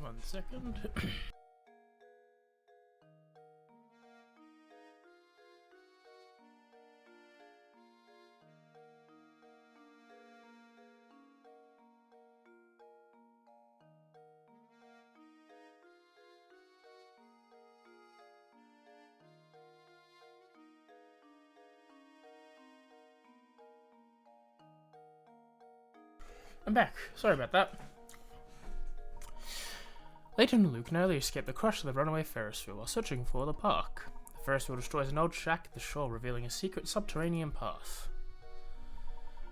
1 second. I'm back. Sorry about that. Layton and Luke narrowly escape the crush of the runaway Ferris wheel while searching for the park. The Ferris wheel destroys an old shack at the shore, revealing a secret subterranean path.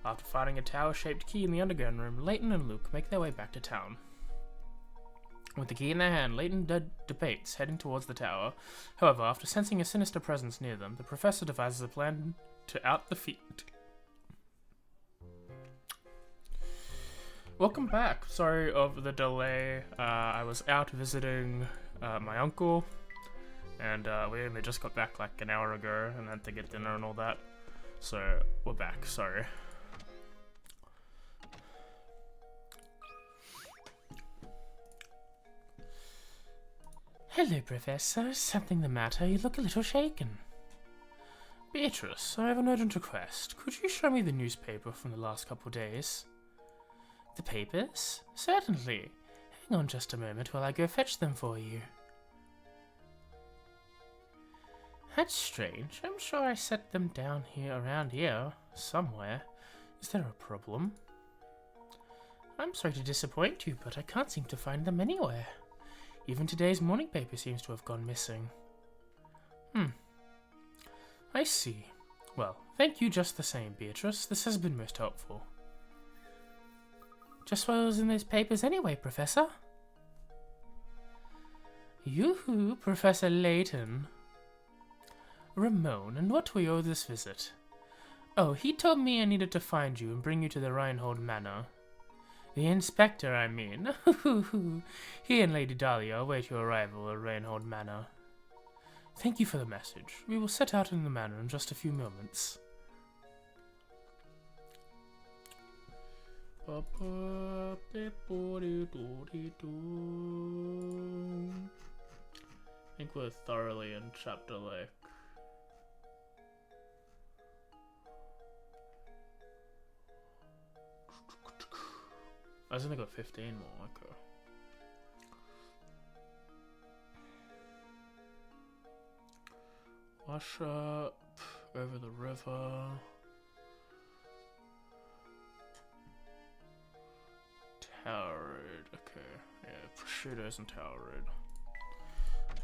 After finding a tower-shaped key in the underground room, Layton and Luke make their way back to town. With the key in their hand, Layton debates heading towards the tower. However, after sensing a sinister presence near them, the professor devises a plan to out-defeat. Welcome back. Sorry of the delay. I was out visiting my uncle, and we only just got back like an hour ago and had to get dinner and all that. So, we're back. Sorry. Hello, Professor. Is something the matter? You look a little shaken. Beatrice, I have an urgent request. Could you show me the newspaper from the last couple of days? The papers? Certainly. Hang on just a moment while I go fetch them for you. That's strange. I'm sure I set them down here, around here, somewhere. Is there a problem? I'm sorry to disappoint you, but I can't seem to find them anywhere. Even today's morning paper seems to have gone missing. I see. Well, thank you just the same, Beatrice. This has been most helpful. Just what was in those papers anyway, Professor? Yoo-hoo, Professor Layton. Ramon, and what were you owe this visit? Oh, he told me I needed to find you and bring you to the Reinhold Manor. The inspector, I mean. He and Lady Dahlia await your arrival at Reinhold Manor. Thank you for the message. We will set out in the manor in just a few moments. I think we're thoroughly in chapter like I was only got 15 more, okay. Wash up over the river. Tower Road, okay. Yeah, prosciuttos and Tower Road.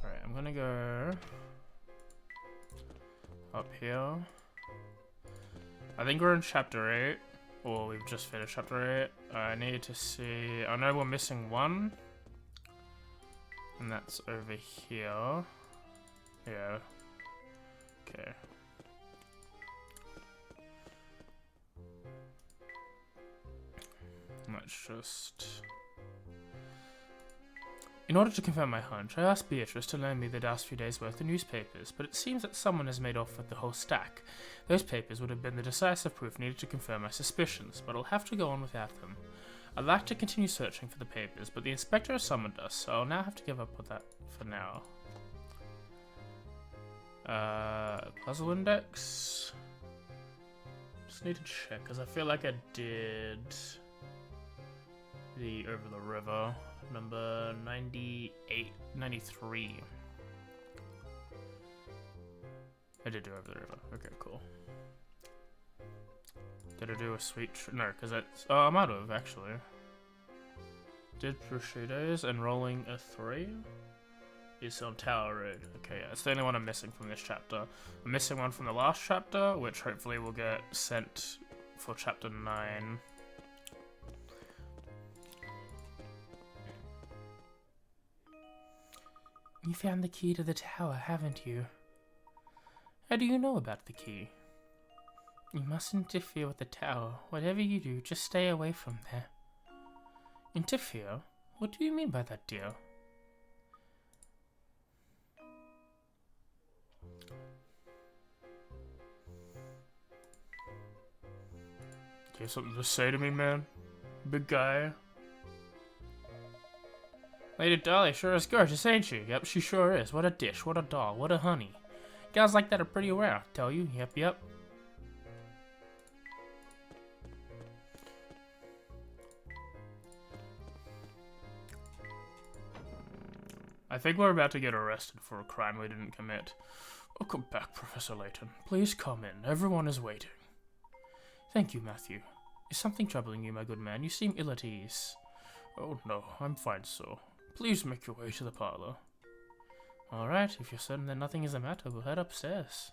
Alright, I'm gonna go up here. I think we're in chapter 8, or we've just finished chapter 8. I need to see, I know we're missing one, and that's over here. Yeah. Okay. Let's just... In order to confirm my hunch, I asked Beatrice to loan me the last few days' worth of newspapers, but it seems that someone has made off with the whole stack. Those papers would have been the decisive proof needed to confirm my suspicions, but I'll have to go on without them. I'd like to continue searching for the papers, but the inspector has summoned us, so I'll now have to give up with that for now. Puzzle index? Just need to check, because I feel like I did the over the river, number 93. I did do over the river. Okay, cool. Did I do a sweet no, because that's... Oh, I might have, actually. Did prosciuttos and rolling a 3? Is on Tower Road. Okay, yeah, it's the only one I'm missing from this chapter. I'm missing one from the last chapter, which hopefully will get sent for chapter 9. You found the key to the tower, haven't you? How do you know about the key? You mustn't interfere with the tower. Whatever you do, just stay away from there. Interfere? What do you mean by that, dear? Do you have something to say to me, man? Big guy? Lady Dolly sure is gorgeous, ain't she? Yep, she sure is. What a dish, what a doll, what a honey. Gals like that are pretty rare, I tell you. Yep, yep. I think we're about to get arrested for a crime we didn't commit. Welcome back, Professor Layton. Please come in. Everyone is waiting. Thank you, Matthew. Is something troubling you, my good man? You seem ill at ease. Oh, no. I'm fine, sir. Please make your way to the parlor. Alright, if you're certain that nothing is the matter, we'll head upstairs.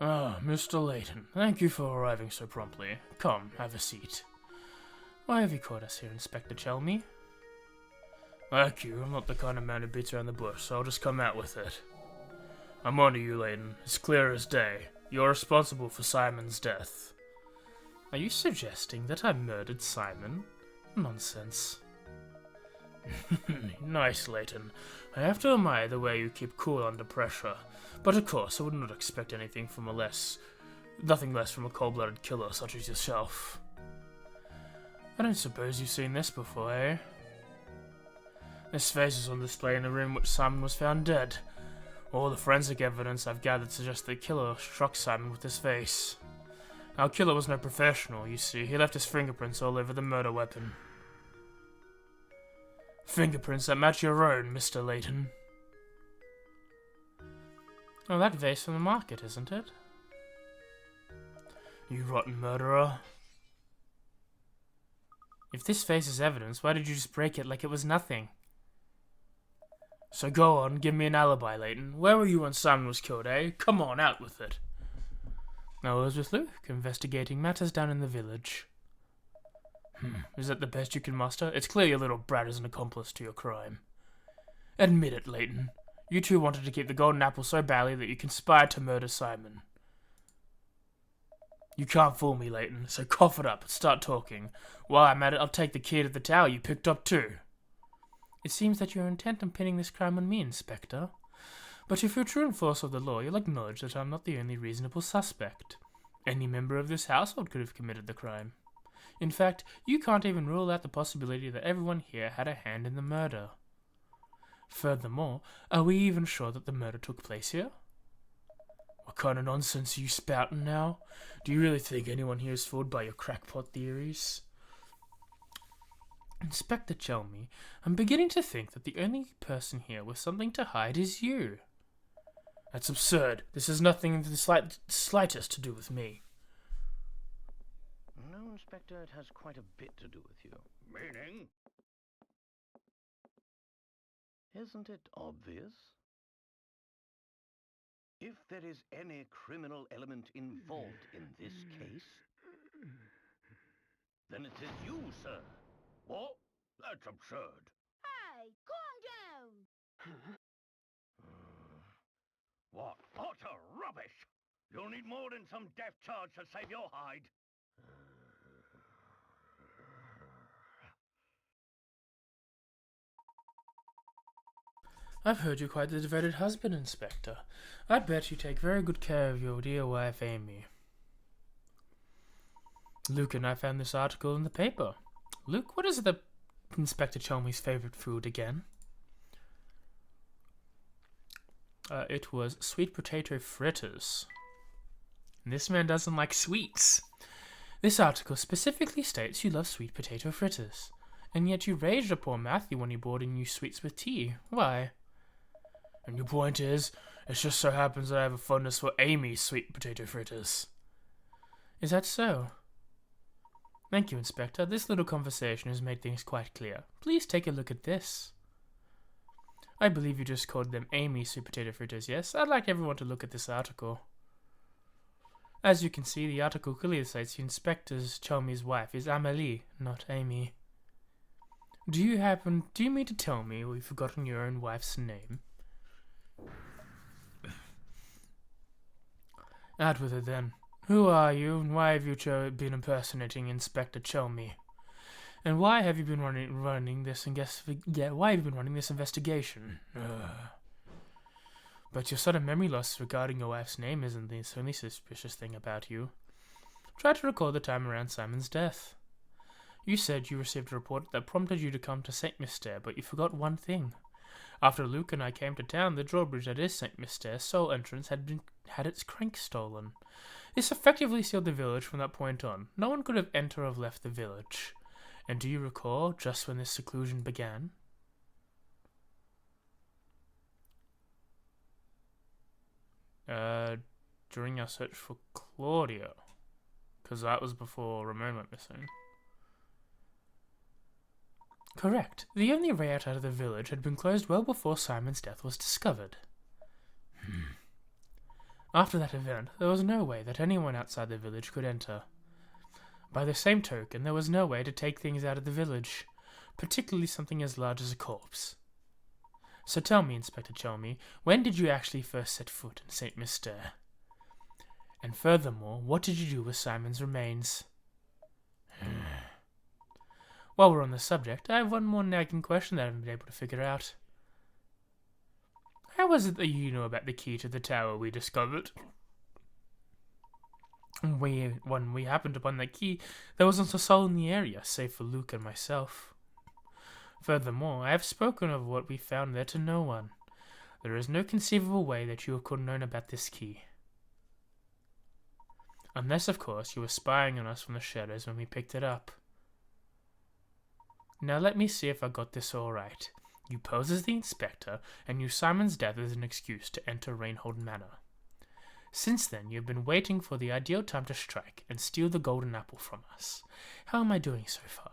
Ah, Mr. Layton. Thank you for arriving so promptly. Come, have a seat. Why have you caught us here, Inspector Chelmy? Thank you. I'm not the kind of man who beats around the bush, so I'll just come out with it. I'm onto you, Layton. It's clear as day. You're responsible for Simon's death. Are you suggesting that I murdered Simon? Nonsense. Nice, Layton. I have to admire the way you keep cool under pressure. But of course, I would not expect anything from nothing less from a cold-blooded killer such as yourself. I don't suppose you've seen this before, eh? This face is on display in the room in which Simon was found dead. All the forensic evidence I've gathered suggests the killer struck Simon with this face. Our killer was no professional, you see. He left his fingerprints all over the murder weapon. Fingerprints that match your own, Mr. Layton. Oh, that vase from the market, isn't it? You rotten murderer. If this vase is evidence, why did you just break it like it was nothing? So go on, give me an alibi, Layton. Where were you when Simon was killed, eh? Come on, out with it. I was with Luke, investigating matters down in the village. Is that the best you can muster? It's clear your little brat is an accomplice to your crime. Admit it, Layton. You two wanted to keep the golden apple so badly that you conspired to murder Simon. You can't fool me, Layton, so cough it up and start talking. While I'm at it, I'll take the key to the tower you picked up too. It seems that you're intent on pinning this crime on me, Inspector. But if you're a true enforcer of the law, you'll acknowledge that I'm not the only reasonable suspect. Any member of this household could have committed the crime. In fact, you can't even rule out the possibility that everyone here had a hand in the murder. Furthermore, are we even sure that the murder took place here? What kind of nonsense are you spouting now? Do you really think anyone here is fooled by your crackpot theories? Inspector Chelmy, I'm beginning to think that the only person here with something to hide is you. That's absurd. This has nothing in the slightest to do with me. No, Inspector, it has quite a bit to do with you. Meaning? Isn't it obvious? If there is any criminal element involved in this case, then it is you, sir. What? That's absurd. Hey, calm down! What? Utter rubbish! You'll need more than some death charge to save your hide. I've heard you're quite the devoted husband, Inspector. I bet you take very good care of your dear wife, Amy. Luke and I found this article in the paper. Luke, what is the Inspector Chelmy's favourite food again? It was sweet potato fritters. And this man doesn't like sweets. This article specifically states you love sweet potato fritters. And yet you raged at poor Matthew when he brought in you sweets with tea. Why? And your point is, it just so happens that I have a fondness for Amy's sweet potato fritters. Is that so? Thank you, Inspector. This little conversation has made things quite clear. Please take a look at this. I believe you just called them Amy's sweet potato fritters, yes? I'd like everyone to look at this article. As you can see, the article clearly states the Inspector's Chelmy's wife is Amélie, not Amy. Do you mean to tell me you've forgotten your own wife's name? Out with it then. Who are you, and why have you been impersonating Inspector Chelmy? And why have you been running this investigation? But your sudden memory loss regarding your wife's name isn't the only suspicious thing about you. Try to recall the time around Simon's death. You said you received a report that prompted you to come to St. Mystere, but you forgot one thing. After Luke and I came to town, the drawbridge that is St. Mystere's sole entrance had its crank stolen. This effectively sealed the village from that point on. No one could have entered or left the village. And do you recall just when this seclusion began? During our search for Claudio. Because that was before Ramon went missing. Correct. The only way out of the village had been closed well before Simon's death was discovered. After that event, there was no way that anyone outside the village could enter. By the same token, there was no way to take things out of the village, particularly something as large as a corpse. So tell me, Inspector Chelmy, when did you actually first set foot in St. Mystere? And furthermore, what did you do with Simon's remains? While we're on the subject, I have one more nagging question that I haven't been able to figure out. How was it that you knew about the key to the tower we discovered? When we happened upon that key, there wasn't a soul in the area, save for Luke and myself. Furthermore, I have spoken of what we found there to no one. There is no conceivable way that you could have known about this key. Unless, of course, you were spying on us from the shadows when we picked it up. Now let me see if I got this all right. You pose as the inspector, and use Simon's death as an excuse to enter Rainhold Manor. Since then, you've been waiting for the ideal time to strike and steal the golden apple from us. How am I doing so far?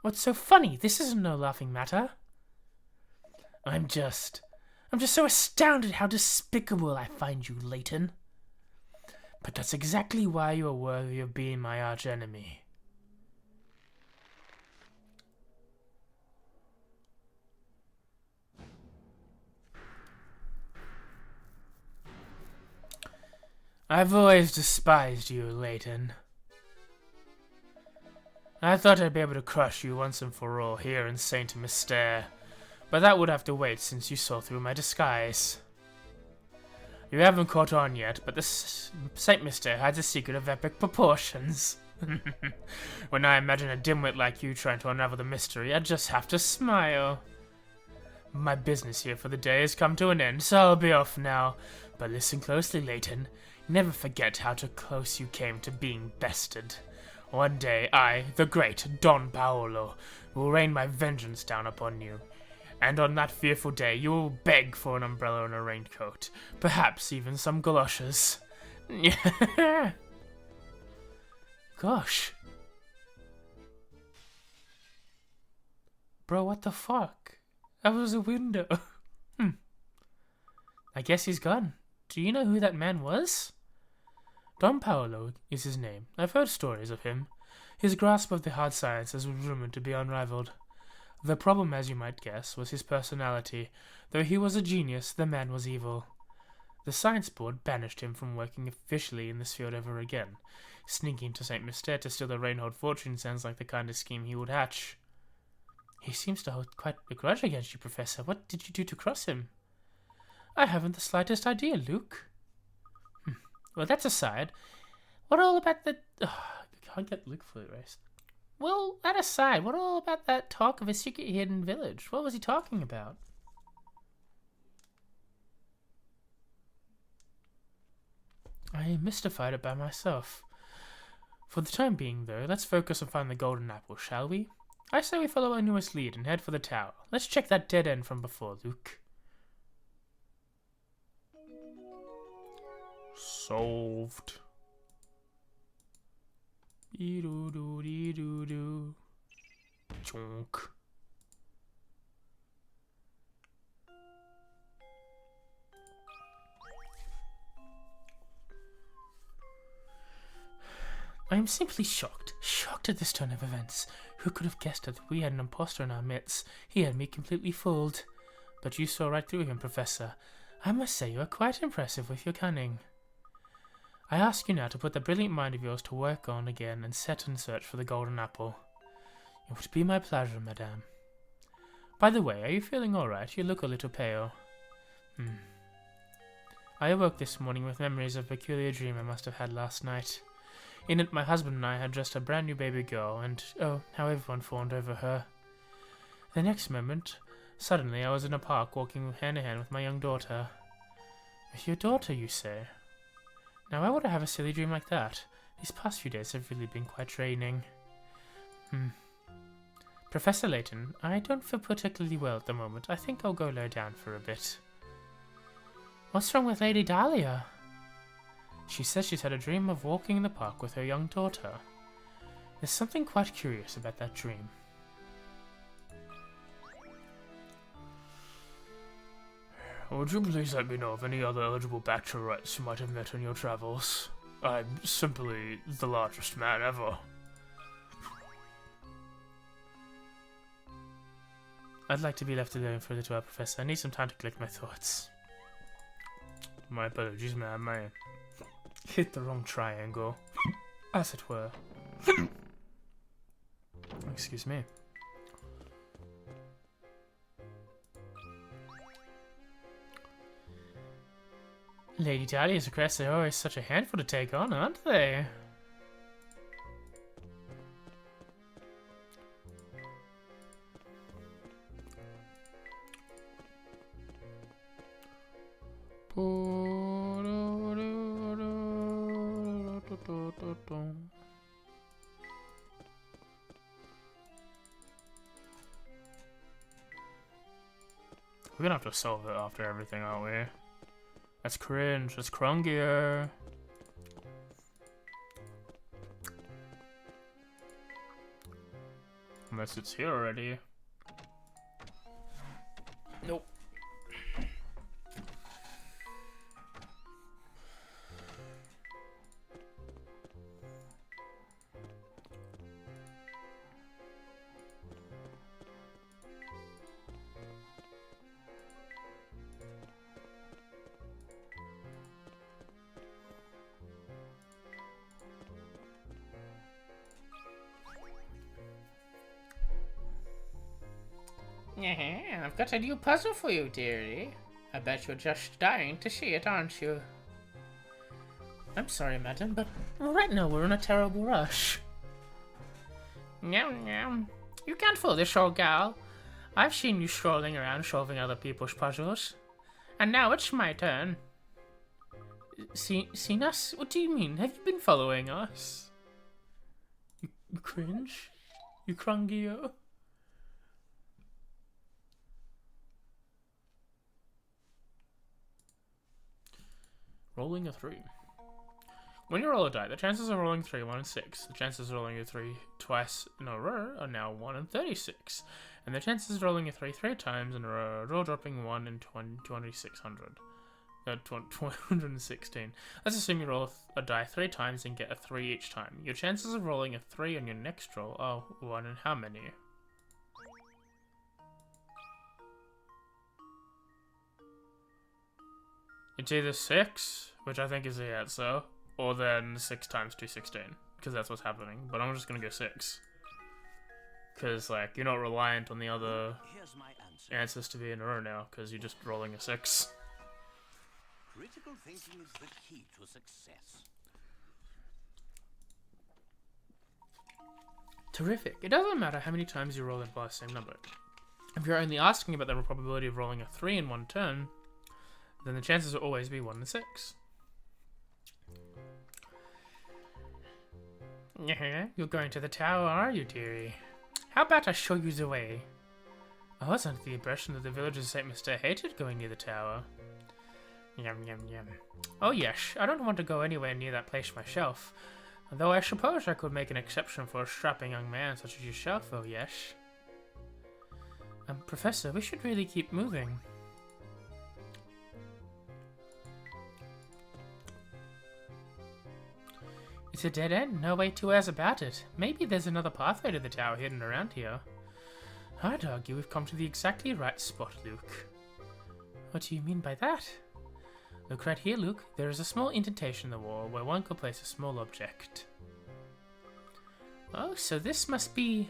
What's so funny? This isn't no laughing matter. I'm just so astounded how despicable I find you, Layton. But that's exactly why you are worthy of being my arch-enemy. I've always despised you, Layton. I thought I'd be able to crush you once and for all here in St. Mystere, but that would have to wait since you saw through my disguise. You haven't caught on yet, but the St. Mystere hides a secret of epic proportions. When I imagine a dimwit like you trying to unravel the mystery, I just have to smile. My business here for the day has come to an end, so I'll be off now. But listen closely, Layton. Never forget how close you came to being bested. One day I, the great Don Paolo, will rain my vengeance down upon you. And on that fearful day you will beg for an umbrella and a raincoat. Perhaps even some galoshes. Gosh. Bro, what the fuck? That was a window. I guess he's gone. Do you know who that man was? Don Paolo is his name. I've heard stories of him. His grasp of the hard sciences was rumored to be unrivaled. The problem, as you might guess, was his personality. Though he was a genius, the man was evil. The science board banished him from working officially in this field ever again. Sneaking to St. Mystere to steal the Rainhold fortune sounds like the kind of scheme he would hatch. He seems to hold quite a grudge against you, Professor. What did you do to cross him? I haven't the slightest idea, Luke. Well, that's aside. What all about the... I can't get Luke fully erased. Well, that aside, what all about that talk of a secret hidden village? What was he talking about? I mystified it by myself. For the time being, though, let's focus on finding the golden apple, shall we? I say we follow our newest lead and head for the tower. Let's check that dead end from before, Luke. Solved. Dee-doo-doo-dee-doo-doo. Chonk. I am simply shocked at this turn of events. Who could have guessed that we had an impostor in our midst? He had me completely fooled. But you saw right through him, Professor. I must say you are quite impressive with your cunning. I ask you now to put the brilliant mind of yours to work on again and set in search for the golden apple. It would be my pleasure, madame. By the way, are you feeling all right? You look a little pale. I awoke this morning with memories of a peculiar dream I must have had last night. In it, my husband and I had just a brand new baby girl, and oh, how everyone fawned over her. The next moment, suddenly I was in a park walking hand in hand with my young daughter. With your daughter, you say? Now why would I have a silly dream like that? These past few days have really been quite draining. Professor Layton, I don't feel particularly well at the moment. I think I'll go lie down for a bit. What's wrong with Lady Dahlia? She says she's had a dream of walking in the park with her young daughter. There's something quite curious about that dream. Would you please let me know of any other eligible bachelorettes you might have met on your travels? I'm simply the largest man ever. I'd like to be left alone for a little while, Professor. I need some time to collect my thoughts. My apologies, ma'am. I hit the wrong triangle, as it were. Excuse me. Lady Dahlia's requests are always such a handful to take on, aren't they? We're gonna have to solve it after everything, aren't we? That's cringe. That's crungier. Unless it's here already. Nope. Yeah, I've got a new puzzle for you, dearie. I bet you're just dying to see it, aren't you? I'm sorry, madam, but right now we're in a terrible rush. Nyam. You can't fool this old gal. I've seen you strolling around solving other people's puzzles. And now it's my turn. Seen us? What do you mean? Have you been following us? You cringe? You crungio? Rolling a 3. When you roll a die, the chances of rolling 3 are 1 in 6. The chances of rolling a 3 twice in a row are now 1 in 36. And the chances of rolling a 3 3 times in a row are all dropping 1 in 2,600. 216. Let's assume you roll a die 3 times and get a 3 each time. Your chances of rolling a 3 on your next roll are 1 in how many? It's either 6, which I think is the answer, or then 6 times 216, because that's what's happening. But I'm just gonna go 6. Because, like, you're not reliant on the other answers to be in a row now, because you're just rolling a 6. Critical thinking is the key to success. Terrific. It doesn't matter how many times you roll in by the same number. If you're only asking about the probability of rolling a 3 in one turn, then the chances will always be 1 in 6. You're going to the tower, are you, dearie? How about I show you the way? I was under the impression that the villagers of St. Mystere hated going near the tower. Yum. Oh yes, I don't want to go anywhere near that place myself, though I suppose I could make an exception for a strapping young man such as yourself, oh yes. Professor, we should really keep moving. It's a dead end, no way two ways about it. Maybe there's another pathway to the tower hidden around here. I'd argue we've come to the exactly right spot, Luke. What do you mean by that? Look right here, Luke. There is a small indentation in the wall where one could place a small object. Oh, so this must be...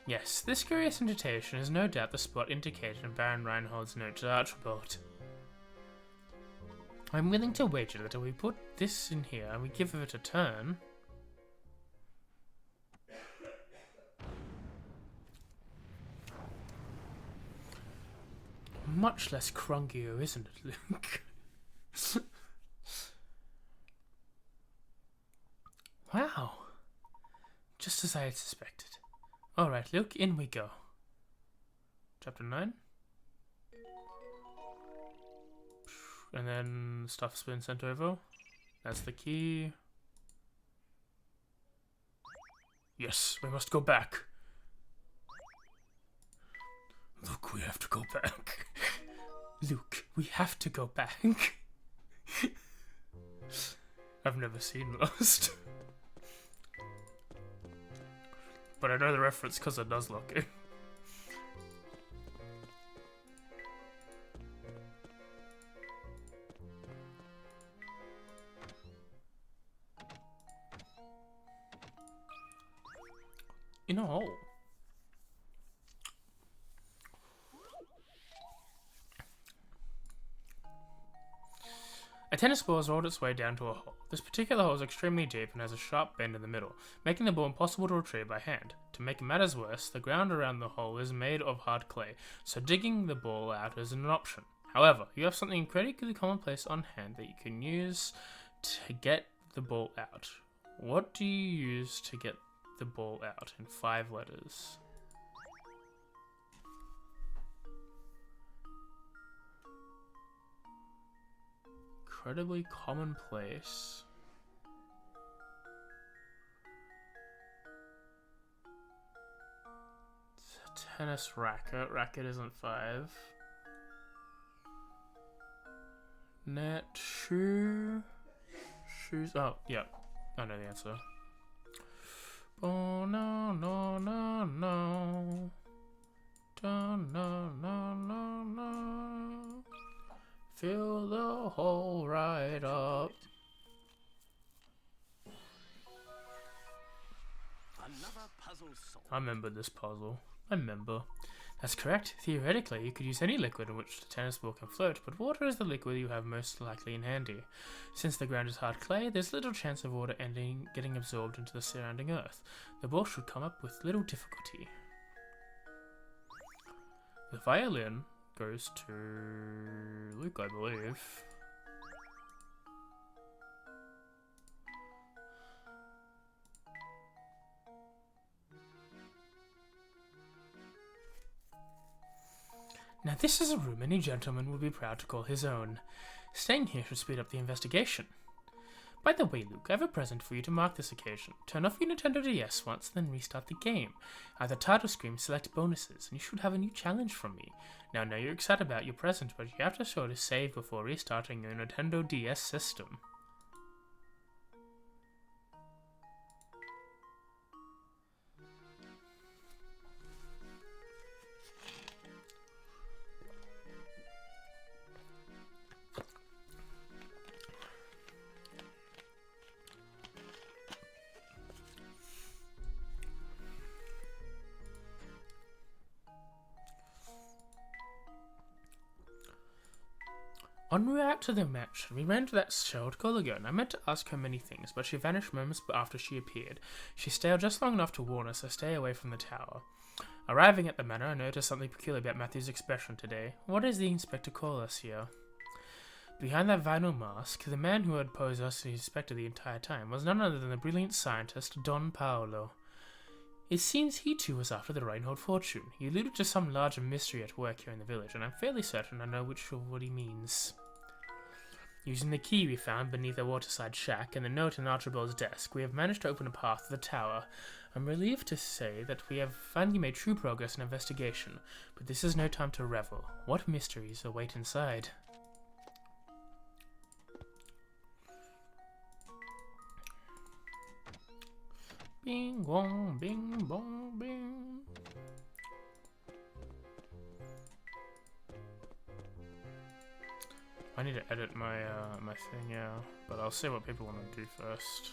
Yes, this curious indentation is no doubt the spot indicated in Baron Reinhold's note to Archibald. I'm willing to wager that if we put this in here and we give it a turn... Much less crunkier, isn't it, Luke? Wow. Just as I had suspected. Alright, Luke, in we go. Chapter 9. And then stuff's been sent over. That's the key. Yes, we must go back. Luke, we have to go back. Luke, we have to go back. I've never seen Lost. But I know the reference because it does look it. In a hole. A tennis ball has rolled its way down to a hole. This particular hole is extremely deep and has a sharp bend in the middle, making the ball impossible to retrieve by hand. To make matters worse, the ground around the hole is made of hard clay, so digging the ball out isn't an option. However, you have something incredibly commonplace on hand that you can use to get the ball out. What do you use to get the ball out in 5 letters? Incredibly commonplace. It's a tennis racket. Racket isn't 5. Net, shoe. Shoes. Oh, yeah. I know the answer. Oh no, no, no, no. No, no, no, no, no. Fill the hole right up. Another puzzle solved. I remember this puzzle. I remember. That's correct. Theoretically, you could use any liquid in which the tennis ball can float, but water is the liquid you have most likely in handy. Since the ground is hard clay, there's little chance of water getting absorbed into the surrounding earth. The ball should come up with little difficulty. The violin goes to Luke, I believe. Now this is a room any gentleman would be proud to call his own. Staying here should speed up the investigation. By the way, Luke, I have a present for you to mark this occasion. Turn off your Nintendo DS once, then restart the game. At the title screen, select bonuses, and you should have a new challenge from me. Now, I know you're excited about your present, but you have to sort of save before restarting your Nintendo DS system. En route to the mansion, we ran to that old girl again. I meant to ask her many things, but she vanished moments after she appeared. She stayed just long enough to warn us to stay away from the tower. Arriving at the manor, I noticed something peculiar about Matthew's expression today. What does the inspector call us here? Behind that vinyl mask, the man who had posed us as the inspector the entire time was none other than the brilliant scientist, Don Paolo. It seems he too was after the Reinhold fortune. He alluded to some larger mystery at work here in the village, and I'm fairly certain I know what he means. Using the key we found beneath a waterside shack and the note in Archibald's desk, we have managed to open a path to the tower. I'm relieved to say that we have finally made true progress in investigation, but this is no time to revel. What mysteries await inside? Bing bong, bing bong, bing. I need to edit my my thing, yeah, but I'll see what people want to do first.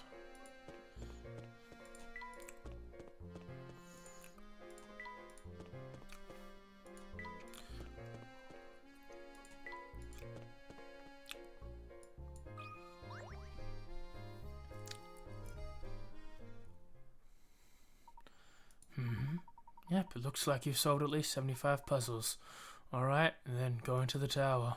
Yep, it looks like you've solved at least 75 puzzles. Alright, and then go into the tower.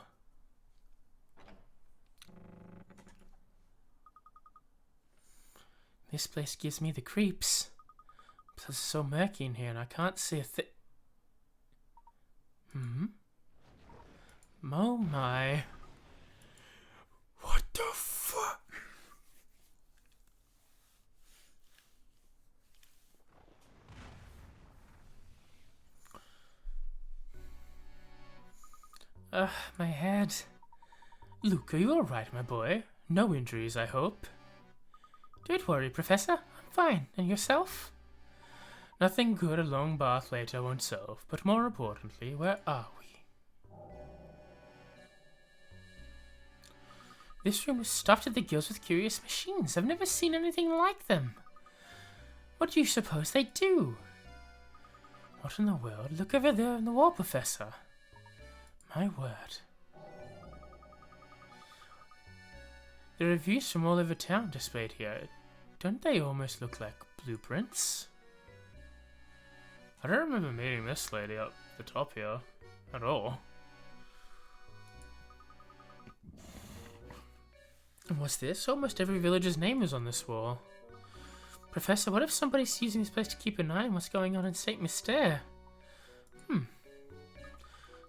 This place gives me the creeps. Plus it's so murky in here and I can't see a thing. Oh my. What the fuck? My head. Luke, are you alright, my boy? No injuries, I hope. Don't worry, Professor. I'm fine. And yourself? Nothing good a long bath later won't solve, but more importantly, where are we? This room is stuffed to the gills with curious machines. I've never seen anything like them. What do you suppose they do? What in the world? Look over there on the wall, Professor. My word. The reviews from all over town displayed here. Don't they almost look like blueprints? I don't remember meeting this lady up the top here at all. And what's this? Almost every villager's name is on this wall. Professor, what if somebody's using this place to keep an eye on what's going on in St. Mystere?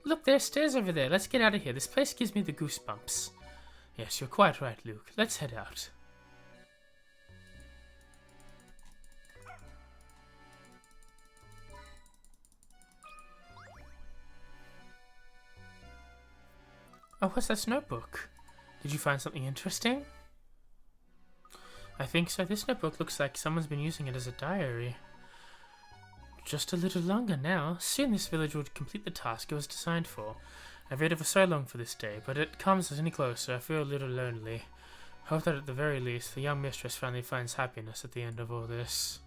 Look, there's stairs over there. Let's get out of here. This place gives me the goosebumps. Yes, you're quite right, Luke. Let's head out. Oh, what's that notebook? Did you find something interesting? I think so. This notebook looks like someone's been using it as a diary. Just a little longer now. Soon this village will complete the task it was designed for. I've waited for so long for this day, but it comes any closer. I feel a little lonely. Hope that at the very least the young mistress finally finds happiness at the end of all this.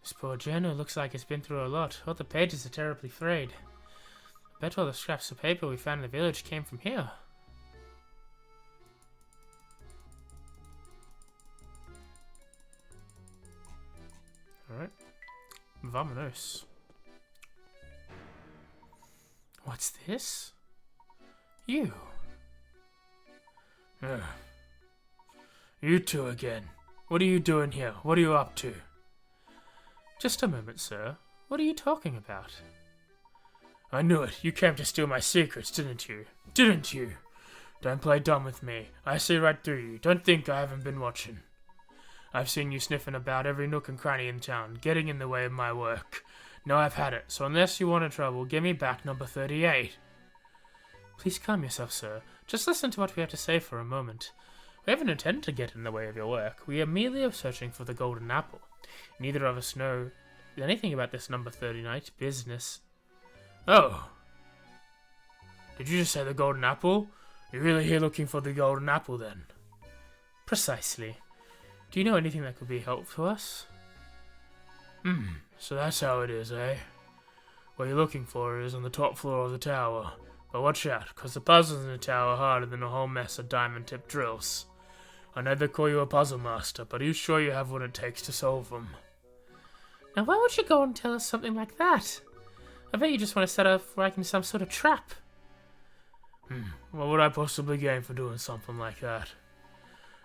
This poor journal looks like it's been through a lot. All the pages are terribly frayed. I bet all the scraps of paper we found in the village came from here. Alright. Vamonos. What's this? You. You two again. What are you doing here? What are you up to? Just a moment, sir. What are you talking about? I knew it. You came to steal my secrets, didn't you? Didn't you? Don't play dumb with me. I see right through you. Don't think I haven't been watching. I've seen you sniffing about every nook and cranny in town, getting in the way of my work. Now I've had it, so unless you want trouble, give me back number 38. Please calm yourself, sir. Just listen to what we have to say for a moment. We haven't intended to get in the way of your work. We are merely searching for the golden apple. Neither of us know anything about this number 39 business. Oh. Did you just say the golden apple? You're really here looking for the golden apple, then? Precisely. Do you know anything that could be helpful to us? So that's how it is, eh? What you're looking for is on the top floor of the tower. But watch out, 'cause the puzzles in the tower are harder than a whole mess of diamond-tipped drills. I know they call you a puzzle master, but are you sure you have what it takes to solve them? Now why would you go and tell us something like that? I bet you just want to set up like in some sort of trap. What would I possibly gain for doing something like that?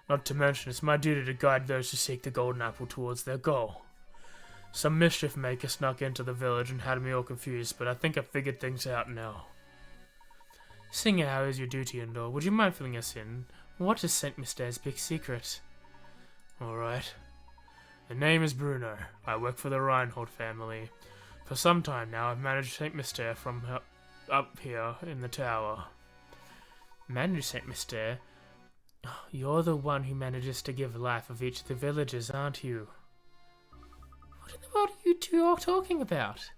Not to mention, it's my duty to guide those who seek the golden apple towards their goal. Some mischief maker snuck into the village and had me all confused, but I think I've figured things out now. Seeing how is your duty and all, would you mind filling us in? What is St. Mystere's big secret? Alright. The name is Bruno. I work for the Reinhold family. For some time now, I've managed St. Mystere from up here in the tower. Manage St. Mystere? You're the one who manages to give life of each of the villagers, aren't you? What in the world are you two all talking about?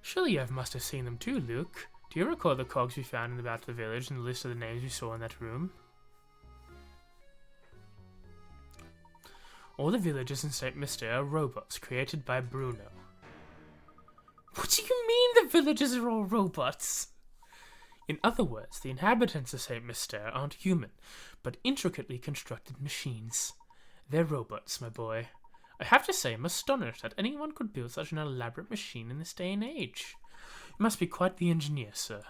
Surely you must have seen them too, Luke. Do you recall the cogs we found in the back of the village and the list of the names we saw in that room? All the villagers in St. Mystere are robots created by Bruno. What do you mean the villagers are all robots? In other words, the inhabitants of St. Mystere aren't human, but intricately constructed machines. They're robots, my boy. I have to say I'm astonished that anyone could build such an elaborate machine in this day and age. You must be quite the engineer, sir.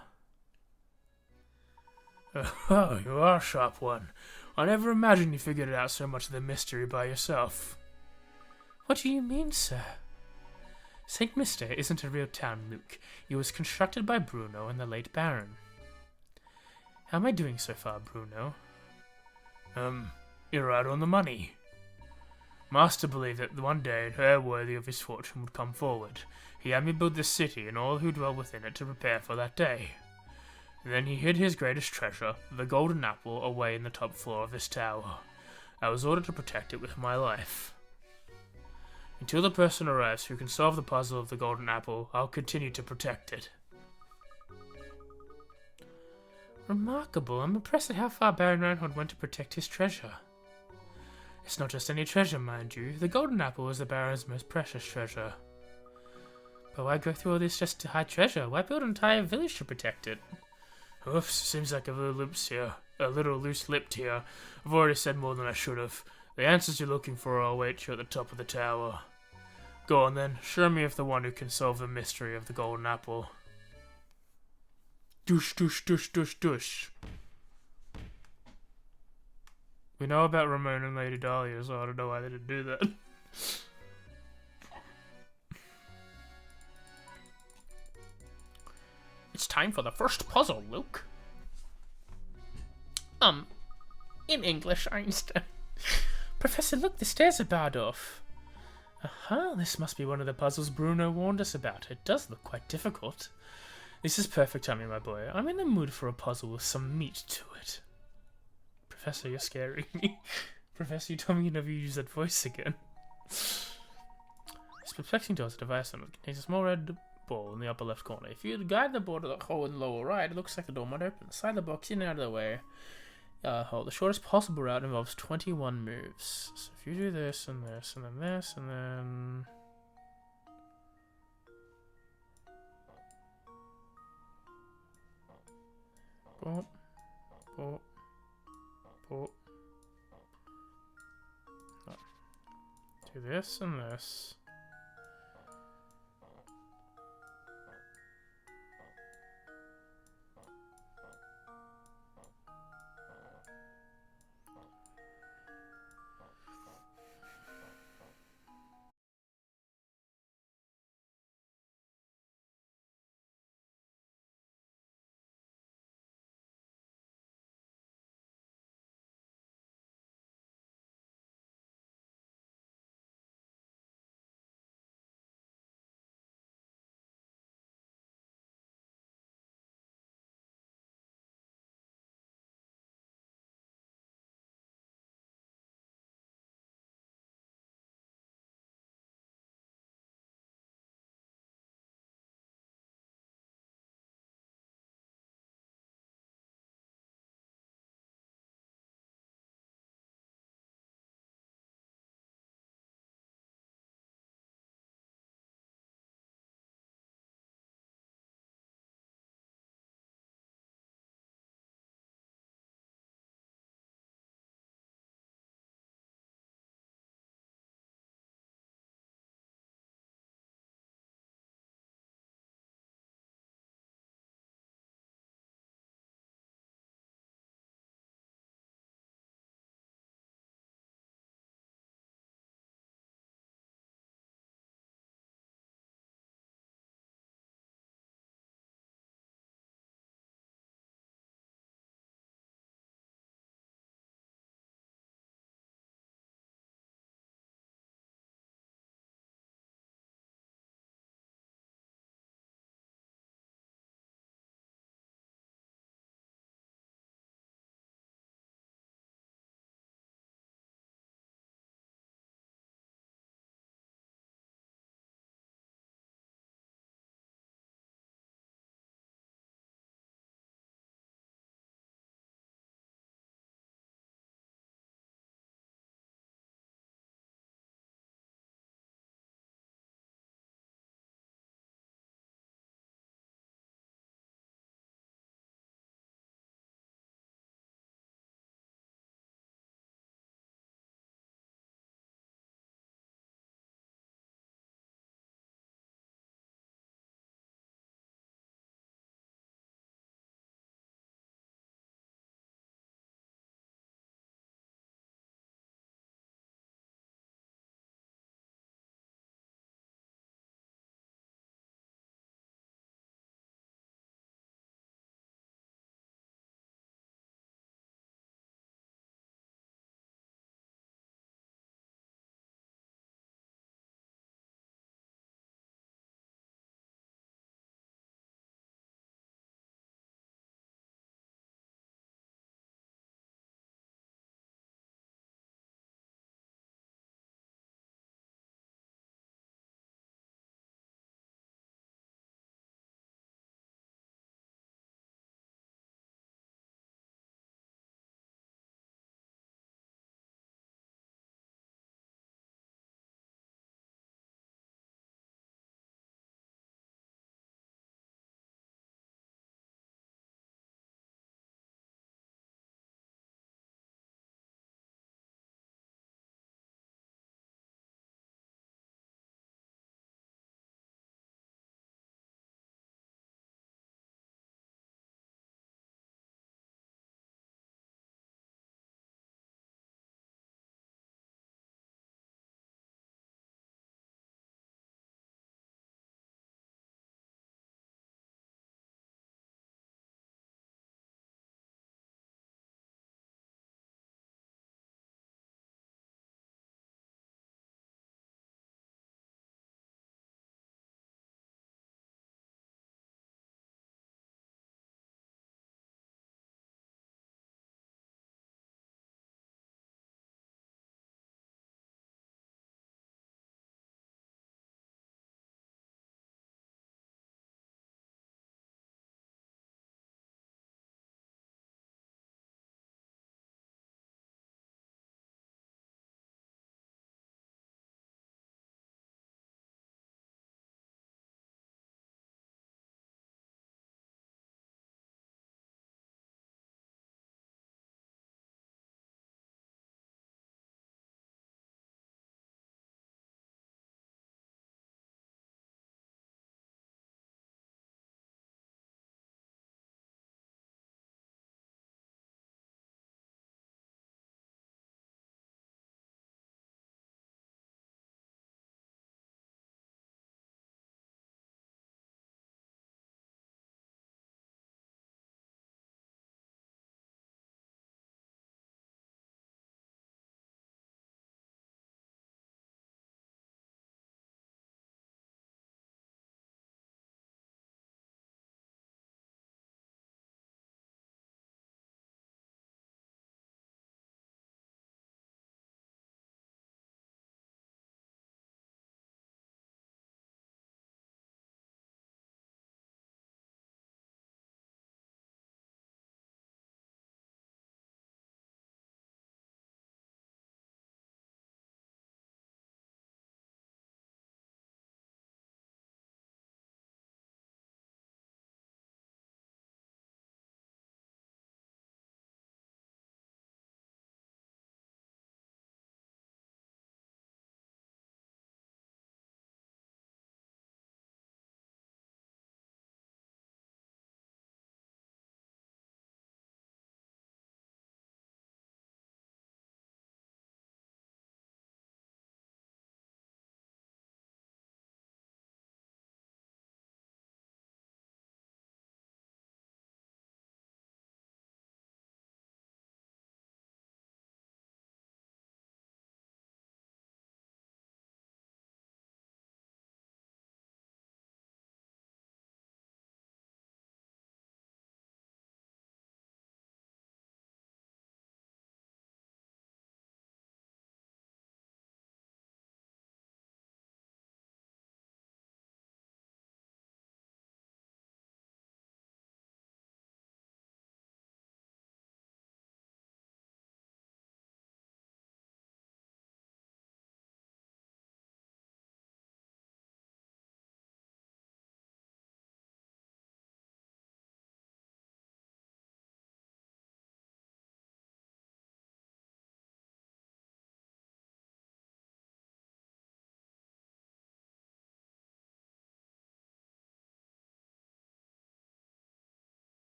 Oh, you are a sharp one. I never imagined you figured out so much of the mystery by yourself. What do you mean, sir? St. Mystere isn't a real town, Luke. It was constructed by Bruno and the late Baron. How am I doing so far, Bruno? You're right on the money. Master believed that one day an heir worthy of his fortune would come forward. He had me build this city and all who dwell within it to prepare for that day. And then he hid his greatest treasure, the golden apple, away in the top floor of this tower. I was ordered to protect it with my life. Until the person arrives who can solve the puzzle of the golden apple, I'll continue to protect it. Remarkable. I'm impressed at how far Baron Reinhold went to protect his treasure. It's not just any treasure, mind you. The golden apple is the Baron's most precious treasure. But why go through all this just to hide treasure? Why build an entire village to protect it? Oops, seems like a little loose-lipped here. I've already said more than I should have. The answers you're looking for will await you at the top of the tower. Go on then, show me if the one who can solve the mystery of the golden apple. Douche, douche, douche, douche, douche. We know about Ramon and Lady Dahlia, so I don't know why they didn't do that. It's time for the first puzzle, Luke. In English, Einstein. Professor, look, the stairs are barred off. Aha, this must be one of the puzzles Bruno warned us about. It does look quite difficult. This is perfect timing, my boy. I'm in the mood for a puzzle with some meat to it. Professor, you're scaring me. Professor, you told me you'd never use that voice again. This perplexing door is a device on it. Contains a small red ball in the upper left corner. If you guide the ball to the hole in the lower right, it looks like the door might open. Slide the box in and out of the way. Hole. The shortest possible route involves 21 moves. So if you do this, and then this, and then... Boop. Boop. Boop. Do this and this.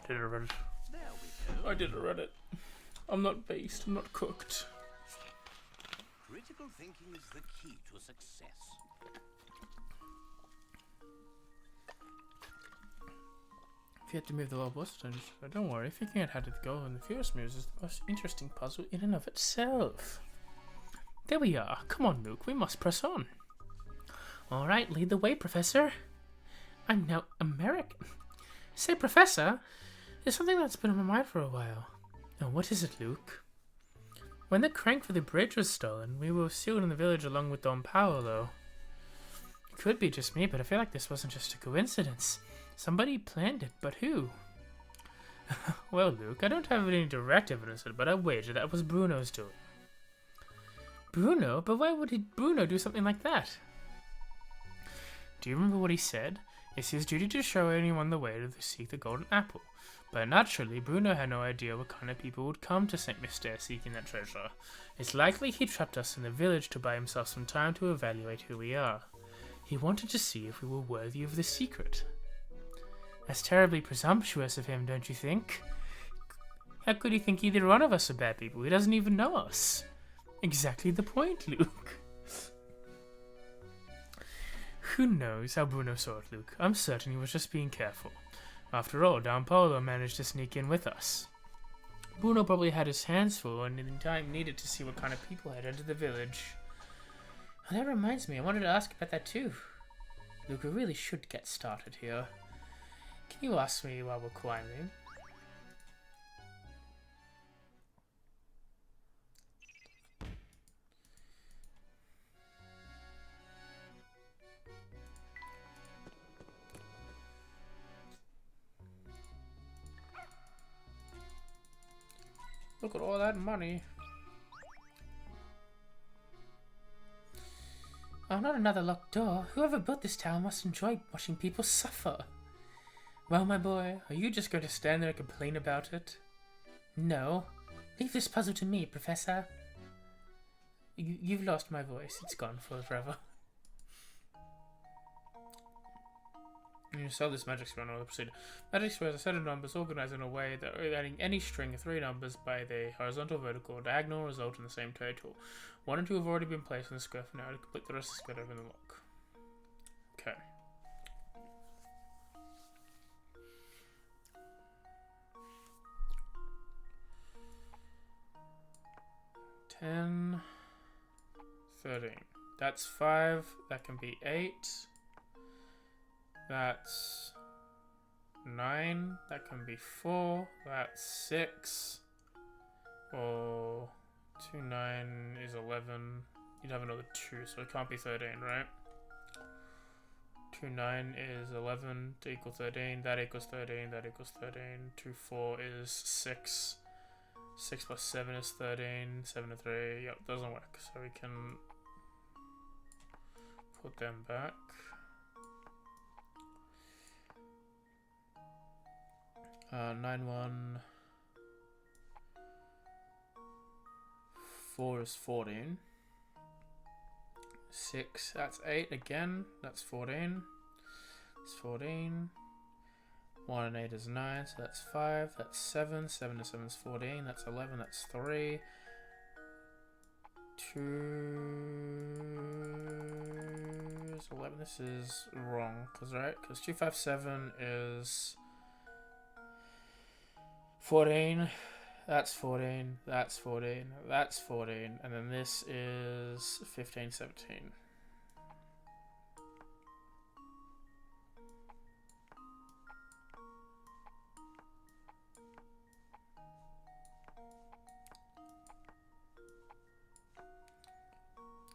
did a Reddit. There we go. I did a Reddit. I'm not based. I'm not cooked. Critical thinking is the key to success. If you had to move the lower boss dungeon, don't worry. Figuring out how to go in the Furious Moves is the most interesting puzzle in and of itself. There we are. Come on, Luke. We must press on. All right, lead the way, Professor. I'm now American. Say, Professor, there's something that's been on my mind for a while. Now, what is it, Luke? When the crank for the bridge was stolen, we were sealed in the village along with Don Paolo. It could be just me, but I feel like this wasn't just a coincidence. Somebody planned it, but who? Well, Luke, I don't have any direct evidence of it, but I wager that was Bruno's doing. Bruno? But why would Bruno do something like that? Do you remember what he said? It's his duty to show anyone the way to seek the golden apple. But naturally, Bruno had no idea what kind of people would come to St. Mystere seeking that treasure. It's likely he trapped us in the village to buy himself some time to evaluate who we are. He wanted to see if we were worthy of the secret. That's terribly presumptuous of him, don't you think? How could he think either one of us are bad people? He doesn't even know us. Exactly the point, Luke. Who knows how Bruno saw it, Luke? I'm certain he was just being careful. After all, Don Paolo managed to sneak in with us. Bruno probably had his hands full and in time needed to see what kind of people had entered the village. And that reminds me, I wanted to ask about that too. Luke, we really should get started here. Can you ask me while we're climbing? Look at all that money. Oh, not another locked door. Whoever built this tower must enjoy watching people suffer. Well, my boy, are you just going to stand there and complain about it? No. Leave this puzzle to me, Professor. You've lost my voice. It's gone forever. You solve this magic square on the procedure. Magic squares are a set of numbers organized in a way that adding any string of 3 numbers by the horizontal, vertical, or diagonal result in the same total. 1 and 2 have already been placed in the square for now. To complete the rest of the square, open the lock. Okay. $10, $13. That's 5. That can be 8. That's 9. That can be 4. That's 6. Or 2, 9 is 11. You'd have another 2, so it can't be 13, right? 2, 9 is 11 to equal 13. That equals 13. That equals 13. 2, 4 is 6. 6 plus 7 is 13. 7 to 3. Yep, doesn't work. So we can put them back. 9, 1. 4 is 14. 6, that's 8 again. That's 14. It's 14. 1 and 8 is 9, so that's 5. That's 7. 7 to 7 is 14. That's 11. That's 3. 2 is 11. This is wrong, because 2, 5, 7 is 14. That's 14. That's 14. That's 14. And then this is 15, 17.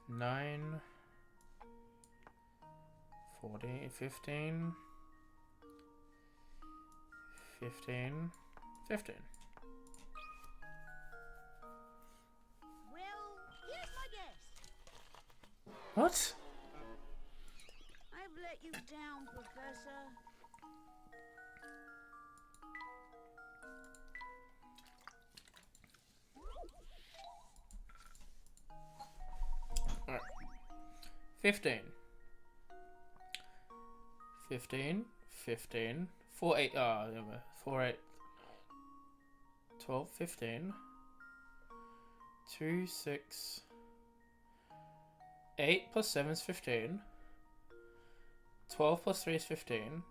Nine, 14, 15, 15, 15. Well, here's my guess. What? I've let you down, Professor. Alright. 15. 15. 15. 4, 8. 4, 8. 12, 15. 2, 6. 8 plus 7 is 15. 12 plus 3 is 15.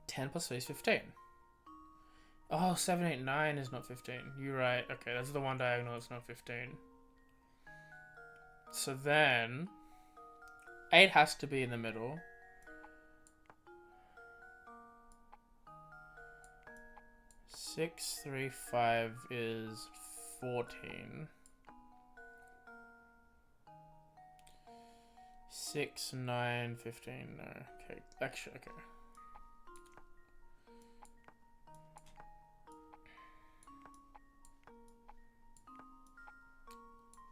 10 plus 3 is 15. Oh, 7, 8, 9 is not 15. You're right. Okay, that's the one diagonal that's not 15. So then 8 has to be in the middle. 6, 3, 5 is 14. 6, 9, 15. No. Okay. Actually, okay.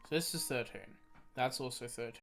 So this is 13. That's also 13.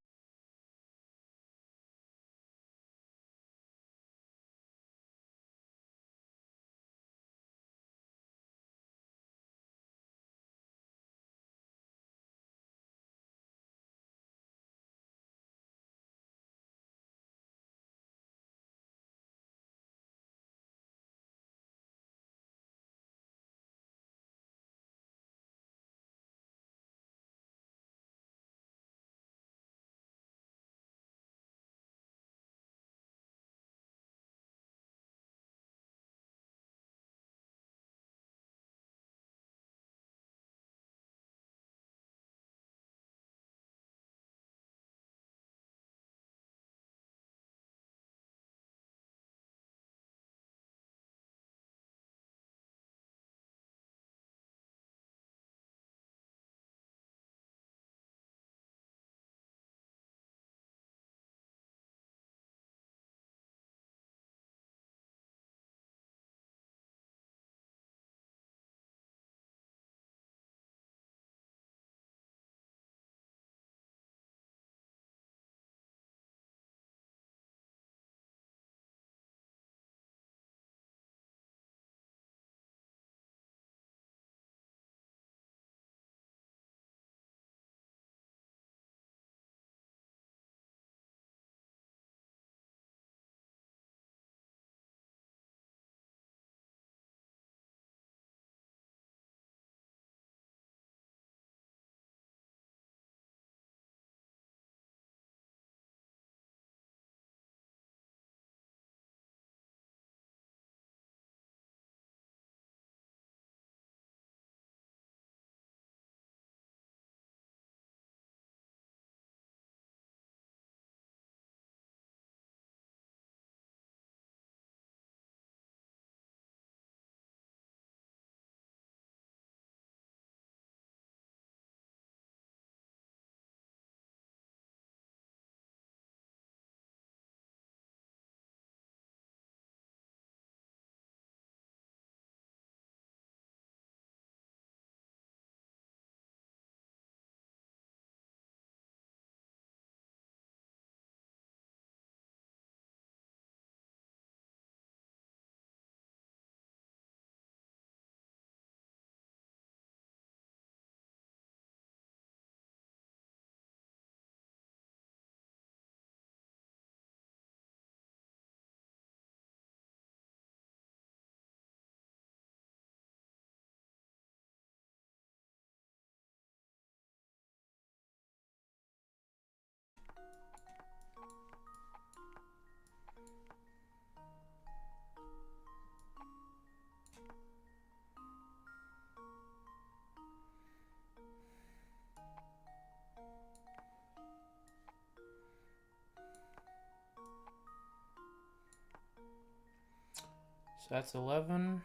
So that's 11.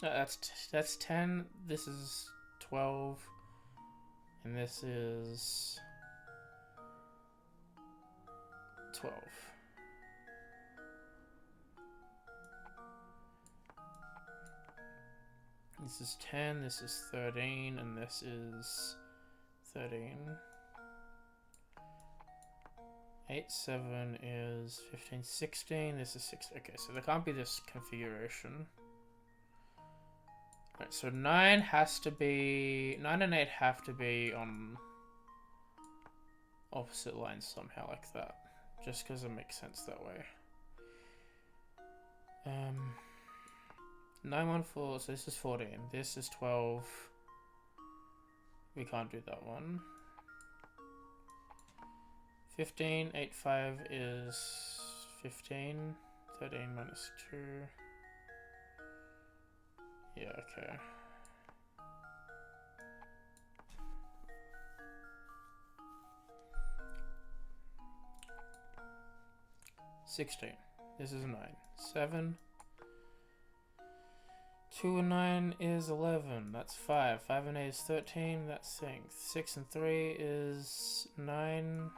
That's 10. This is 12. And this is 12. This is 10, this is 13, and this is 13. 8, 7 is 15, 16. This is 16. Okay, so there can't be this configuration. Right, so 9 has to be... 9 and 8 have to be on opposite lines somehow like that. Just because it makes sense that way. 914, so this is 14. This is 12. We can't do that one. 15, 8, 5 is 15. 13 minus 2. Yeah, okay. $16. This is 9. 7. 2 and 9 is 11. That's 5. 5 and 8 is 13. That's 6. 6 and 3 is 9.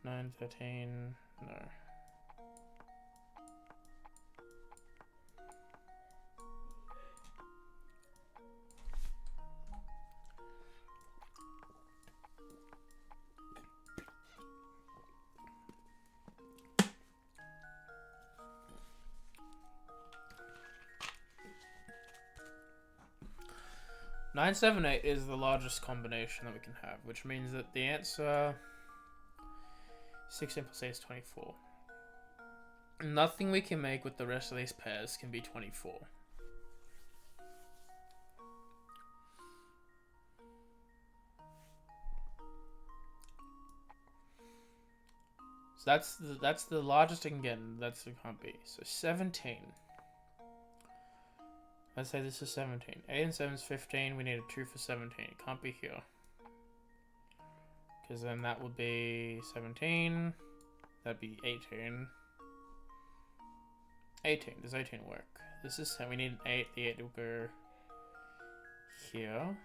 9, 13. No. Nine, 7, 8 is the largest combination that we can have, which means that the answer 16 plus 8 is 24. Nothing we can make with the rest of these pairs can be 24. So that's the largest I can get, and that's it can't be. So 17. Let's say this is 17. 8 and 7 is 15. We need a 2 for 17. It can't be here. Because then that would be 17. That'd be 18. 18. Does 18 work? This is 10. We need an 8. The 8 will go here.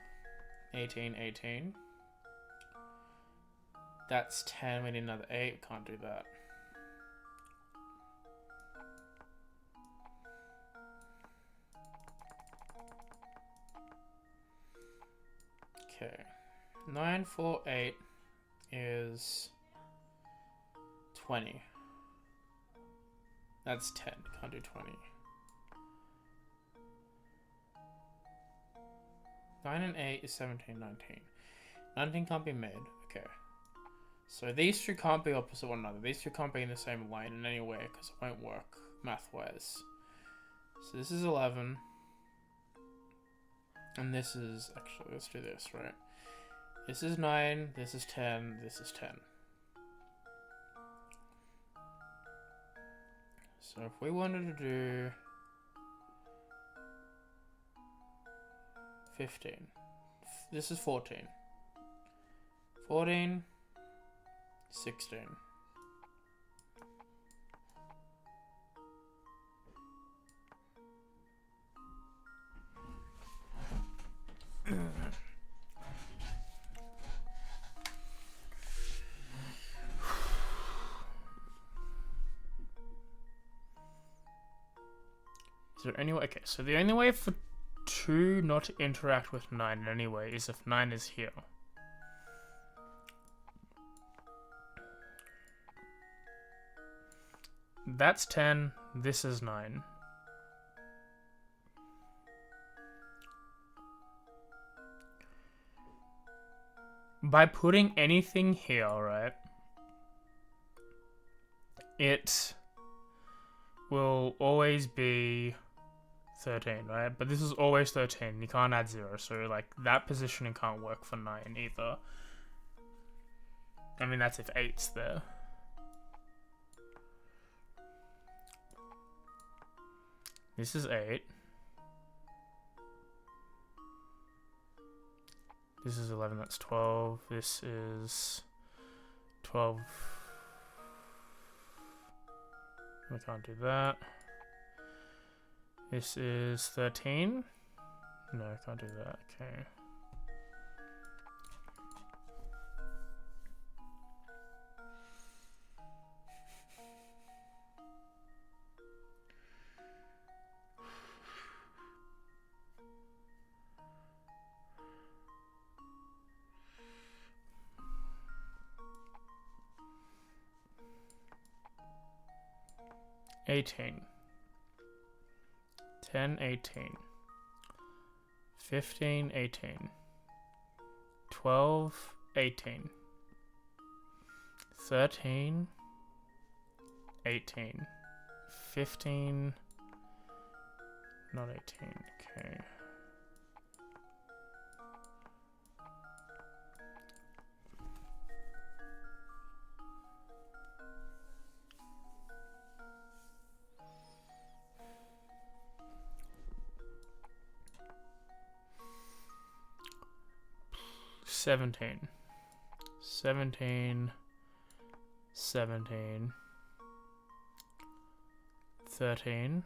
18, 18. That's 10. We need another 8. Can't do that. Okay. 9, 4, 8 is 20. That's 10. Can't do 20. 9 and 8 is 17, 19. 19 can't be made. Okay. So these two can't be opposite one another. These two can't be in the same line in any way because it won't work math-wise. So this is 11. And this is, actually, let's do this, right? This is 9, this is 10, this is 10. So if we wanted to do 15, this is 14. 14, 16. Is there any way? Okay, so the only way for 2 not to interact with 9 in any way is if 9 is here. That's 10, this is 9. By putting anything here, right, it will always be 13, right? But this is always 13. You can't add 0, so like that positioning can't work for 9 either. I mean, that's if 8's there. This is 8. This is 11, that's 12. This is 12. We can't do that. This is 13. No, I can't do that. Okay. $18. 10, 18. 15, 18. 12, 18. 13, 18. 15, Not 18, okay. Seventeen. 13.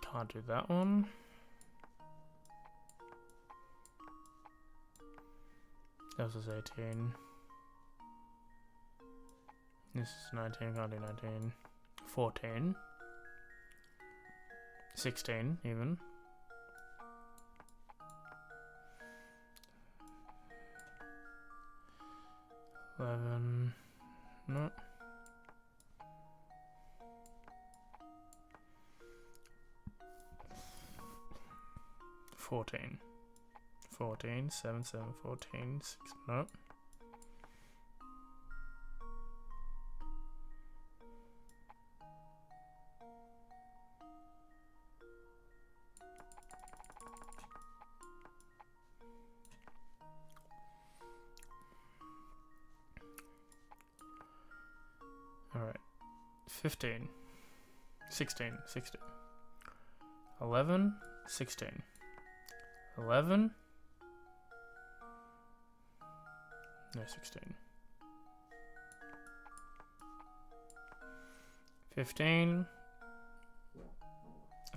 Can't do that one. That was 18. This is 19, can't do 19. 14. 16 even. 11. No. 14. 14. 7, 7, 14. 6. No. Alright. 15. 16. 16. 11. 16. 11. No, 16. 15.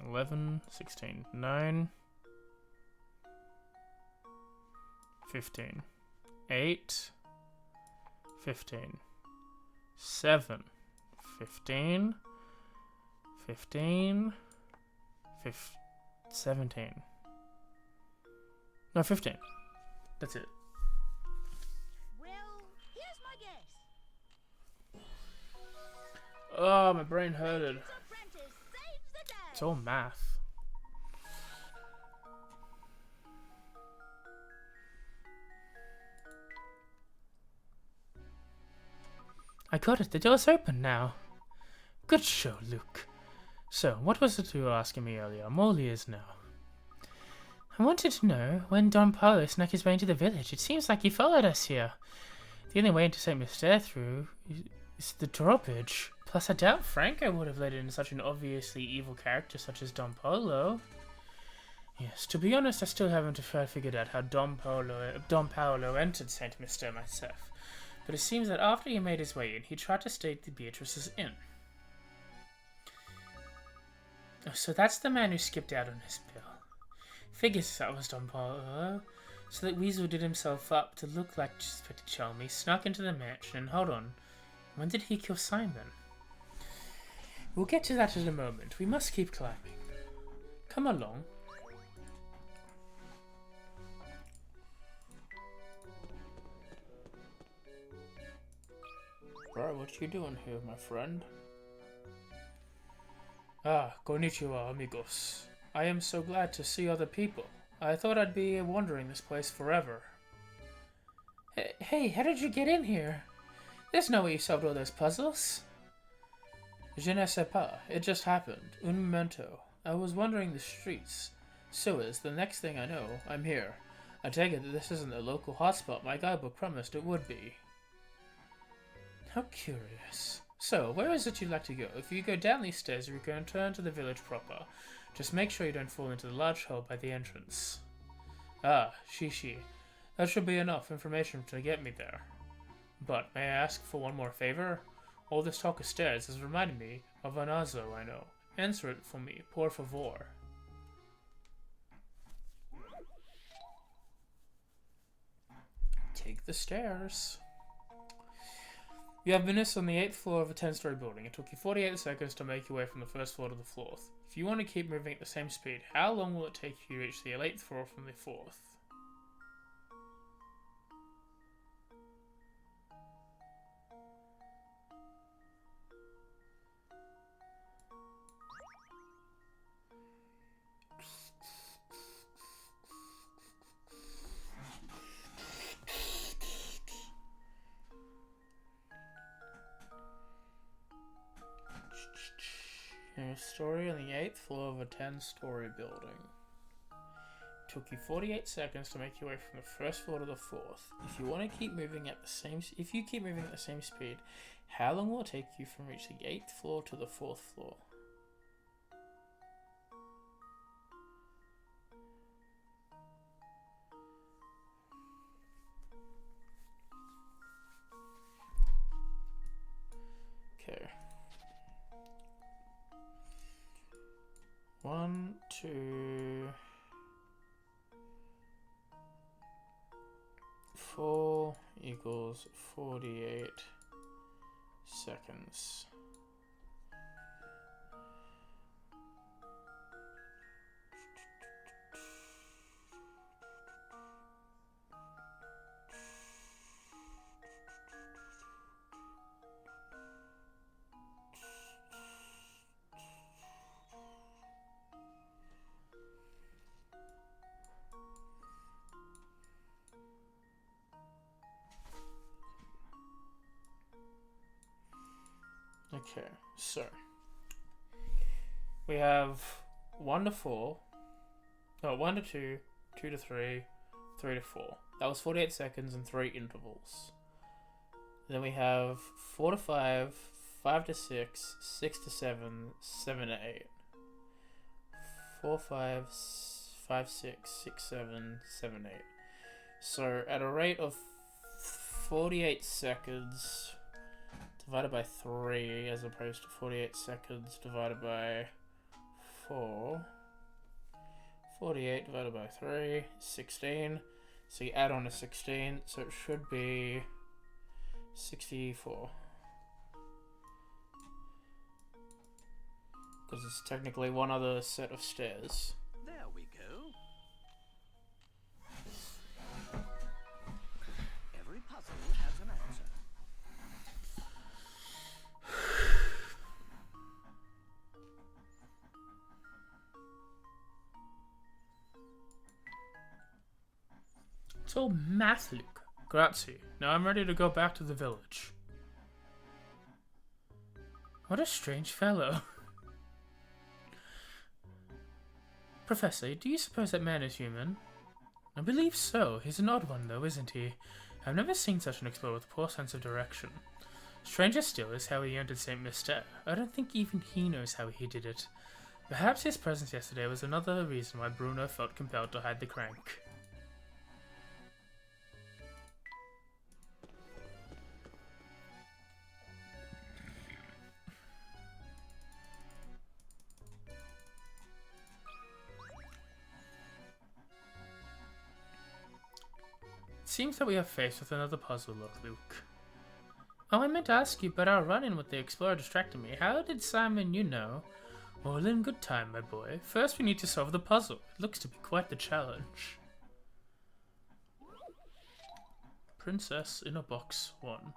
11. 16. 9. 15. 8. 15. 7. 15. 15. 17. No, 15. That's it. Well, here's my guess. Oh, my brain hurted. Layton's apprentice saves the day. It's all math. I got it. The door's open now. Good show, Luke. So, what was it you were asking me earlier? I'm all ears now. I wanted to know when Don Paulo snuck his way into the village. It seems like he followed us here. The only way into St. Mystere through is the drawbridge. Plus, I doubt Franco would have let in such an obviously evil character such as Don Paulo. Yes, to be honest, I still haven't figured out how Don Paulo entered St. Mystere myself. But it seems that after he made his way in, he tried to stay at the Beatrice's inn. Oh, so that's the man who skipped out on his bill. Figures that was Don Paulo. So that Weasel did himself up to look like Spettichelmi, snuck into the mansion, and hold on. When did he kill Simon? We'll get to that in a moment. We must keep climbing. Come along. Right, what you doing here, my friend? Ah, konnichiwa, amigos. I am so glad to see other people. I thought I'd be wandering this place forever. Hey, how did you get in here? There's no way you solved all those puzzles. Je ne sais pas. It just happened. Un momento. I was wandering the streets. Sewers. The next thing I know, I'm here. I take it that this isn't the local hotspot my guidebook promised it would be. How curious. So, where is it you'd like to go? If you go down these stairs, you can turn to the village proper. Just make sure you don't fall into the large hole by the entrance. Ah, Shishi. That should be enough information to get me there. But, may I ask for one more favor? All this talk of stairs has reminded me of an Azo I know. Answer it for me, por favor. Take the stairs. You have business on the 8th floor of a 10-story building. It took you 48 seconds to make your way from the 1st floor to the 4th. If you want to keep moving at the same speed, how long will it take you to reach the 8th floor from the 4th? a story on the 8th floor of a 10-story building. It took you 48 seconds to make your way from the first floor to the 4th. If you keep moving at the same speed, how long will it take you from reaching the 8th floor to the 4th floor? Okay. 1, 2, 4 equals 48 seconds. Okay, so we have 1 to 4, no, 1 to 2, 2 to 3, 3 to 4. That was 48 seconds and 3 intervals. Then we have 4 to 5, 5 to 6, 6 to 7, 7 to 8. 4, 5, 5, 6, 6, 7, 7, 8. So at a rate of 48 seconds divided by 3 as opposed to 48 seconds divided by 4. 48 divided by 3, 16. So you add on a 16, so it should be 64. Because it's technically one other set of stairs. There we go. Every puzzle has an answer. It's all math, Luke. Grazie. Now I'm ready to go back to the village. What a strange fellow. Professor, do you suppose that man is human? I believe so. He's an odd one, though, isn't he? I've never seen such an explorer with a poor sense of direction. Stranger still is how he entered St. Mystere. I don't think even he knows how he did it. Perhaps his presence yesterday was another reason why Bruno felt compelled to hide the crank. Seems that we are faced with another puzzle, Luke. Oh, I meant to ask you about our run-in with the explorer distracting me. How did Simon, you know? All in good time, my boy. First we need to solve the puzzle. It looks to be quite the challenge. Princess in a Box 1.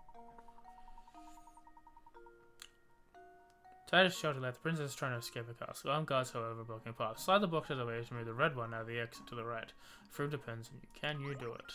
Titus shouted that the princess is trying to escape her castle. Armed guards, however, blocking paths. Slide the box out of the way to move the red one out of the exit to the right. Fruit depends on you. Can you do it?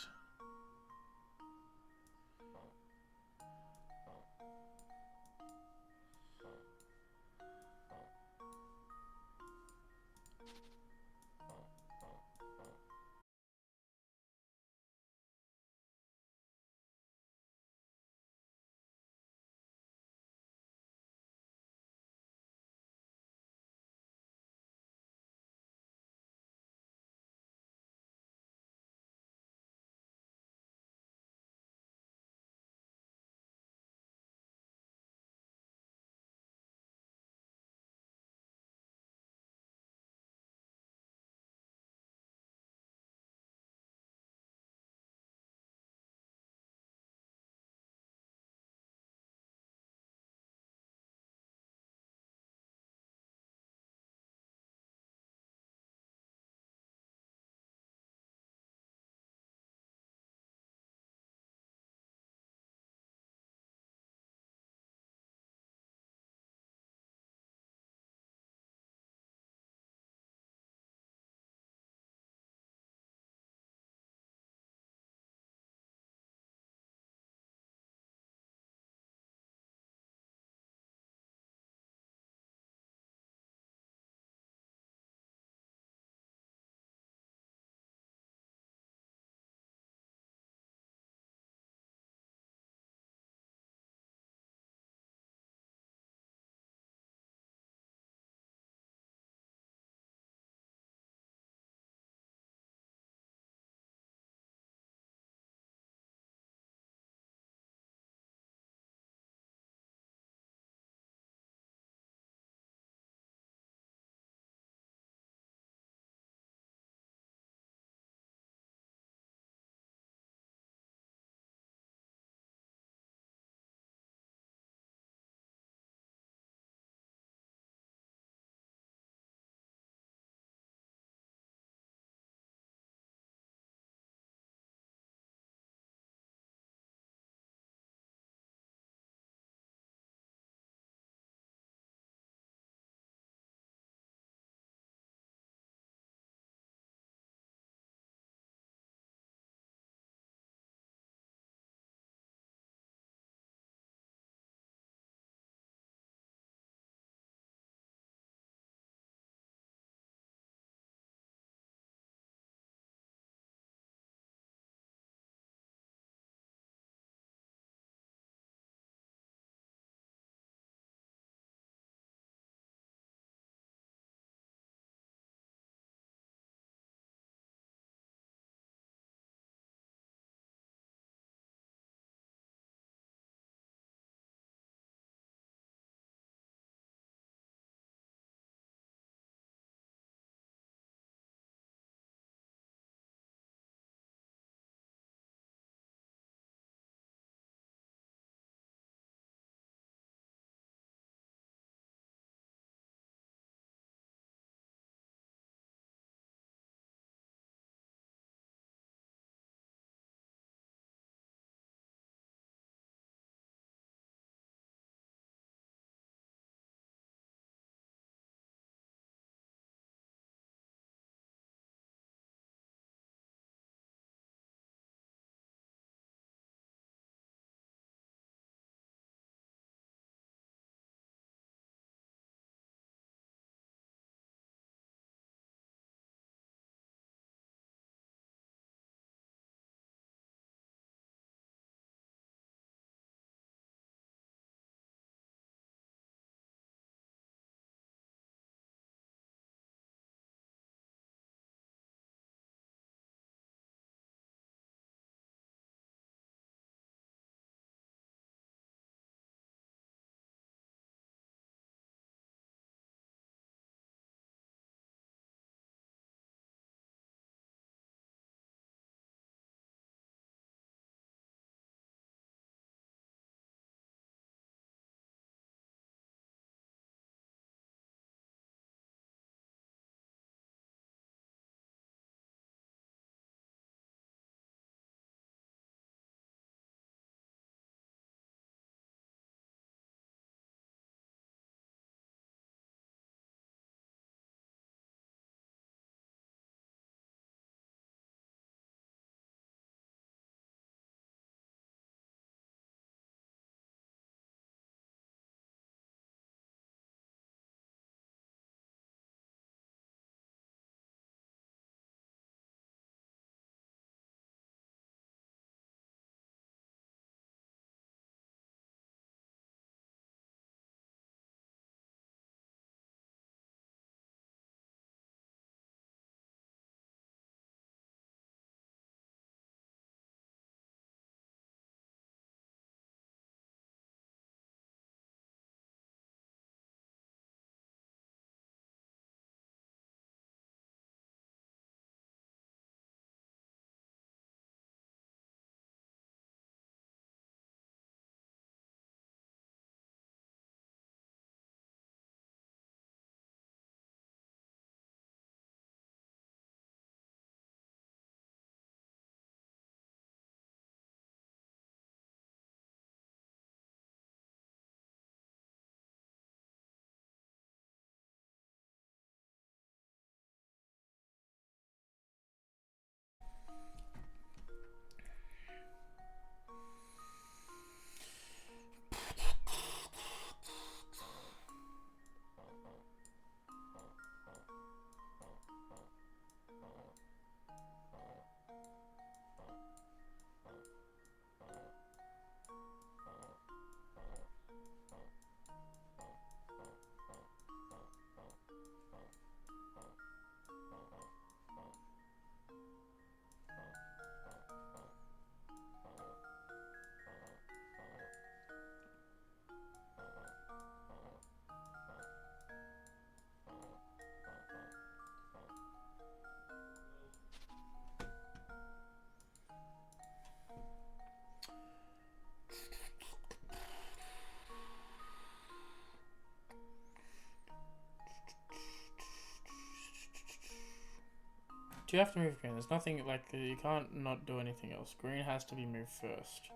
Do you have to move green? There's nothing, like, you can't not do anything else. Green has to be moved first.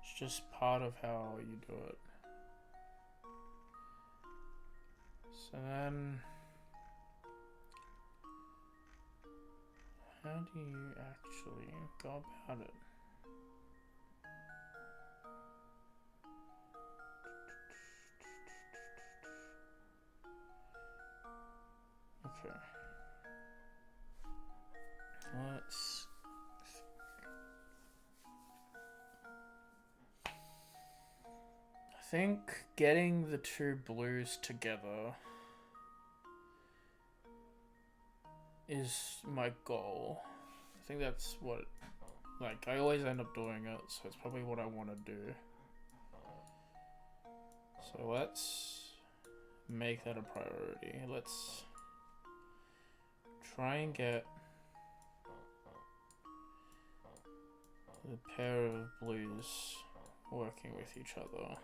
It's just part of how you do it. So then... how do you actually go about it? Okay. Let's... I think getting the two blues together is my goal. I think that's what, like, I always end up doing it, so it's probably what I want to do. So let's make that a priority. Let's try and get the pair of blues working with each other.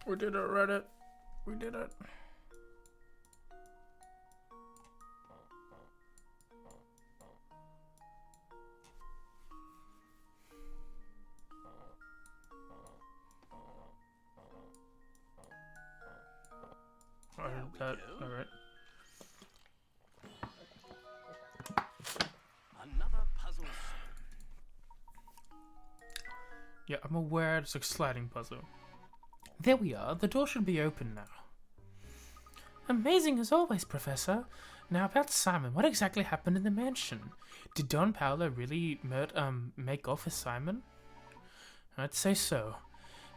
We did it, Reddit. We did it. Alright. Another puzzle. Yeah, I'm aware it's a sliding puzzle. There we are. The door should be open now. Amazing as always, Professor. Now about Simon, what exactly happened in the mansion? Did Don Paolo really make off with Simon? I'd say so.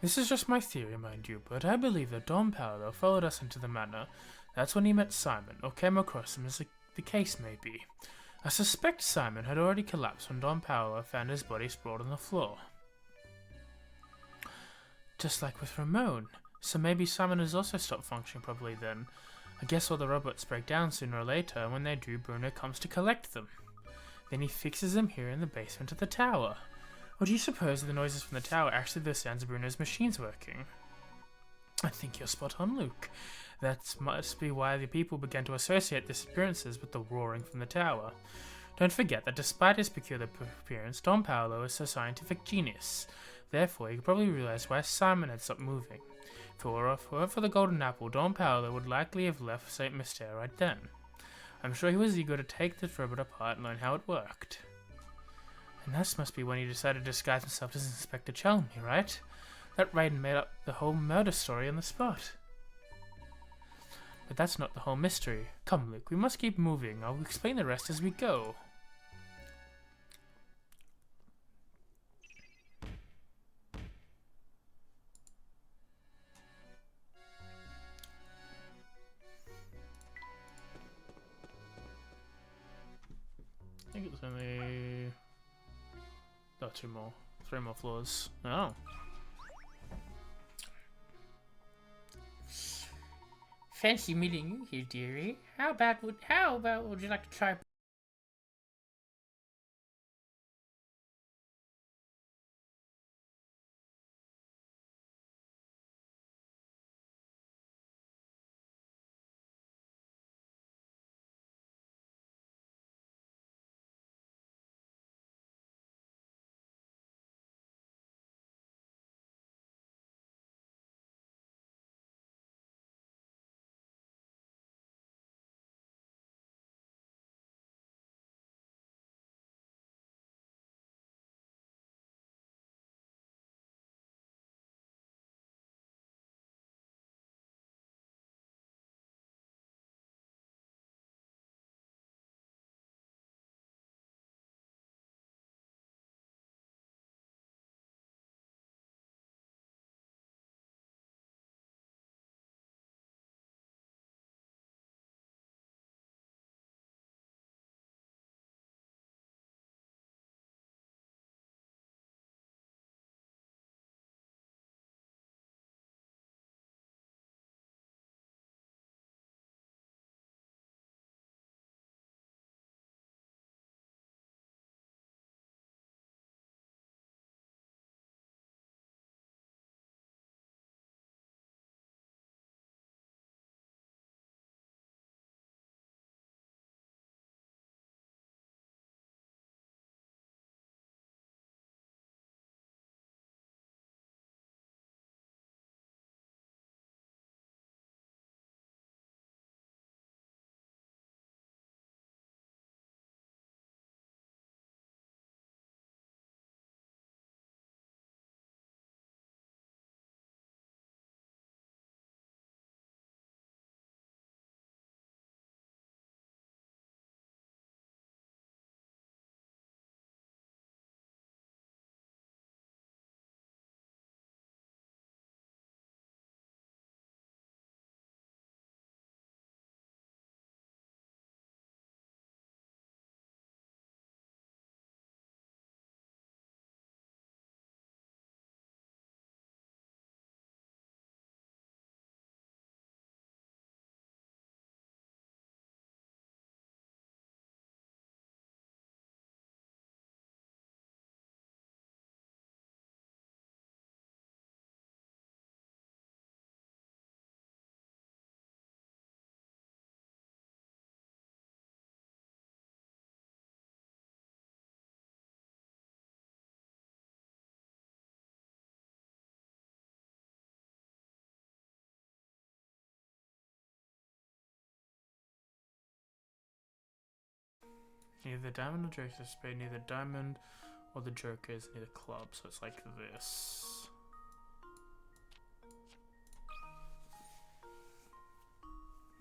This is just my theory, mind you, but I believe that Don Paolo followed us into the manor. That's when he met Simon, or came across him, as the case may be. I suspect Simon had already collapsed when Don Paolo found his body sprawled on the floor. Just like with Ramon. So maybe Simon has also stopped functioning properly then. I guess all the robots break down sooner or later, and when they do, Bruno comes to collect them. Then he fixes them here in the basement of the tower. Or do you suppose that the noises from the tower are actually the sounds of Bruno's machines working? I think you're spot on, Luke. That must be why the people began to associate disappearances with the roaring from the tower. Don't forget that despite his peculiar appearance, Don Paolo is a scientific genius. Therefore, he could probably realize why Simon had stopped moving. If it weren't for the golden apple, Don Paolo would likely have left St. Mystere right then. I'm sure he was eager to take the robot apart and learn how it worked. And this must be when he decided to disguise himself as Inspector Chalmers, right? That Raiden made up the whole murder story on the spot. But that's not the whole mystery. Come, Luke, we must keep moving. I'll explain the rest as we go. I think it's only... Oh, 2 more. 3 more floors. Oh. Fancy meeting you here, dearie. How about would you like to try Neither the diamond or joker is a spade, neither diamond or the joker is near the club, so it's like this.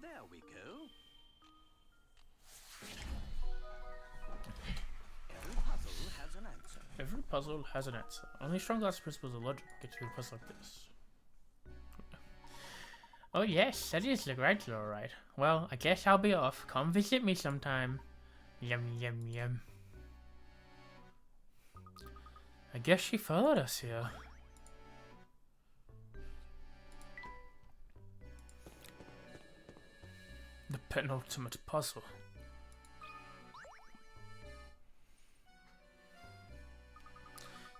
There we go. Every puzzle has an answer. Every puzzle has an answer. Only strong glass principles of logic get you to a puzzle like this. Oh yes, studies look regular, alright. Well, I guess I'll be off. Come visit me sometime. Yum yum yum. I guess she followed us here. The penultimate puzzle.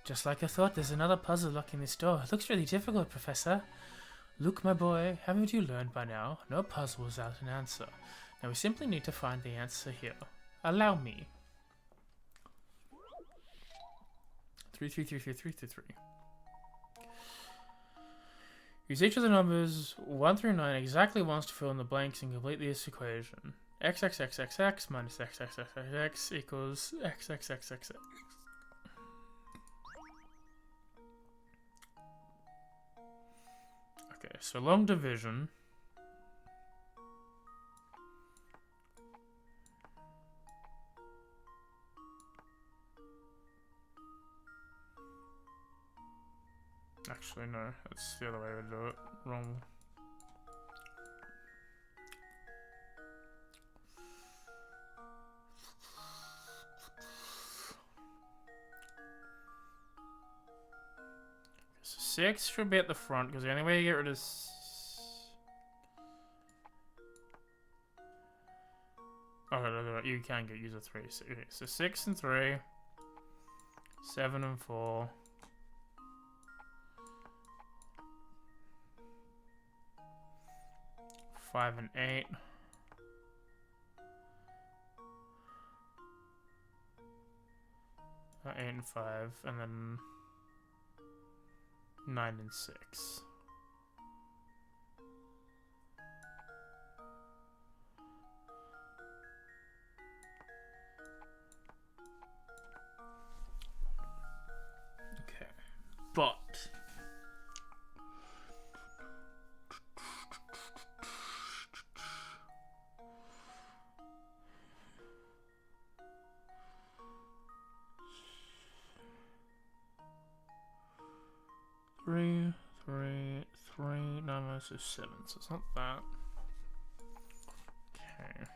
Just like I thought, there's another puzzle locking this door. It looks really difficult, Professor. Luke, my boy, haven't you learned by now? No puzzle without an answer. Now we simply need to find the answer here. Allow me. 3. Use each of the numbers 1 through 9 exactly once to fill in the blanks and complete this equation. XXXXX minus XXXXX equals XXXXX. Okay, so long division. Actually, no, that's the other way to do it. Wrong. So 6 should be at the front because the only way to get rid of. Oh, no, you can get use of 3. So, okay, so 6 and 3, 7 and 4. 5 and 8. 8 and 5, and then 9 and 6. Okay, but 3, 3, 3, 9 minus 7, so it's not that. Okay.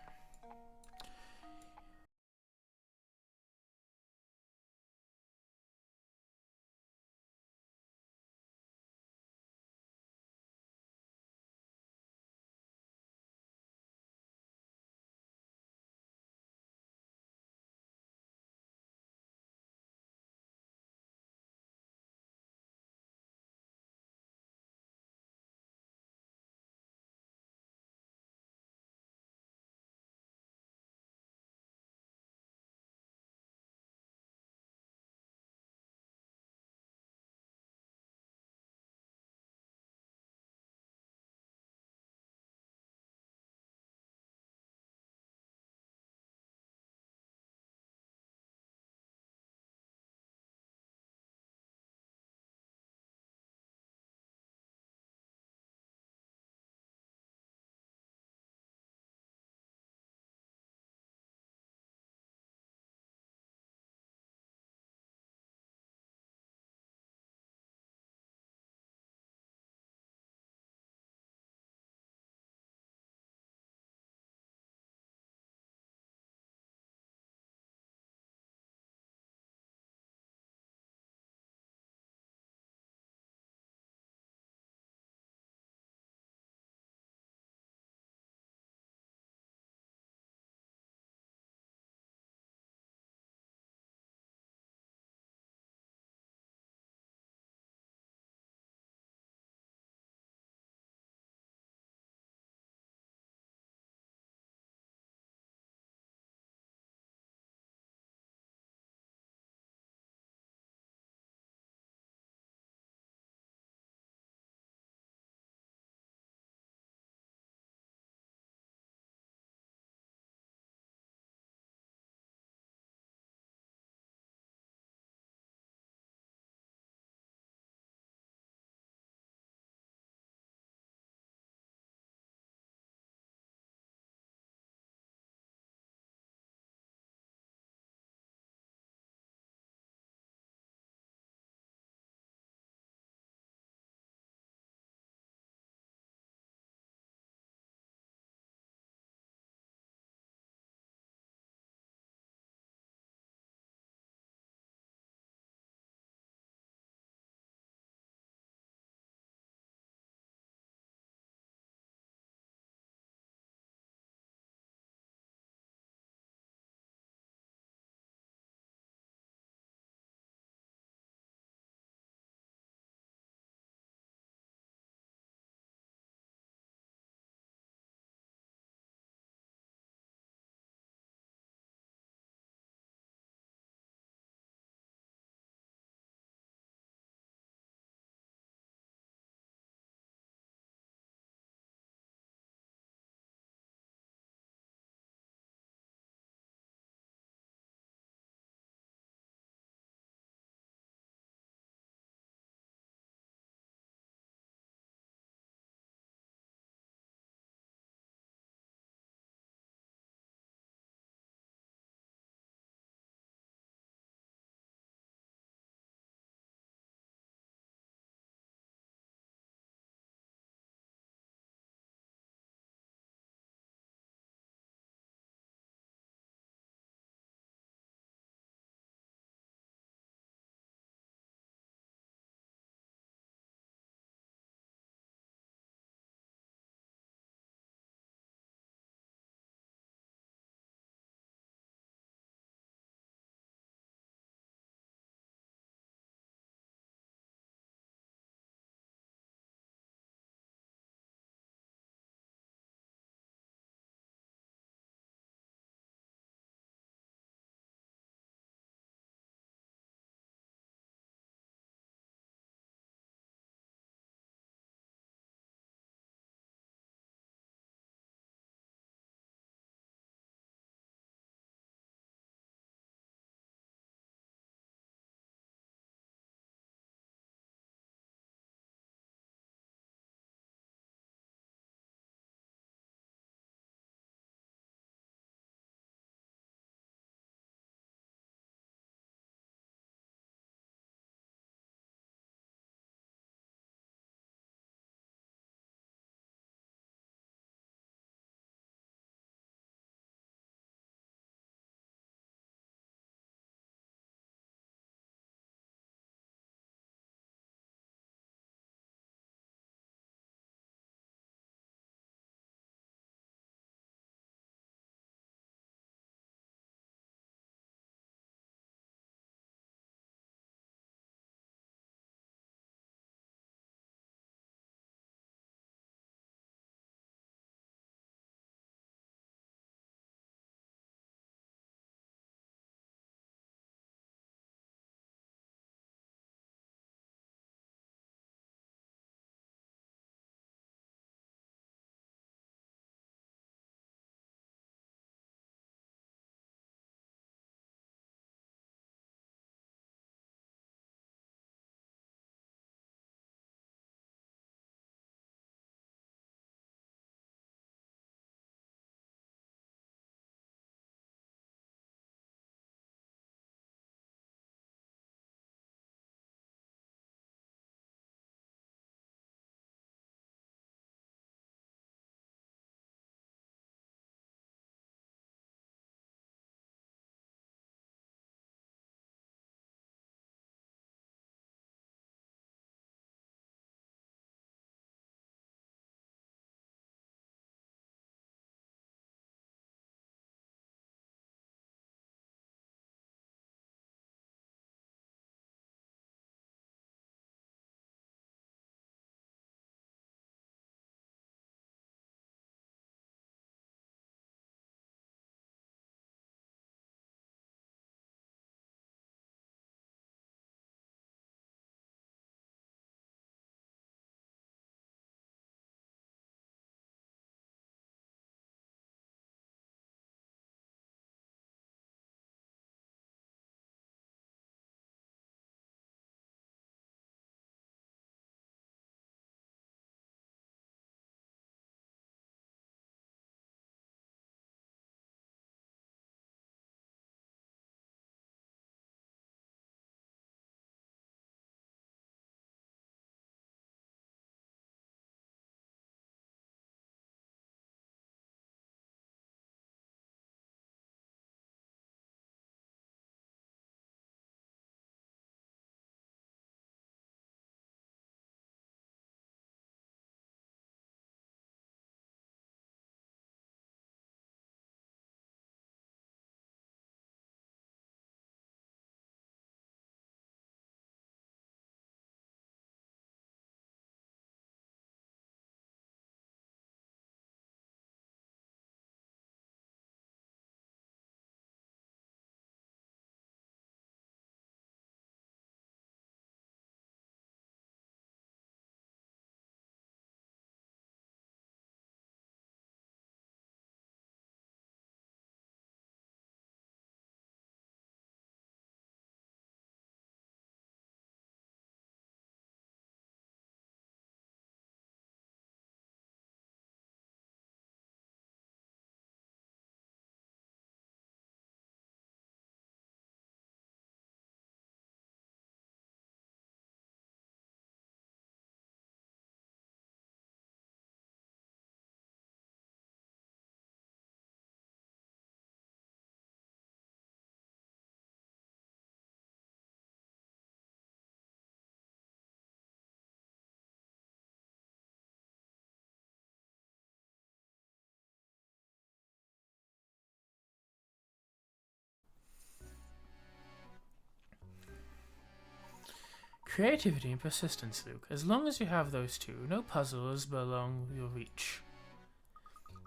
Creativity and persistence, Luke. As long as you have those two, no puzzles belong your reach.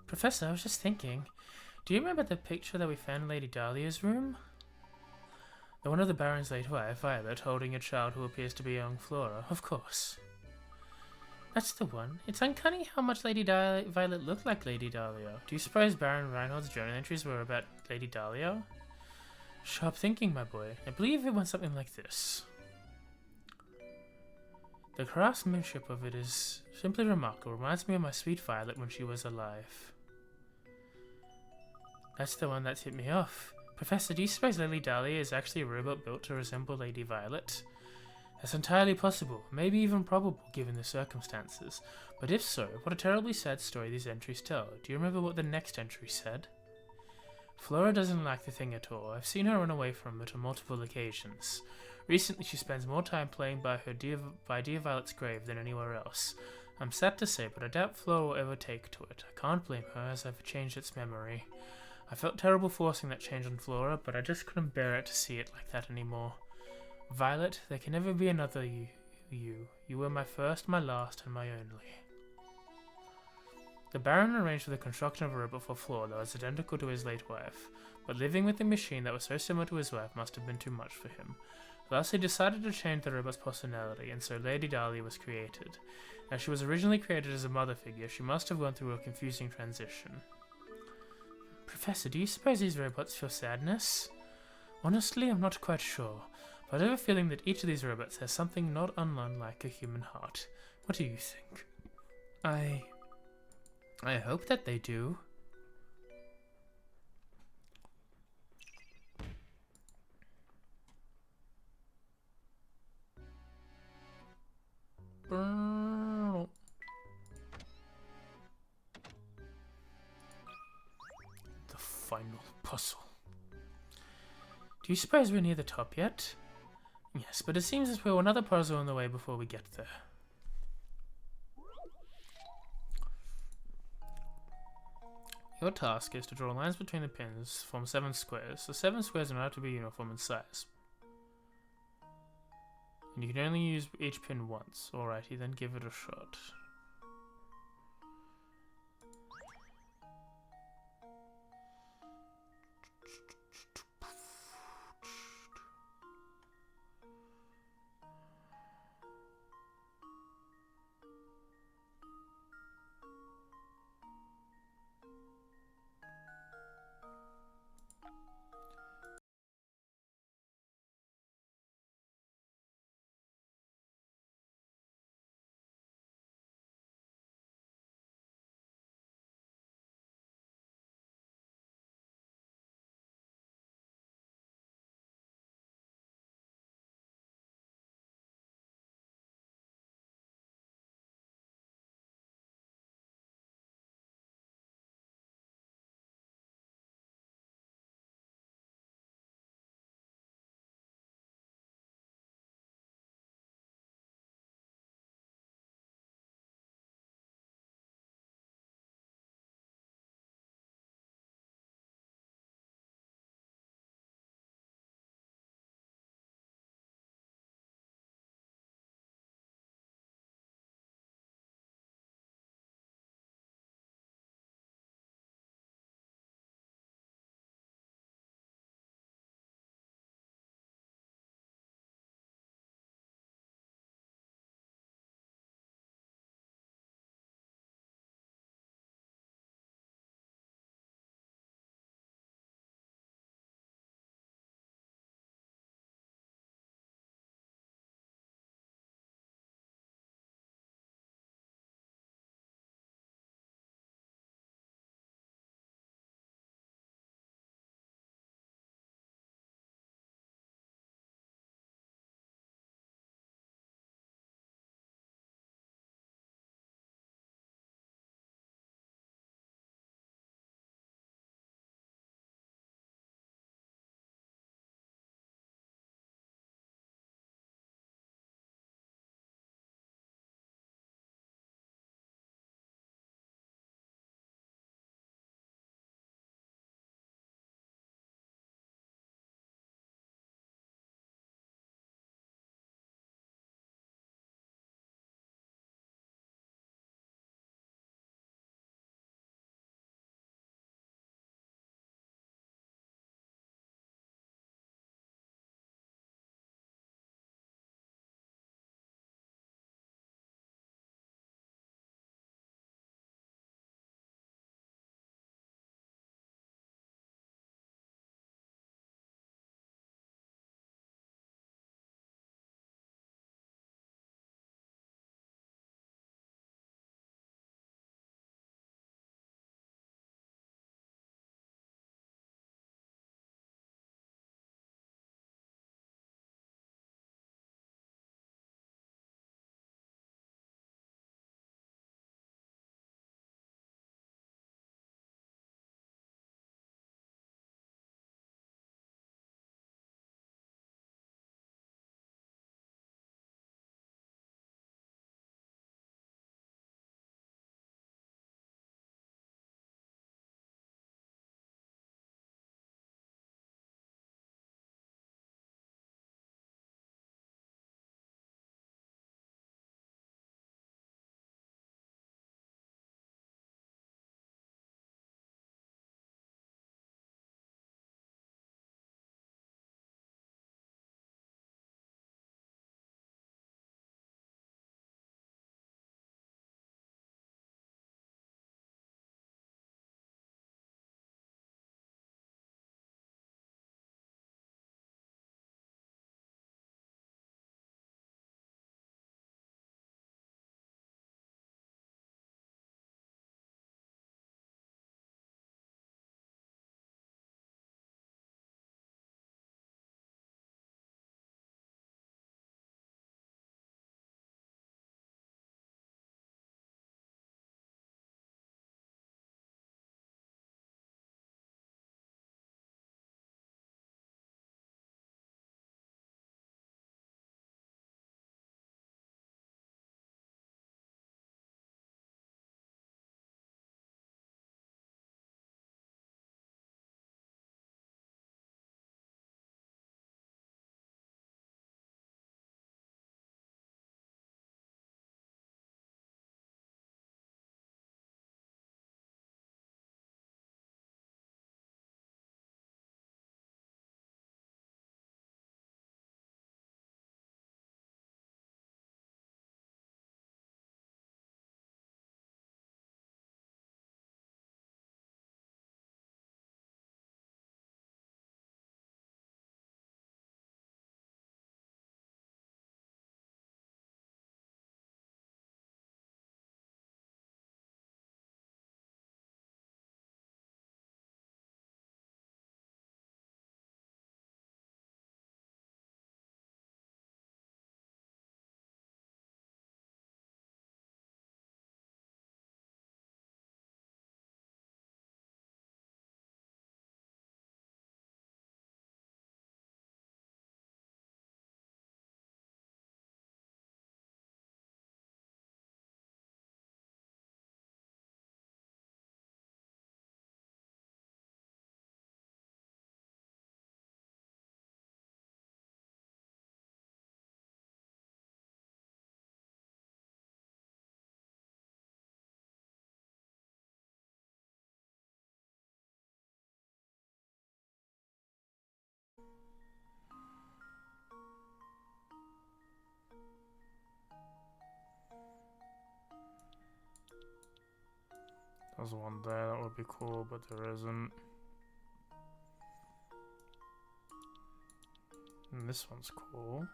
Professor, I was just thinking. Do you remember the picture that we found in Lady Dahlia's room? The one of the Baron's late wife, Violet, holding a child who appears to be young Flora. Of course. That's the one. It's uncanny how much Violet looked like Lady Dahlia. Do you suppose Baron Reinhold's journal entries were about Lady Dahlia? Sharp thinking, my boy. I believe it went something like this. The craftsmanship of it is simply remarkable. Reminds me of my sweet Violet when she was alive. That's the one that tipped me off. Professor, do you suppose Lady Dahlia is actually a robot built to resemble Lady Violet? That's entirely possible, maybe even probable given the circumstances. But if so, what a terribly sad story these entries tell. Do you remember what the next entry said? Flora doesn't like the thing at all. I've seen her run away from it on multiple occasions. Recently she spends more time playing by dear Violet's grave than anywhere else. I'm sad to say, but I doubt Flora will ever take to it. I can't blame her, as I've changed its memory. I felt terrible forcing that change on Flora, but I just couldn't bear it to see it like that anymore. Violet, there can never be another you. You were my first, my last, and my only. The Baron arranged for the construction of a robot for Flora that was identical to his late wife, but living with a machine that was so similar to his wife must have been too much for him. Thus he decided to change the robot's personality, and so Lady Dahlia was created. As she was originally created as a mother figure, she must have gone through a confusing transition. Professor, do you suppose these robots feel sadness? Honestly, I'm not quite sure, but I have a feeling that each of these robots has something not unlike a human heart. What do you think? I hope that they do. The final puzzle. Do you suppose we're near the top yet? Yes, but it seems as we're another puzzle on the way before we get there. Your task is to draw lines between the pins, form 7 squares. The 7 squares are not to be uniform in size. And you can only use each pin once. Alrighty, then give it a shot. There's one there that would be cool, but there isn't. And this one's cool.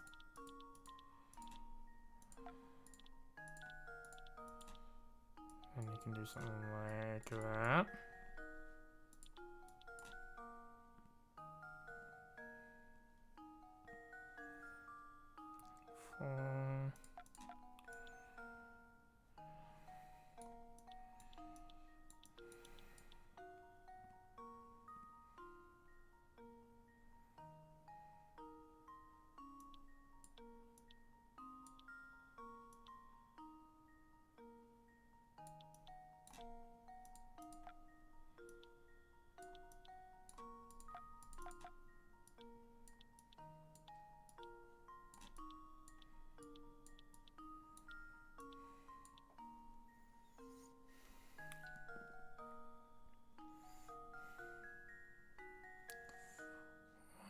And you can do something like that. Four.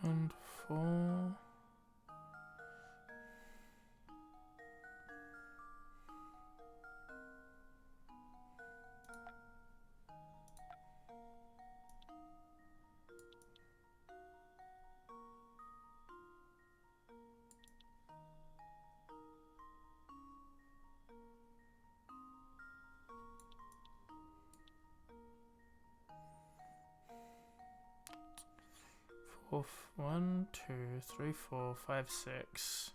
And 4. Four, 1, 2, 3, 4, 5, 6.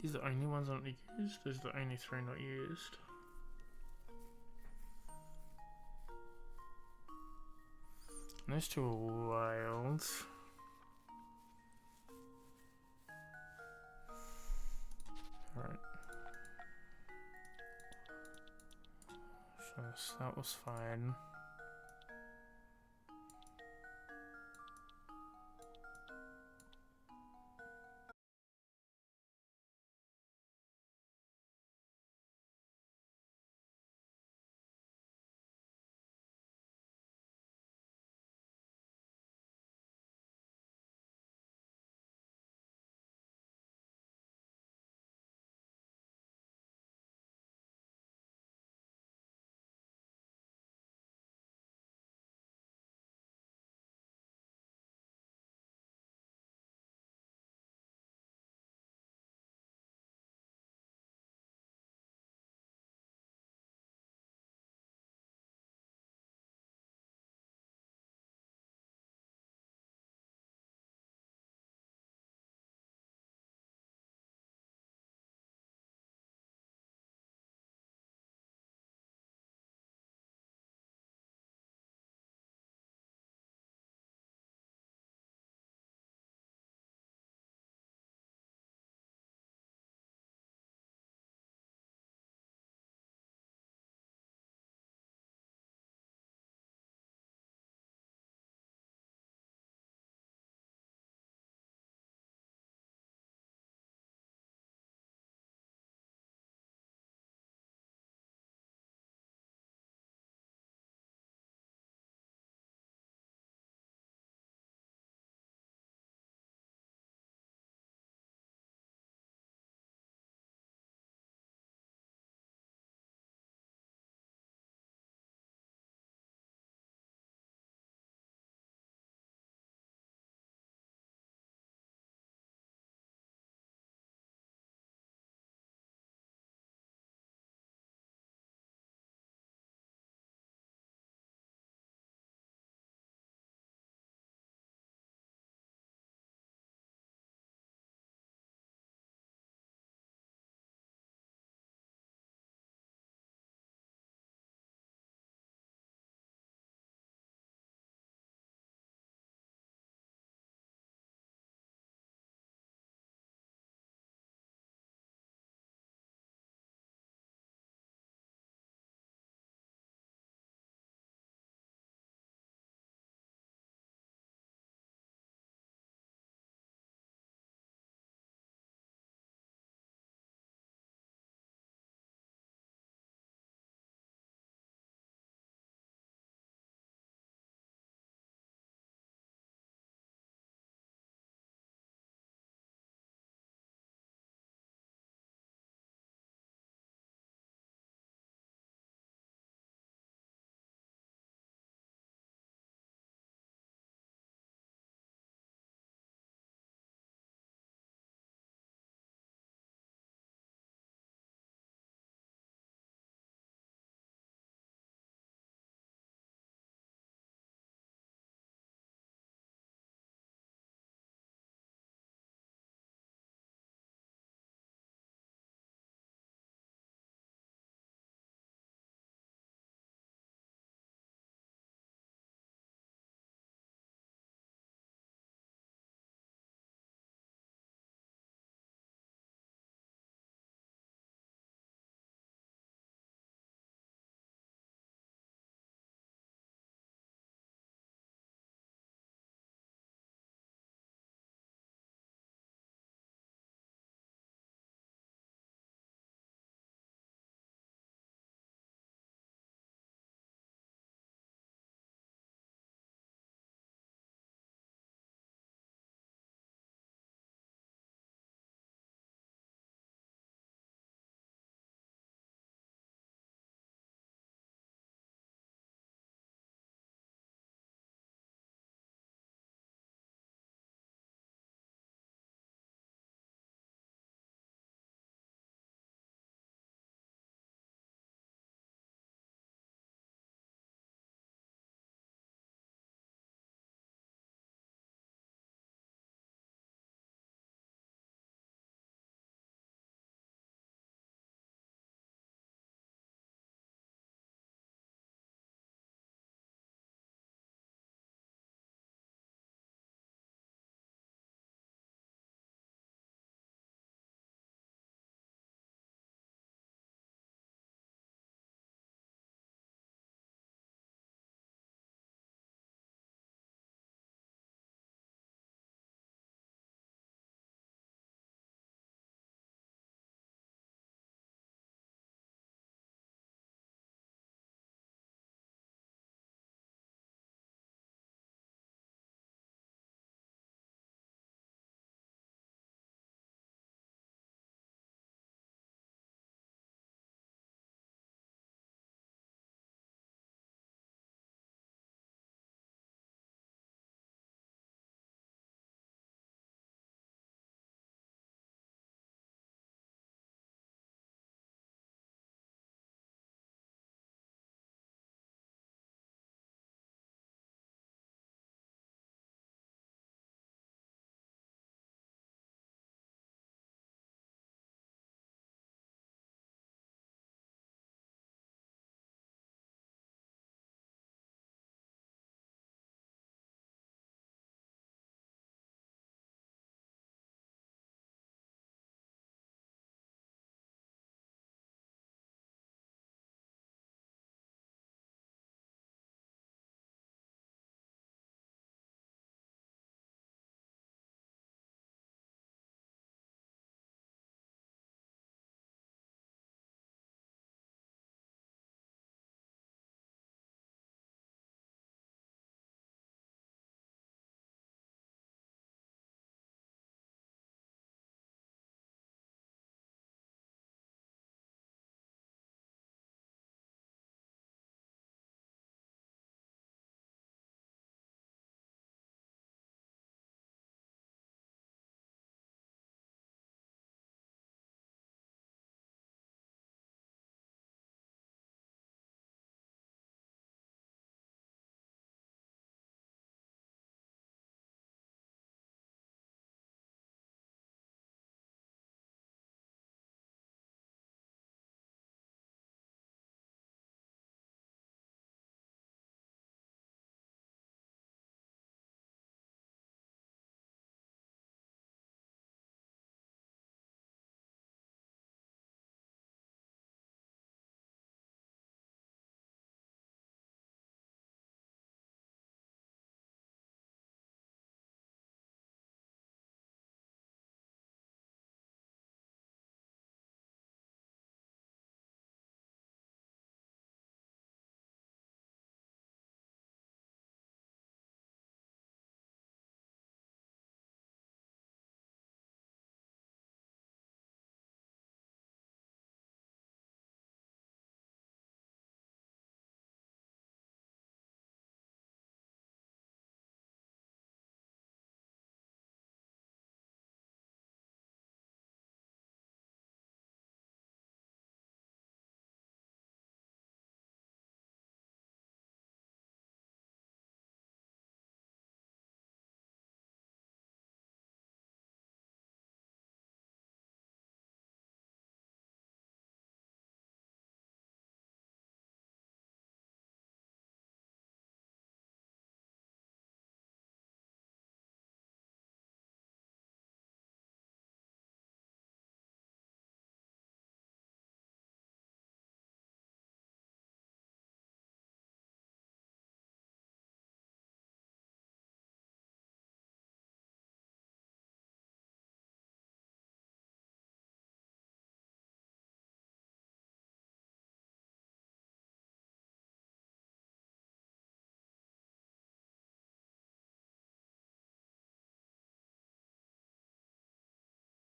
These are the only ones not used. These are the only 3 not used. And those 2 are wild. Alright. So that was fine.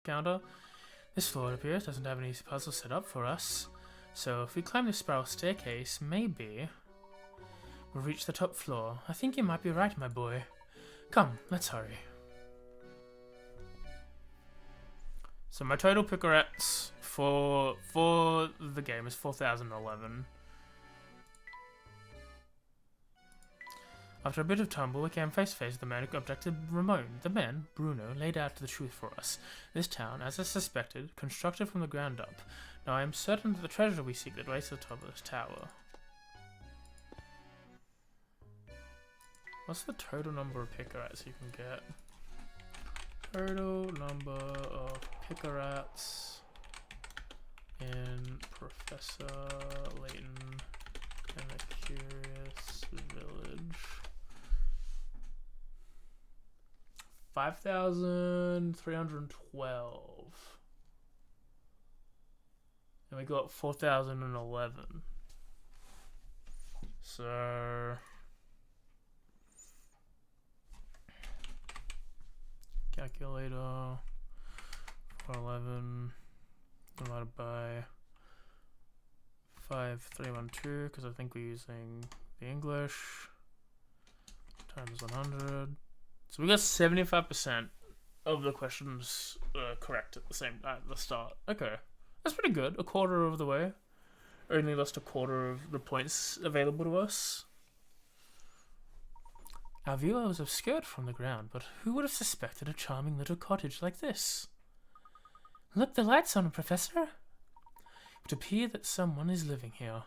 counter. This floor, it appears, doesn't have any puzzles set up for us. So if we climb this spiral staircase, maybe we'll reach the top floor. I think you might be right, my boy. Come, let's hurry. So my total picarettes for the game is 4,011. After a bit of tumble, we came face to face with the man who abducted Ramon. The man, Bruno, laid out the truth for us. This town, as I suspected, constructed from the ground up. Now I am certain that the treasure we seek that waits at the top of this tower. What's the total number of picarats you can get? Total number of picarats in Professor Layton and the Curious Village. 5,312. And we got 4,011. So calculator 411 divided by 5312, because I think we're using the English, times 100. So we got 75% of the questions correct at the start. Okay, that's pretty good. A quarter of the way. Only lost a quarter of the points available to us. Our view was obscured from the ground, but who would have suspected a charming little cottage like this? Look, the light's on, Professor. It would appear that someone is living here.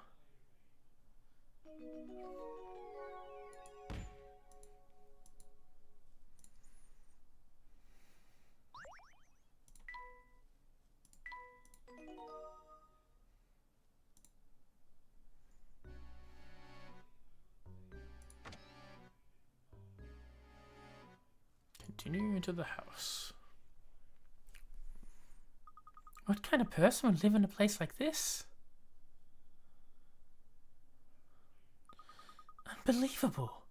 Continue into the house. What kind of person would live in a place like this? Unbelievable.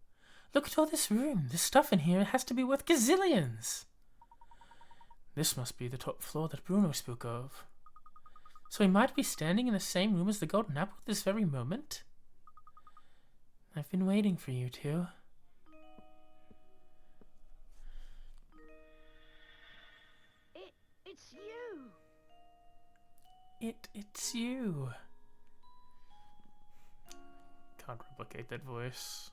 Look at all this room. This stuff in here has to be worth gazillions. This must be the top floor that Bruno spoke of. So he might be standing in the same room as the Golden Apple at this very moment? I've been waiting for you two. It's you. It's you. Can't replicate that voice.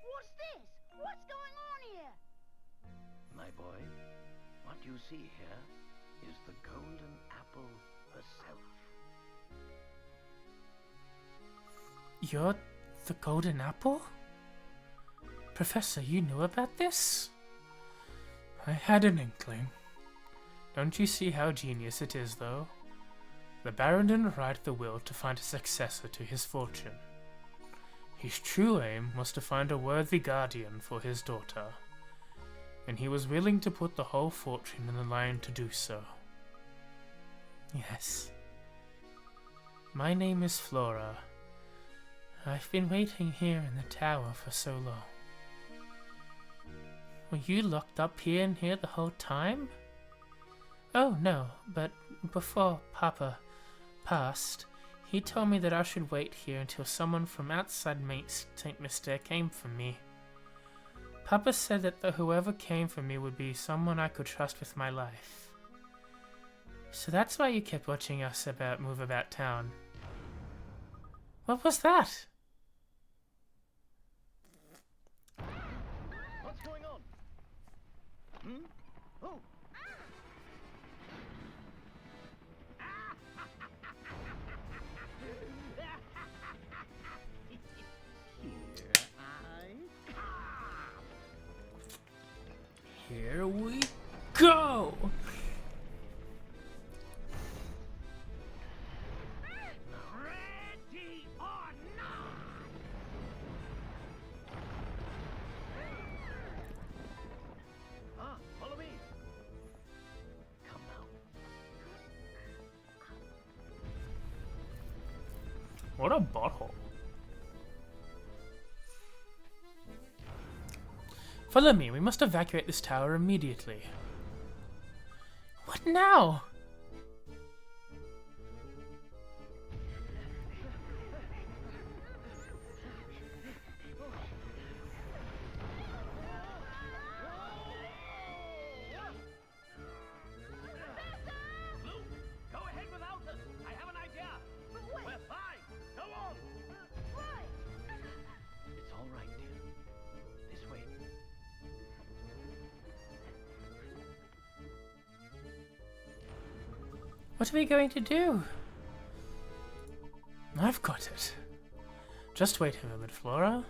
What's this? What's going on here? My boy, what you see here is the Golden Apple herself. You're the Golden Apple? Professor, you knew about this? I had an inkling. Don't you see how genius it is, though? The Baron didn't write the will to find a successor to his fortune. His true aim was to find a worthy guardian for his daughter, and he was willing to put the whole fortune in the line to do so. Yes. My name is Flora. I've been waiting here in the tower for so long. Were you locked up here and here the whole time? Oh no, but before Papa passed, he told me that I should wait here until someone from outside St. Mystere came for me. Papa said that whoever came for me would be someone I could trust with my life. So that's why you kept watching us move about town. What was that? What's going on? Hmm? Oh! Here we go! Ready or not? Follow me. Come now. What a butthole. Follow me, we must evacuate this tower immediately. What now? Go ahead without us. I have an idea. We're fine. Go on. It's all right, dear. This way. What are we going to do? I've got it. Just wait a moment, Flora.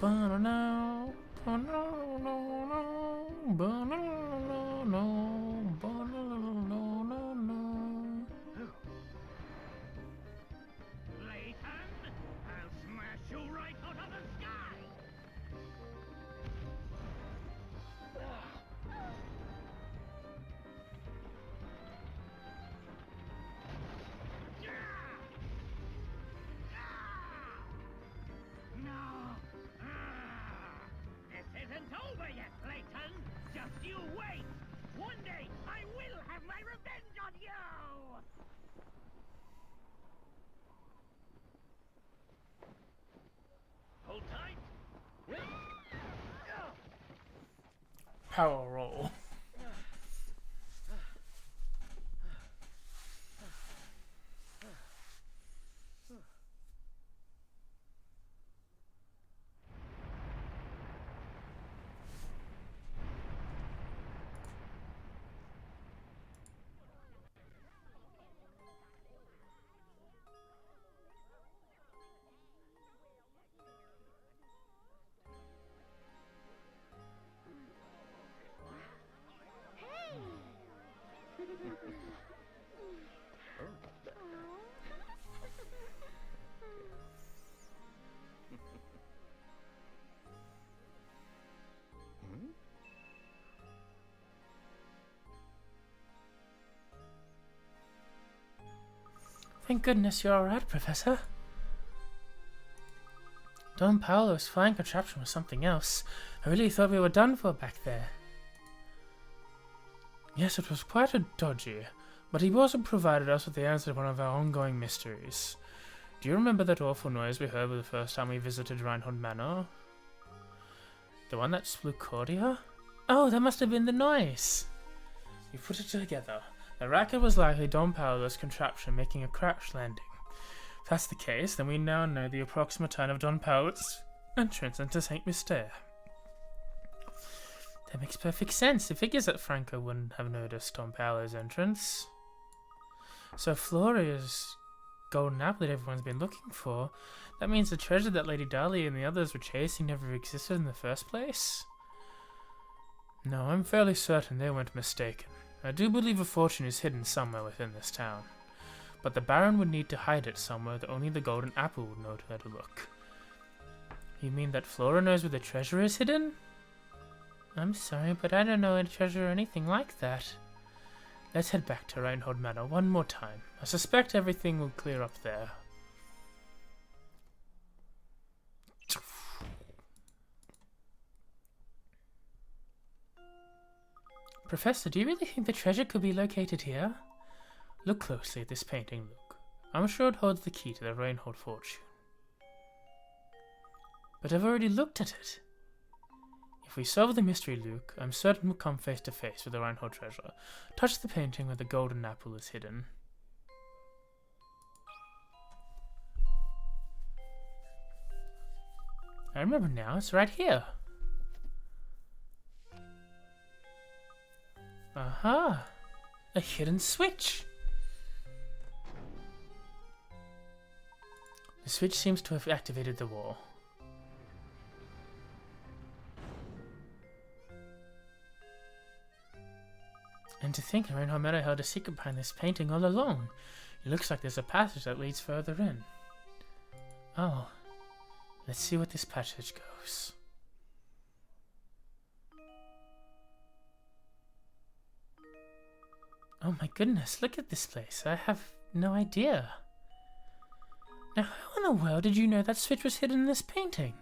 Banana, banana, banana, banana. Layton, I'll smash you right out of the sky. No. This isn't over yet, Layton. Just you wait. One day I will have my revenge on you. Hold tight. Power roll. Thank goodness you're alright, Professor. Don Paolo's flying contraption was something else. I really thought we were done for back there. Yes, it was quite a dodgy, but he also provided us with the answer to one of our ongoing mysteries. Do you remember that awful noise we heard the first time we visited Reinhold Manor? The one that slew Cordia? Oh, that must have been the noise! We put it together. The racket was likely Don Paolo's contraption making a crash landing. If that's the case, then we now know the approximate time of Don Paolo's entrance into St. Mystere. That makes perfect sense. It figures that Franco wouldn't have noticed Don Paolo's entrance. So Floria's golden apple that everyone's been looking for, that means the treasure that Lady Dahlia and the others were chasing never existed in the first place? No, I'm fairly certain they weren't mistaken. I do believe a fortune is hidden somewhere within this town, but the Baron would need to hide it somewhere that only the golden apple would know where to look. You mean that Flora knows where the treasure is hidden? I'm sorry, but I don't know any treasure or anything like that. Let's head back to Reinhold Manor one more time. I suspect everything will clear up there. Professor, do you really think the treasure could be located here? Look closely at this painting, Luke. I'm sure it holds the key to the Reinhold fortune. But I've already looked at it. If we solve the mystery, Luke, I'm certain we'll come face to face with the Reinhold treasure. Touch the painting where the golden apple is hidden. I remember now, it's right here. Aha! A hidden switch! The switch seems to have activated the wall. And to think Reinhold Meadow held a secret behind this painting all along. It looks like there's a passage that leads further in. Oh, let's see what this passage goes. Oh my goodness, look at this place. I have no idea. Now, how in the world did you know that switch was hidden in this painting?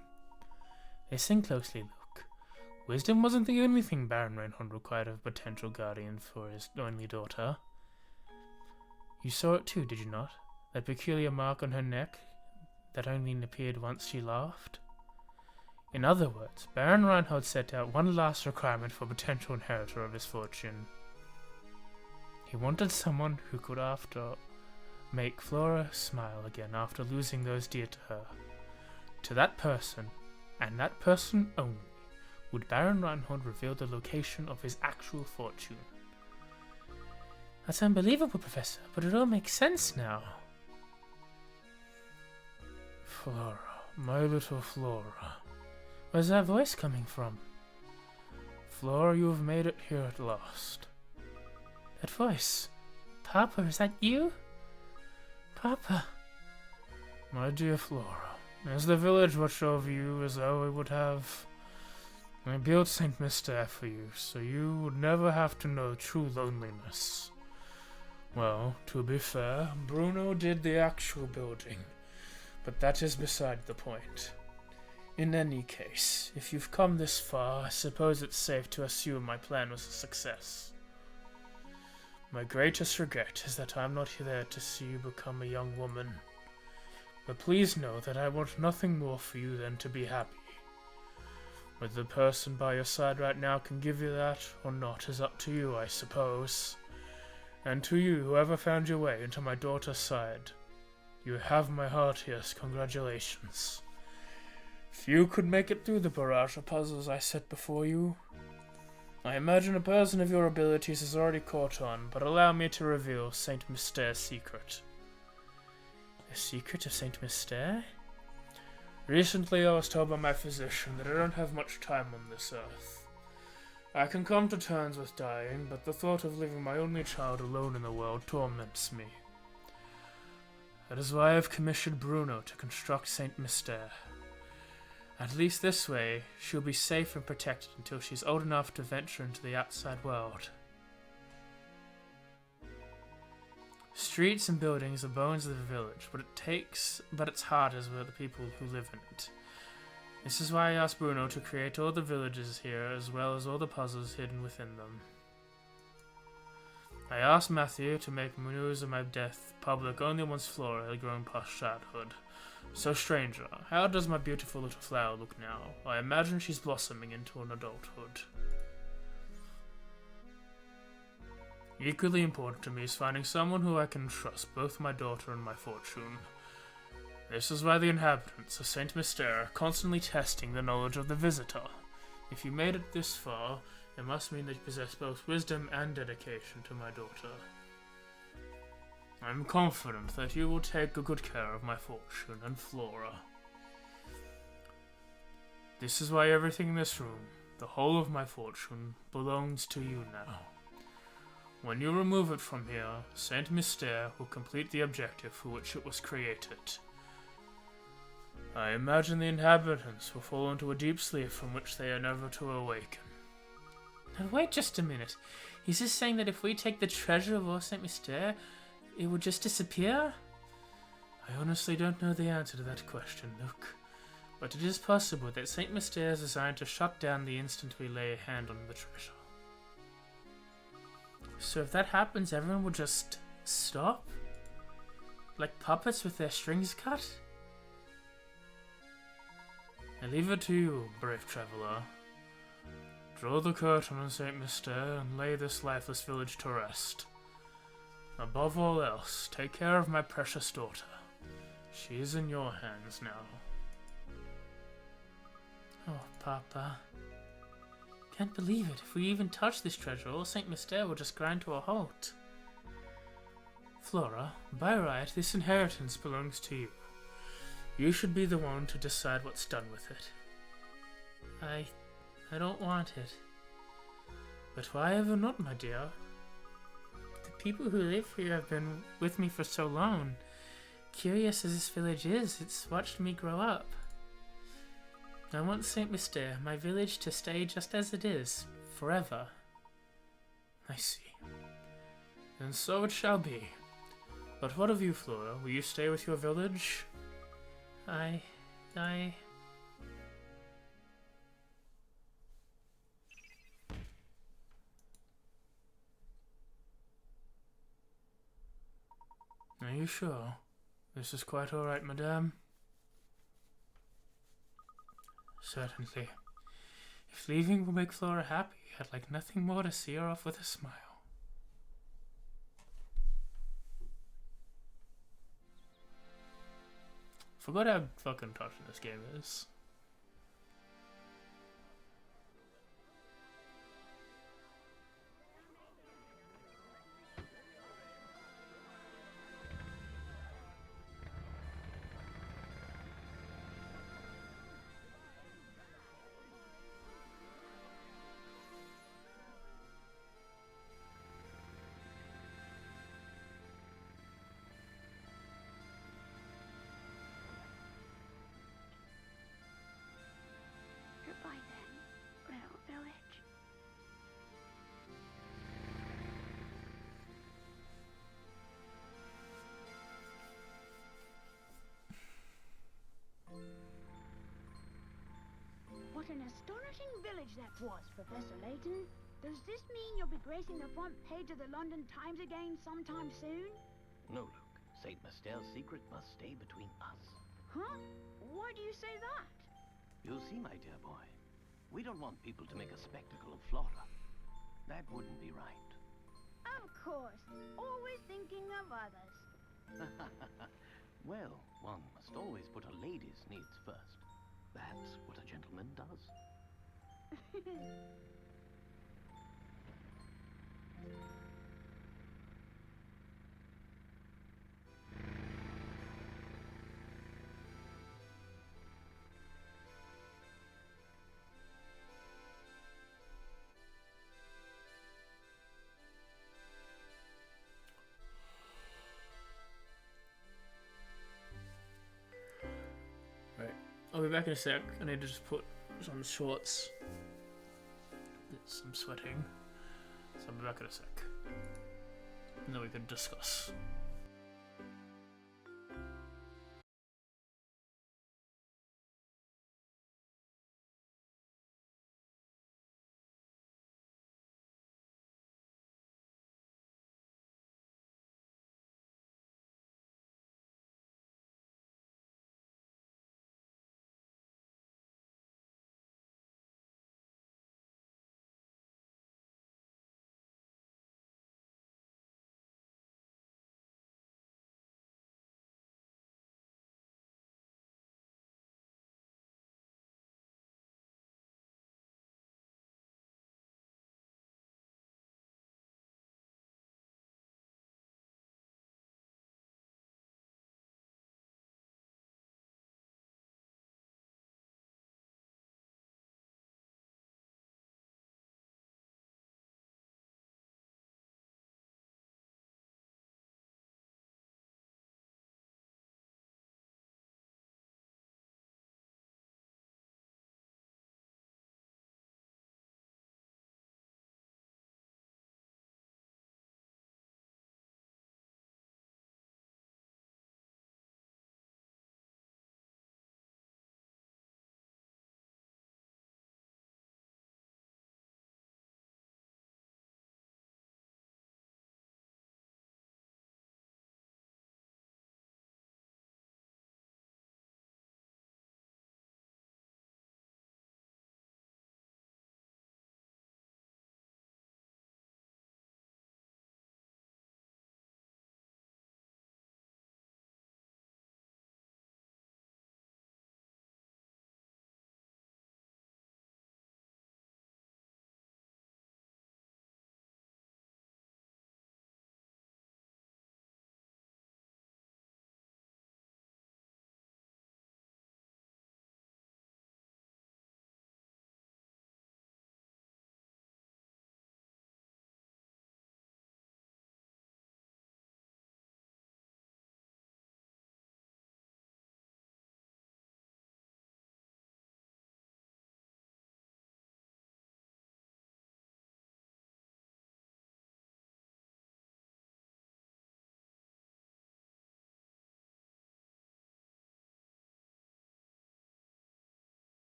Listen closely, Luke. Wisdom wasn't the only thing Baron Reinhold required of a potential guardian for his only daughter. You saw it too, did you not? That peculiar mark on her neck that only appeared once she laughed? In other words, Baron Reinhold set out one last requirement for a potential inheritor of his fortune. He wanted someone who could make Flora smile again after losing those dear to her. To that person, and that person only, would Baron Reinhold reveal the location of his actual fortune. That's unbelievable, Professor, but it all makes sense now. Flora, my little Flora. Where's that voice coming from? Flora, you have made it here at last. That voice. Papa, is that you? Papa. My dear Flora, as the village watched over you as though it would have, I built St. Mystere for you, so you would never have to know true loneliness. Well, to be fair, Bruno did the actual building, but that is beside the point. In any case, if you've come this far, I suppose it's safe to assume my plan was a success. My greatest regret is that I'm not there to see you become a young woman. But please know that I want nothing more for you than to be happy. Whether the person by your side right now can give you that or not is up to you, I suppose. And to you, whoever found your way into my daughter's side, you have my heartiest congratulations. Few could make it through the barrage of puzzles I set before you. I imagine a person of your abilities has already caught on, but allow me to reveal St. Mystere's secret. The secret of St. Mystere? Recently I was told by my physician that I don't have much time on this earth. I can come to terms with dying, but the thought of leaving my only child alone in the world torments me. That is why I have commissioned Bruno to construct St. Mystere. At least this way, she'll be safe and protected until she's old enough to venture into the outside world. Streets and buildings are bones of the village, but its heart is with the people who live in it. This is why I asked Bruno to create all the villages here, as well as all the puzzles hidden within them. I asked Matthew to make news of my death public only once Flora had grown past childhood. So, stranger, how does my beautiful little flower look now? I imagine she's blossoming into an adulthood. Equally important to me is finding someone who I can trust, both my daughter and my fortune. This is why the inhabitants of St. Mystere are constantly testing the knowledge of the visitor. If you made it this far, it must mean that you possess both wisdom and dedication to my daughter. I'm confident that you will take good care of my fortune and Flora. This is why everything in this room, the whole of my fortune, belongs to you now. When you remove it from here, St. Mystere will complete the objective for which it was created. I imagine the inhabitants will fall into a deep sleep from which they are never to awaken. Now wait just a minute. Is this saying that if we take the treasure of St. Mystere, it would just disappear? I honestly don't know the answer to that question, Luke. But it is possible that St. Mystere is designed to shut down the instant we lay a hand on the treasure. So if that happens, everyone will just stop? Like puppets with their strings cut? I leave it to you, brave traveler. Draw the curtain on St. Mystere and lay this lifeless village to rest. Above all else, take care of my precious daughter. She is in your hands now. Oh, Papa. Can't believe it. If we even touch this treasure, all St. Mystere will just grind to a halt. Flora, by right, this inheritance belongs to you. You should be the one to decide what's done with it. I don't want it. But why ever not, my dear? The people who live here have been with me for so long. Curious as this village is, it's watched me grow up. I want St. Mystere, my village, to stay just as it is, forever. I see. And so it shall be. But what of you, Flora? Will you stay with your village? I... Are you sure? This is quite alright, madame? Certainly. If leaving will make Flora happy, I'd like nothing more to see her off with a smile. Forgot how fucking touching this game is. Goodbye then, little village. What an astonishing village that was, Professor Layton. Does this mean you'll be gracing the front page of the London Times again sometime soon? No, Luke. St. Mystere's secret must stay between us. Huh? Why do you say that? You see, my dear boy, we don't want people to make a spectacle of Flora. That wouldn't be right. Of course. Always thinking of others. Well, one must always put a lady's needs first. That's what a gentleman does. Right, I'll be back in a sec. I need to just put some shorts. I'm sweating. So I'll be back in a sec. And then we can discuss.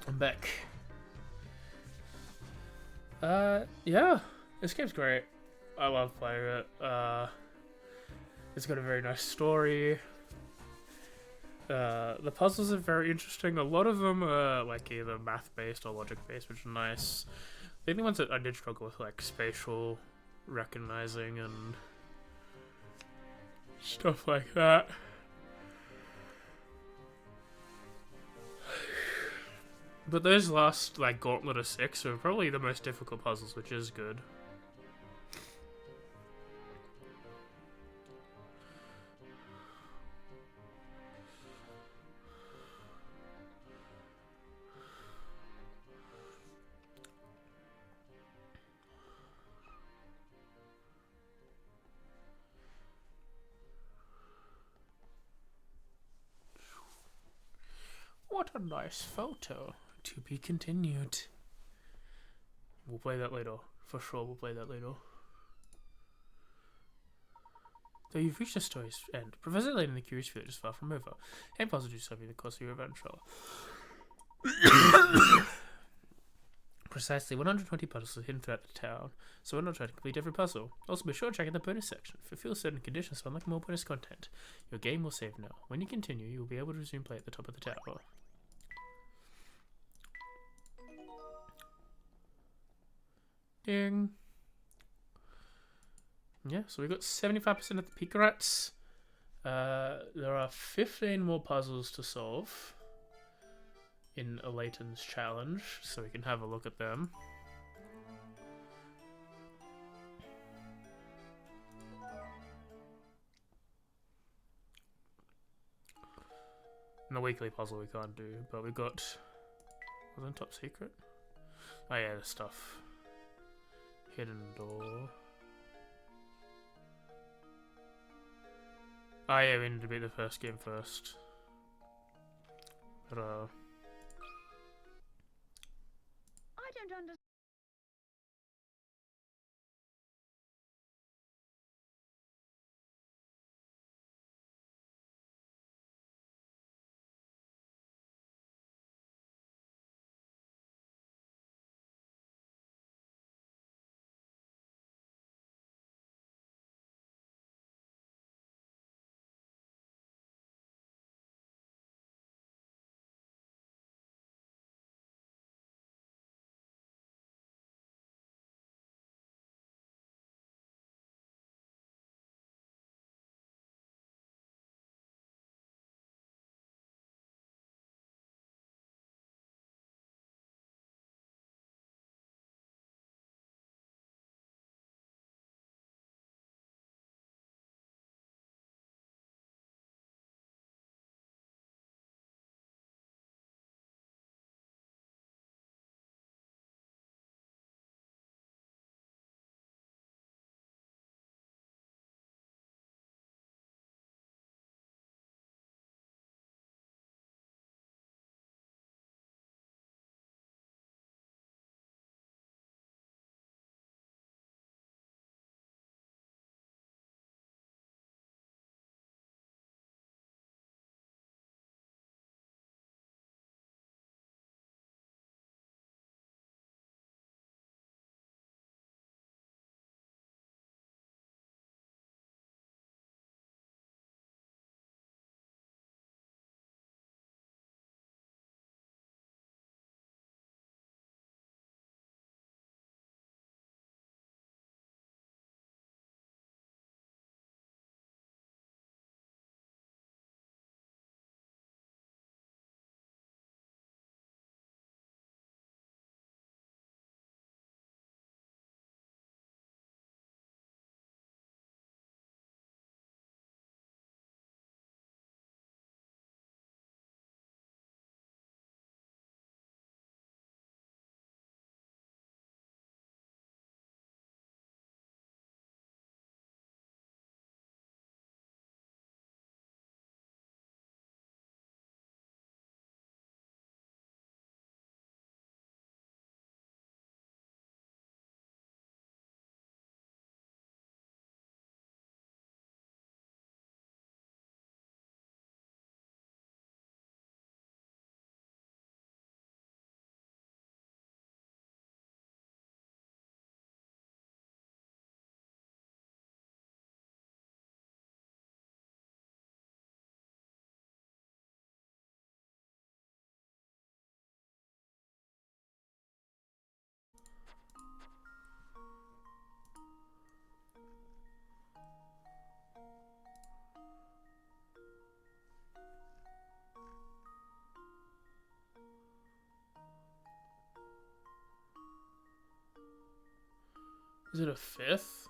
I'm back. Yeah, this game's great. I love playing it. It's got a very nice story. The puzzles are very interesting. A lot of them are like either math-based or logic-based, which are nice. The only ones that I did struggle with, like spatial recognizing and stuff like that. But those last, like, Gauntlet of 6 are probably the most difficult puzzles, which is good. What a nice photo. To be continued. We'll play that later. For sure, we'll play that later. Though you've reached the story's end, Professor Layton and the Curious Village is far from over. And puzzles do something the course of your adventure. Precisely 120 puzzles are hidden throughout the town, so we're not trying to complete every puzzle. Also, be sure to check out the bonus section. Fulfill certain conditions to unlock more bonus content. Your game will save now. When you continue, you will be able to resume play at the top of the tower. Ding. Yeah, so we got 75% of the peak rats. There are 15 more puzzles to solve in a Layton's challenge, so we can have a look at them. And the weekly puzzle we can't do, but we got... Wasn't top secret? Oh yeah, the stuff. Hidden door. Oh yeah, we need to beat the first game first. But I don't understand. Is it a 5th?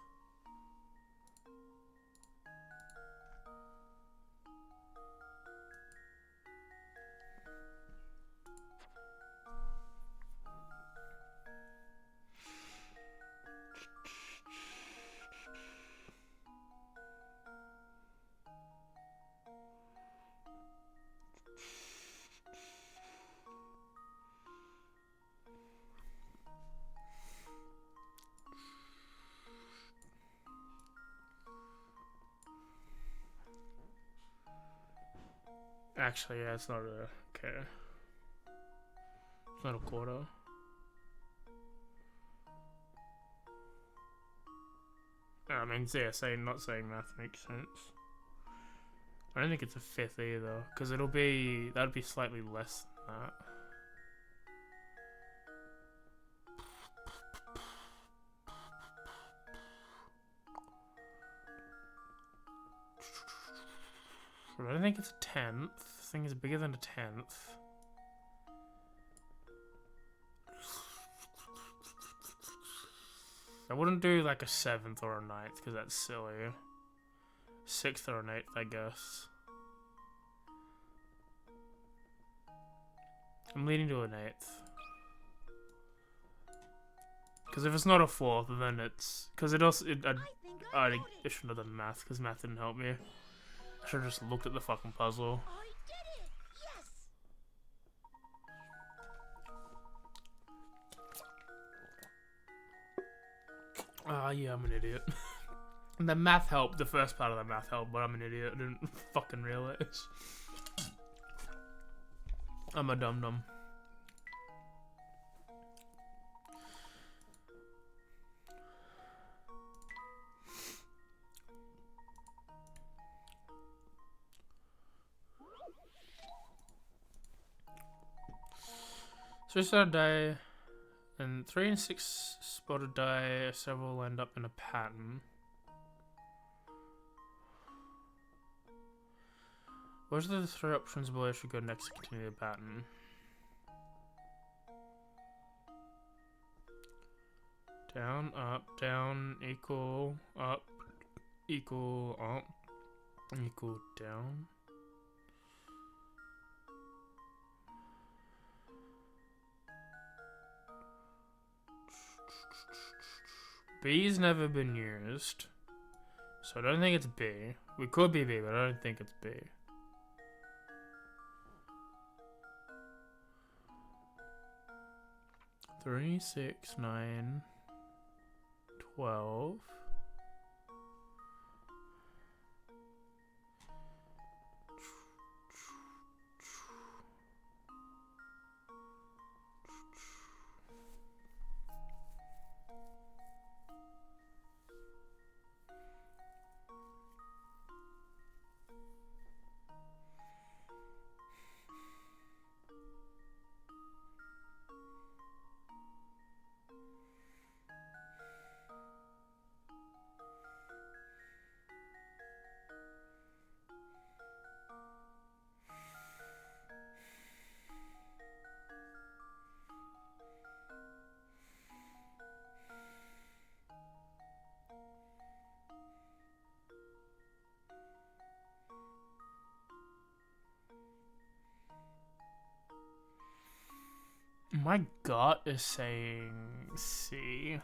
Actually, yeah, it's not a... Okay. It's not a quarter. I mean, yeah, not saying math makes sense. I don't think it's a 5th either, because that'd be slightly less than that. I don't think it's a 10th. This thing is bigger than a 10th. I wouldn't do like a 7th or a 9th because that's silly. 6th or an 8th, I guess. I'm leaning to an 8th. Because if it's not a 4th, then it's... Because it also... I shouldn't have done math because math didn't help me. I should have just looked at the fucking puzzle. I did it! Yes! Ah, yeah, I'm an idiot. And the math helped. The first part of the math helped, but I'm an idiot. I didn't fucking realize. I'm a dum-dum. So it's our die, and 3 and 6 spotted die, several end up in a pattern. Which of the 3 options below should go next to continue the pattern? Down, up, equal, up, equal, down. B's never been used, so I don't think it's B. We could be B, but I don't think it's B. Three, 6, 9, 12. My gut is saying C.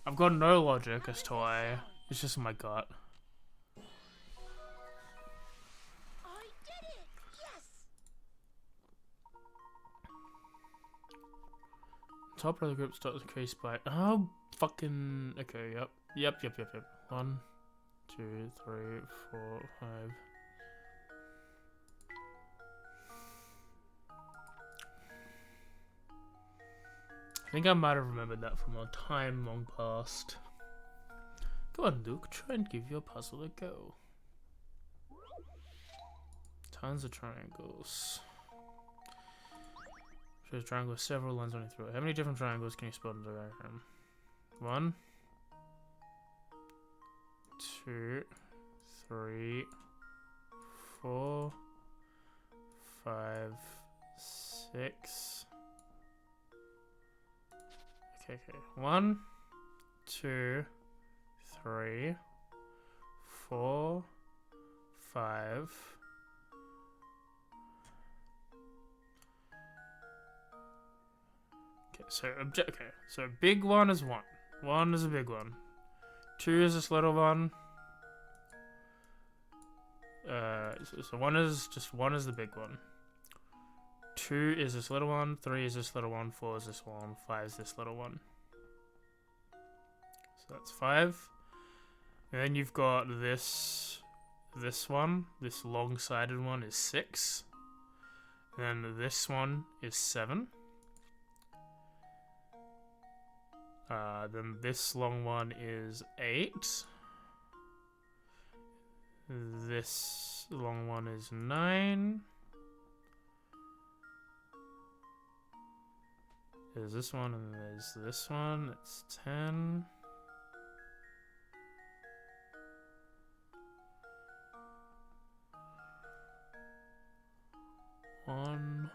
I've got no logic as to why. It's just my gut. I did it! Yes! Top of the group starts increase by... Oh, fucking... Okay, yep. Yep. 1, 2, 3, 4, 5... I think I might have remembered that from a time long past. Go on, Luke, try and give your puzzle a go. Tons of triangles. Shows a triangle with several lines running through it. How many different triangles can you spot in the diagram? 1, 2, 3, 4, 5, 6. Okay. 1, 2, 3, 4, 5. So big one is 1. 1 is a big one. 2 is this little one. So 1 is the big one. 2 is this little one. 3 is this little one. 4 is this one. 5 is this little one. So that's 5. And then you've got this one. This long-sided one is 6. And then this one is 7. Then this long one is 8. This long one is 9. There's this one, and there's this one. It's 10. One,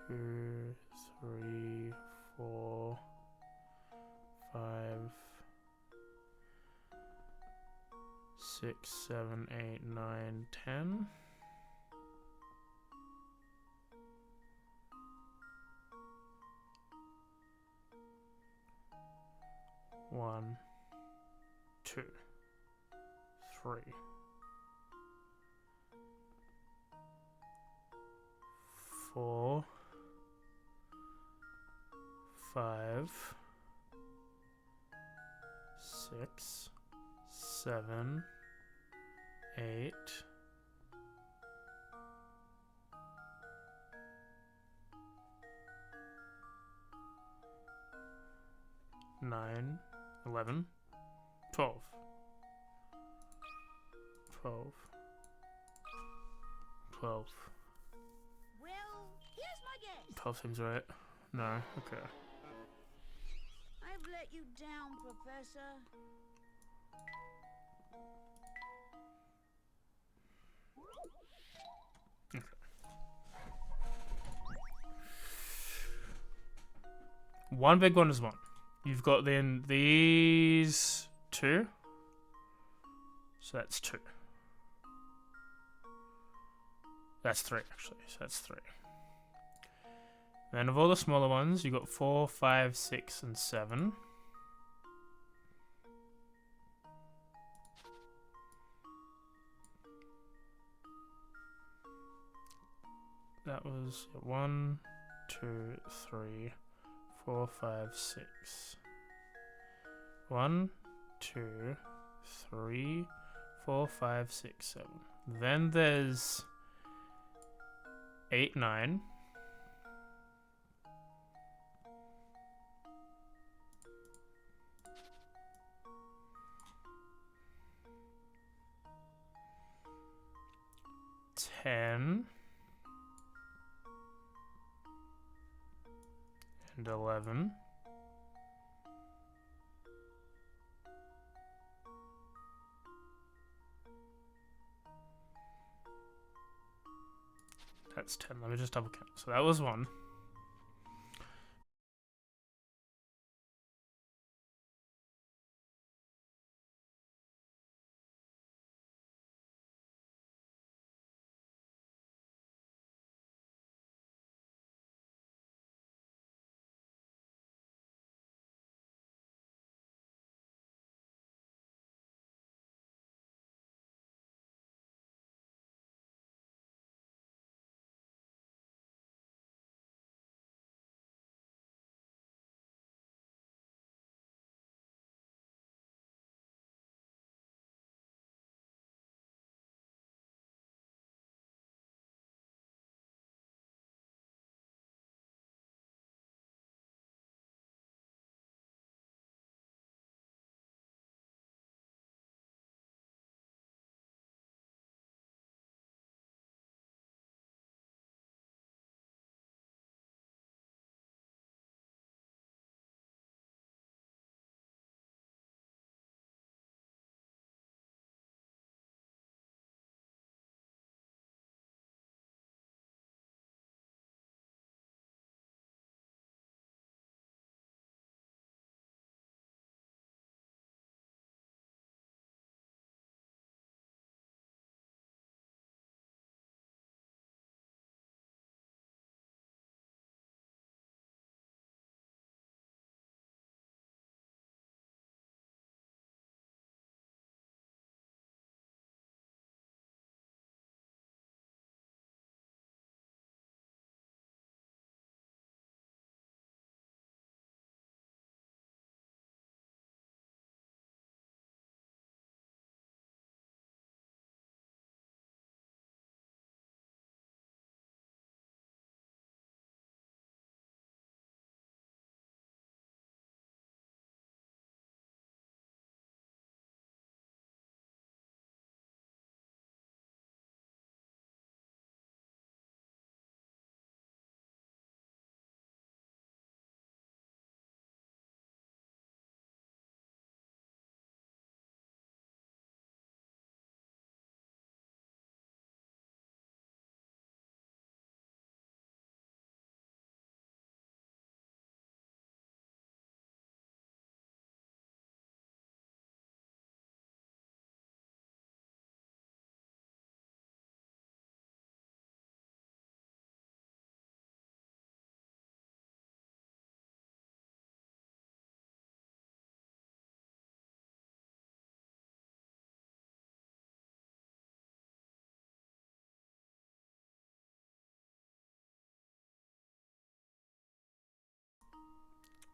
2, 3, 4, 5, 6, 7, 8, 9, 10. One, 2, 3, 4, 5, 6, 7, 8, 9, 11, 12. 12. 12. Well, here's my guess. 12 seems right. No, okay. I've let you down, Professor. One big one is 1. You've got then these 2. So that's 2. That's 3 actually. So that's 3. Then of all the smaller ones, you've got 4, 5, 6, and 7. That was 1, 2, 3, 4, 5, 6. 1, 2, 3, 4, 5, 6, 7. Then there's 8, 9. Ten and 11. That's 10. Let me just double count. So that was 1.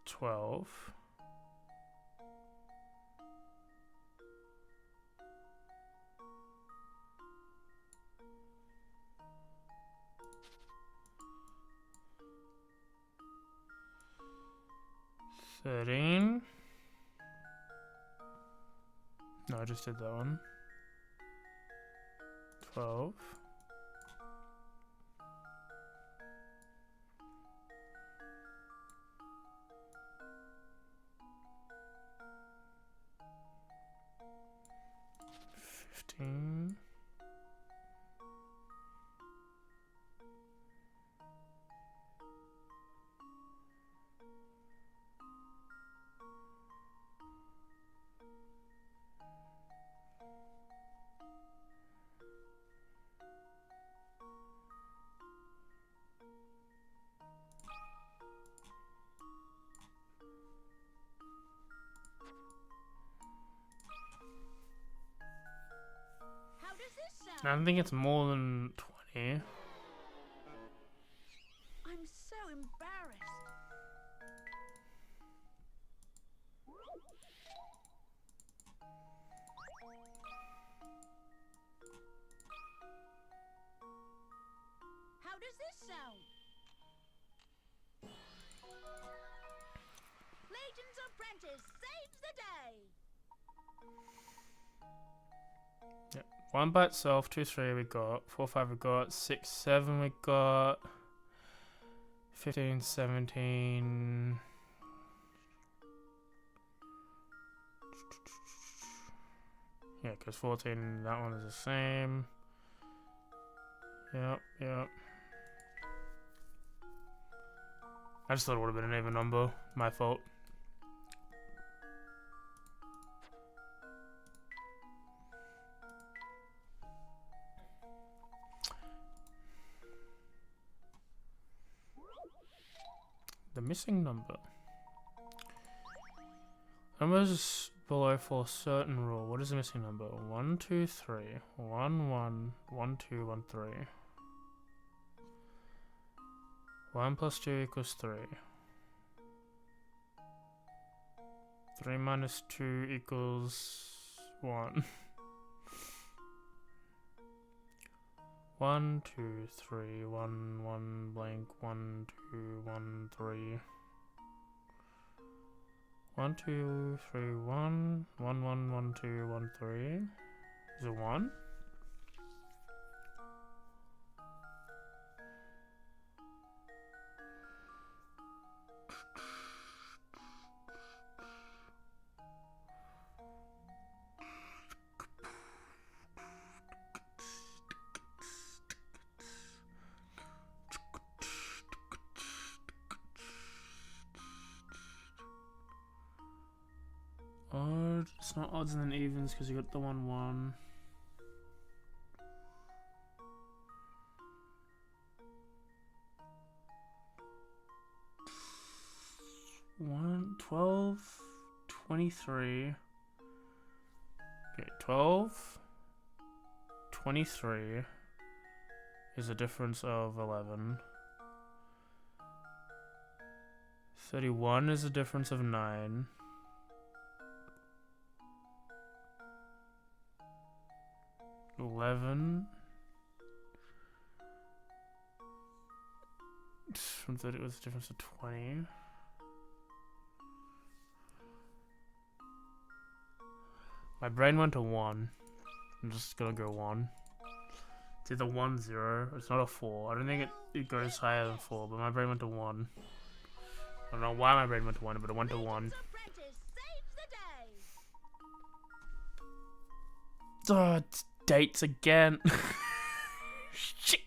12. $13. No, I just did that one. 12. 15. How does this I sound? don't think it's more than 20. I'm so embarrassed. How does this sound? Layton's apprentice saves the day. 1 by itself, 2, 3 we got, 4, 5 we got, 6, 7 we got, 15, 17. Yeah, because 14, that one is the same. Yep, yep. I just thought it would have been an even number. My fault. The missing number. Numbers below for certain rule. What is the missing number? 1, 2, 3. 1, 1, 1, 2, 1, 3. 1 plus 2 equals 3. 3 minus 2 equals 1. 1, 2, 3, 1, 1, blank, 1, 2, 1, 3. 1, 2, 3, 1, 1, 1, 1, 2, 1, 3. Is it 1? Odd. It's not odds and then evens because you got the 1, 1. One, 12, 23. Okay, 12, 23 is a difference of 11. 31 is a difference of 9. 11 from 30 was a difference of 20. My brain went to 1. I'm just gonna go 1. It's either 1, 0. It's not a 4. I don't think it goes higher than 4, but my brain went to 1. I don't know why my brain went to 1, but it went to 1. Layton's apprentice saves the day. Oh, it's dates again. Shit.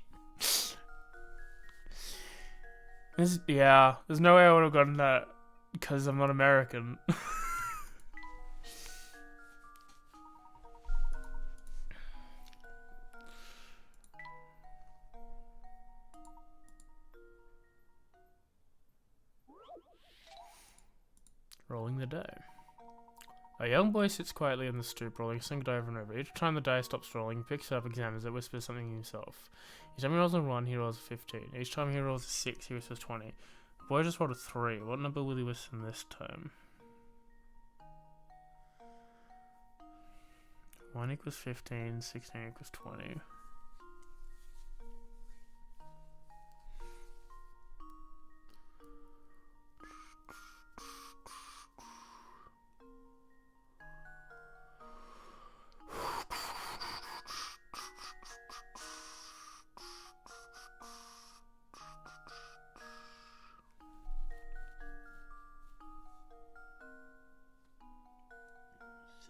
There's no way I would have gotten that because I'm not American. Rolling the die. A young boy sits quietly on the stoop, rolling a single die over and over. Each time the die stops rolling, he picks it up, examines it, whispers something to himself. Each time he rolls a 1, he rolls a 15. Each time he rolls a 6, he whispers 20. Boy just rolled a 3. What number will he listen this time? 1 equals 15, 16 equals 20.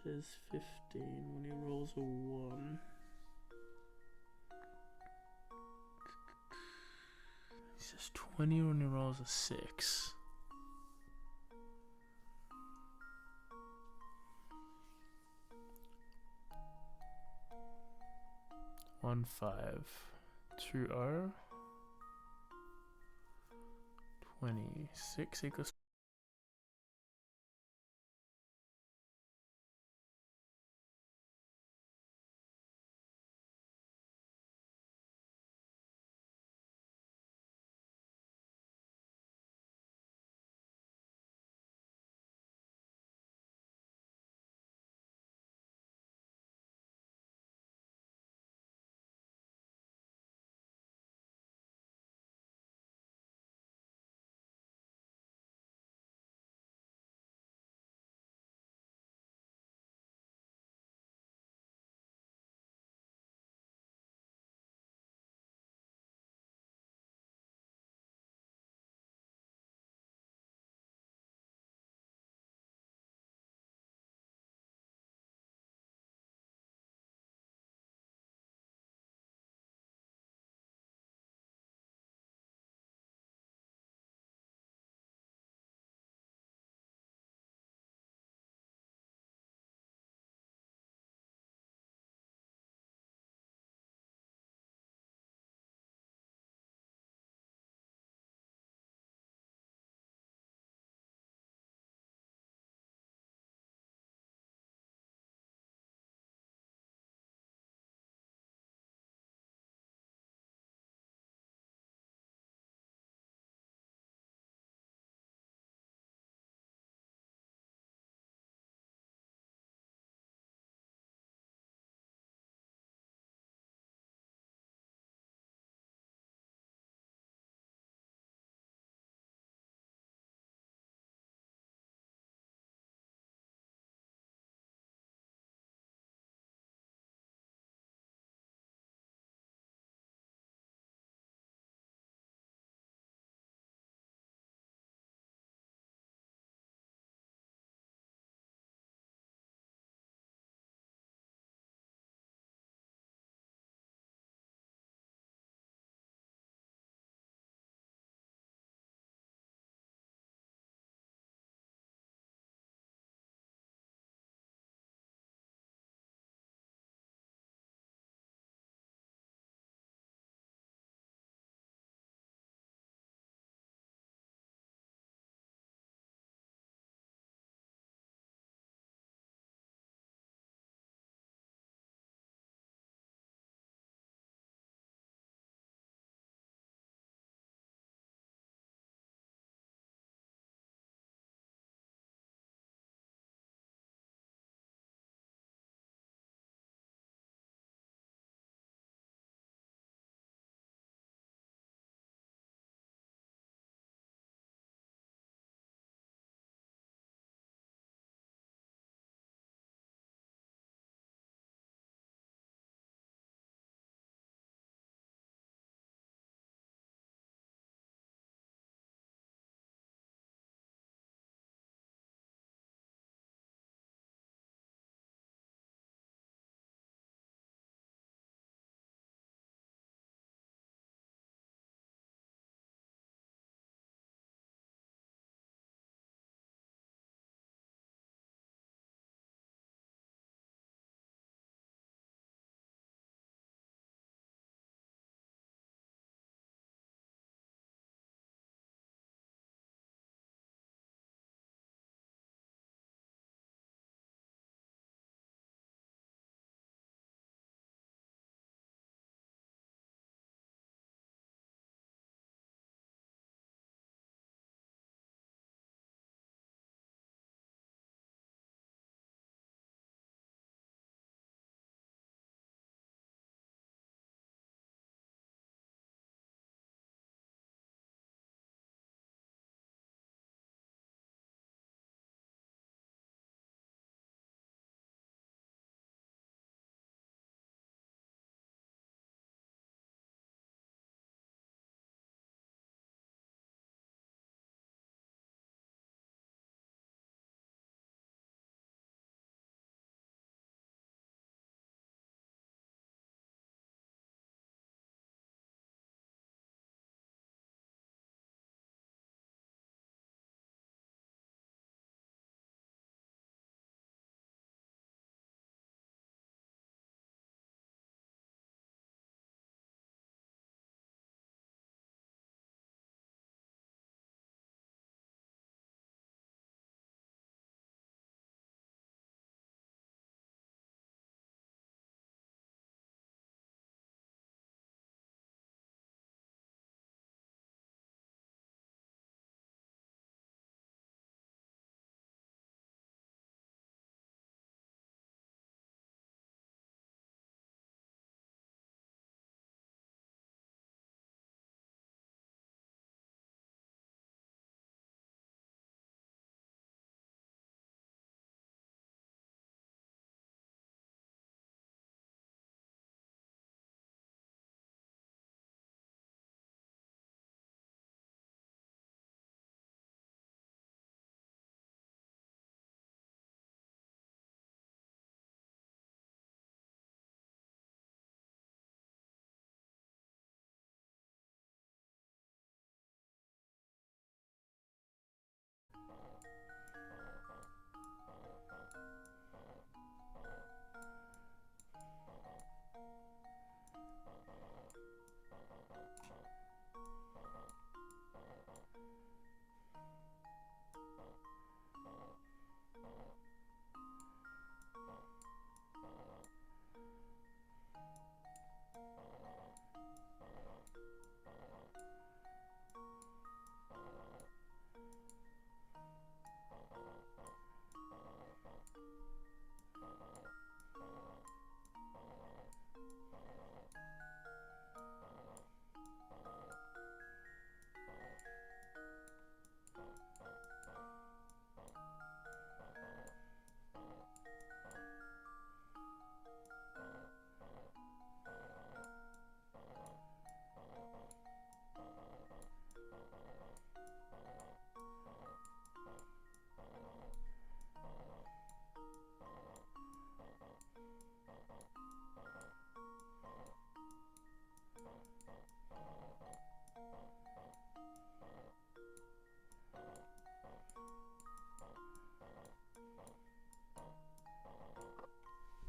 Says 15 when he rolls a 1. He says 20 when he rolls a 6. One 5 2 0 26 equals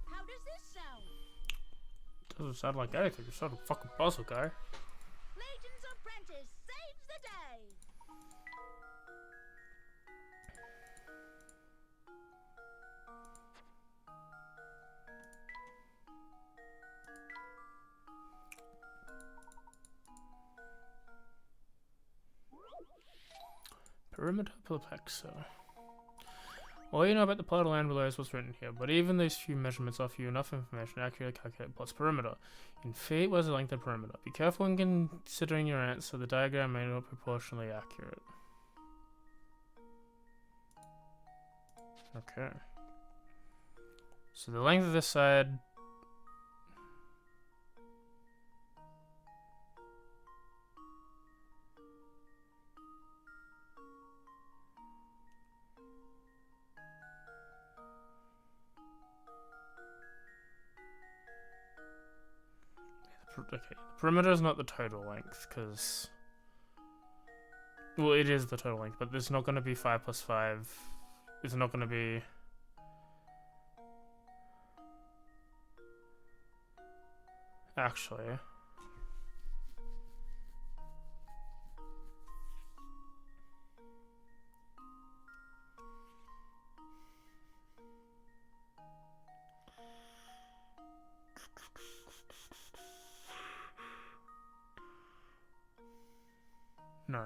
How does this sound? Doesn't sound like anything. It's not a fucking puzzle, guy. Layton's apprentice saves the day. Perimeter Perplexer. All you know about the plot of land below is what's written here, but even these few measurements offer you enough information to accurately calculate plot's perimeter. In feet, what's the length of perimeter? Be careful when considering your answer, the diagram may not be proportionally accurate. Okay. So the length of this side... Okay, the perimeter is not the total length, because... Well, it is the total length, but it's not going to be 5 plus 5. It's not going to be... Actually... No.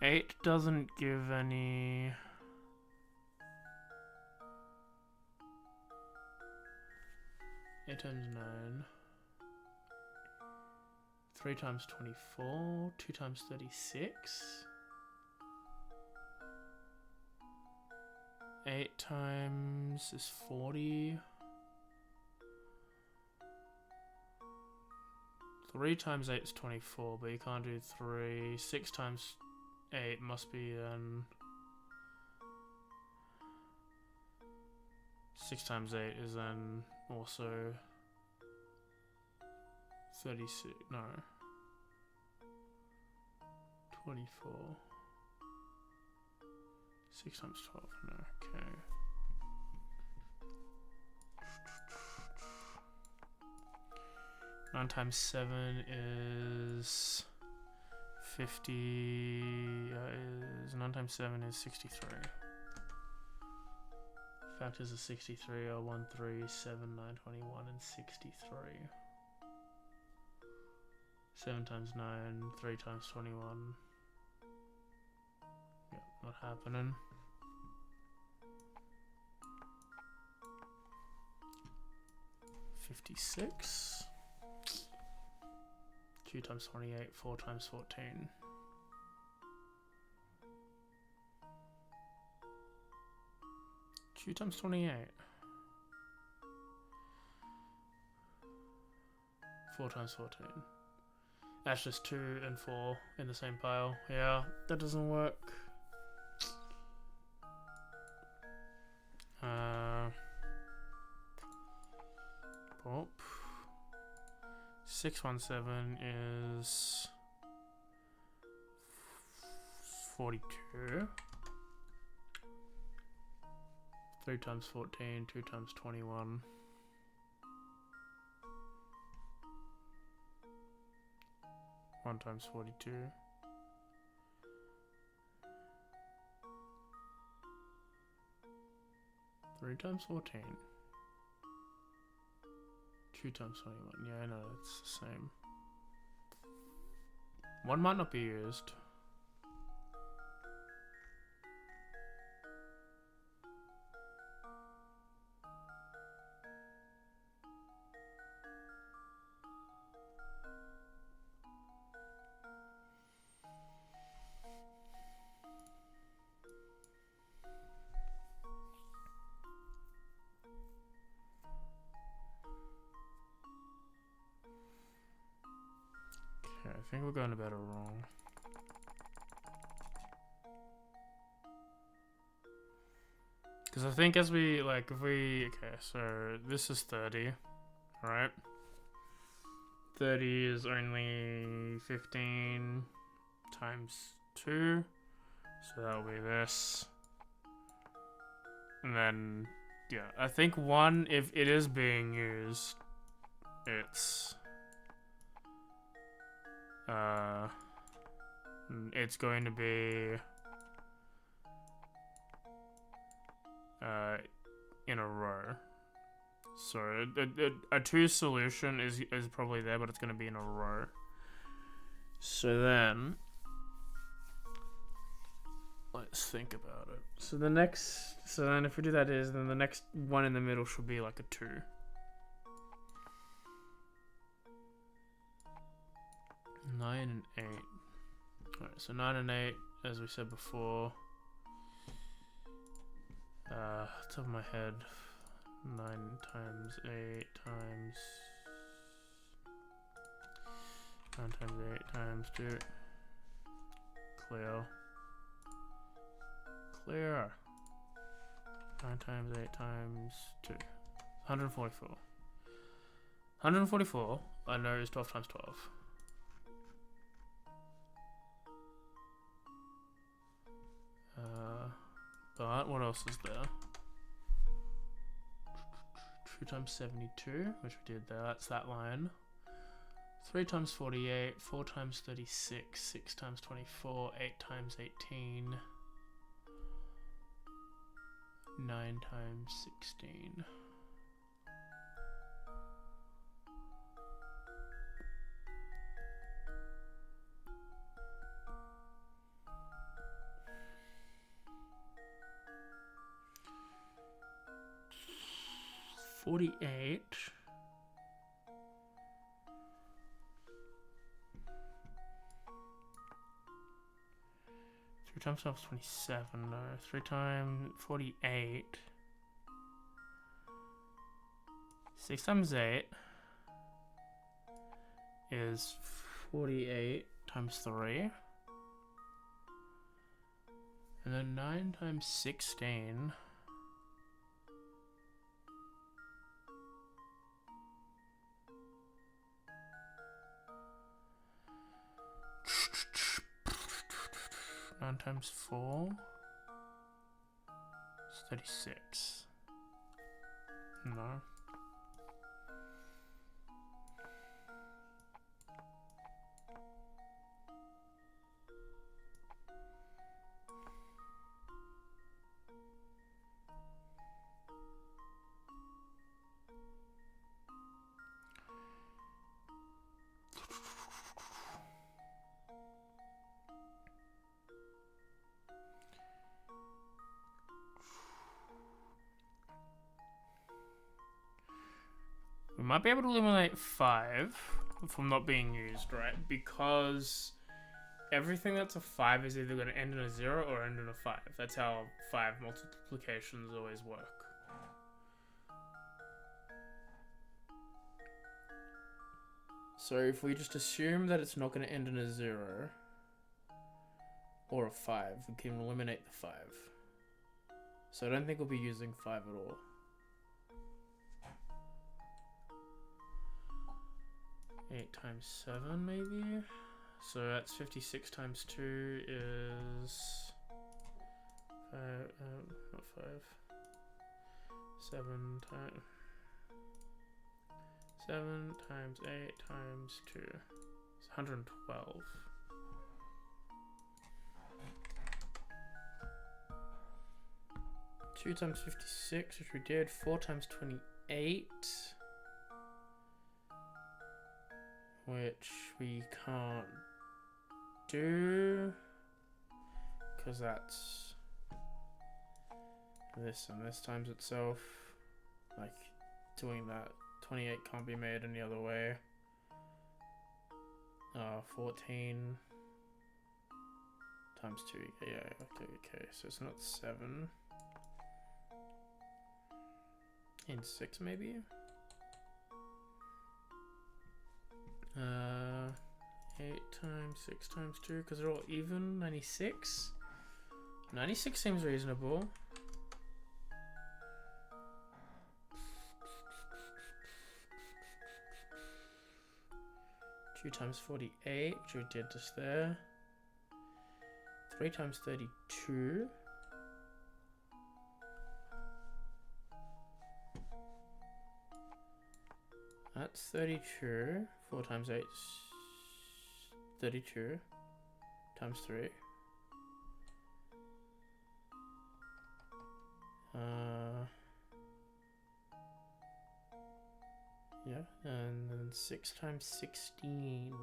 8 doesn't give any... Eight times 9. 3 times 24. 2 times 36. 8 times is 40. 3 times 8 is 24, but you can't do 3. 6 times 8 must be then... 6 times 8 is then also 36, no, 24. 6 times 12, no, okay. Nine times 7 is 50, is 9 times 7 is 63. Factors of 63 are 1, 3, 7, 9, 21, and 63. 7 times 9, 3 times 21. Yep, not happening. $56. 2 times 28, 4 times 14. 2 times 28. 4 times 14. That's just 2 and 4 in the same pile. Yeah, that doesn't work. Pop. 617 is 42. 3 times 14, 2 times 21. 1 times 42. 3 times 14. 2 times 21. Yeah, I know, it's the same. 1 might not be used. I think we're going about it wrong. Because I think as we, like, if we... Okay, so this is 30, right? 30 is only 15 times 2. So that'll be this. And then, yeah, I think 1, if it is being used, it's going to be in a row. So a 2 solution is probably there, but it's going to be in a row. So then let's think about it. So then if we do that then the next one in the middle should be like a 2. 9 and 8. Alright, so 9 and 8, as we said before. Top of my head, 9 times 8 times 9 times 8 times 2. Clear. 9 times 8 times 2. 144. 144, I know, is 12 times 12. But what else is there? 2 times 72, which we did there, that's that line. 3 times 48, 4 times 36, 6 times 24, 8 times 18, 9 times 16. 48. 3 times 12 is 27. No, 3 times 48. 6 times 8 is 48 times 3. And then 9 times 16. Nine times 4 is 36. No. We might be able to eliminate 5 from not being used, right? Because everything that's a 5 is either going to end in a 0 or end in a 5. That's how 5 multiplications always work. So if we just assume that it's not going to end in a 0 or a 5, we can eliminate the 5. So I don't think we'll be using 5 at all. Eight times 7 maybe? So that's 56 times 2 is... not 5. 7 times... 7 times 8 times 2 is 112. Two times 56, which we did. 4 times 28. Which we can't do because that's this and this times itself. Like doing that, 28 can't be made any other way. 14 times 2, yeah, okay, so it's not 7. And 6 maybe? 8 times 6 times 2, because they're all even. 96. 96 seems reasonable. Two times 48, which we did just there. 3 times 32. That's 32. 4 times 8 is 32. Times 3. Yeah, and then 6 times 16.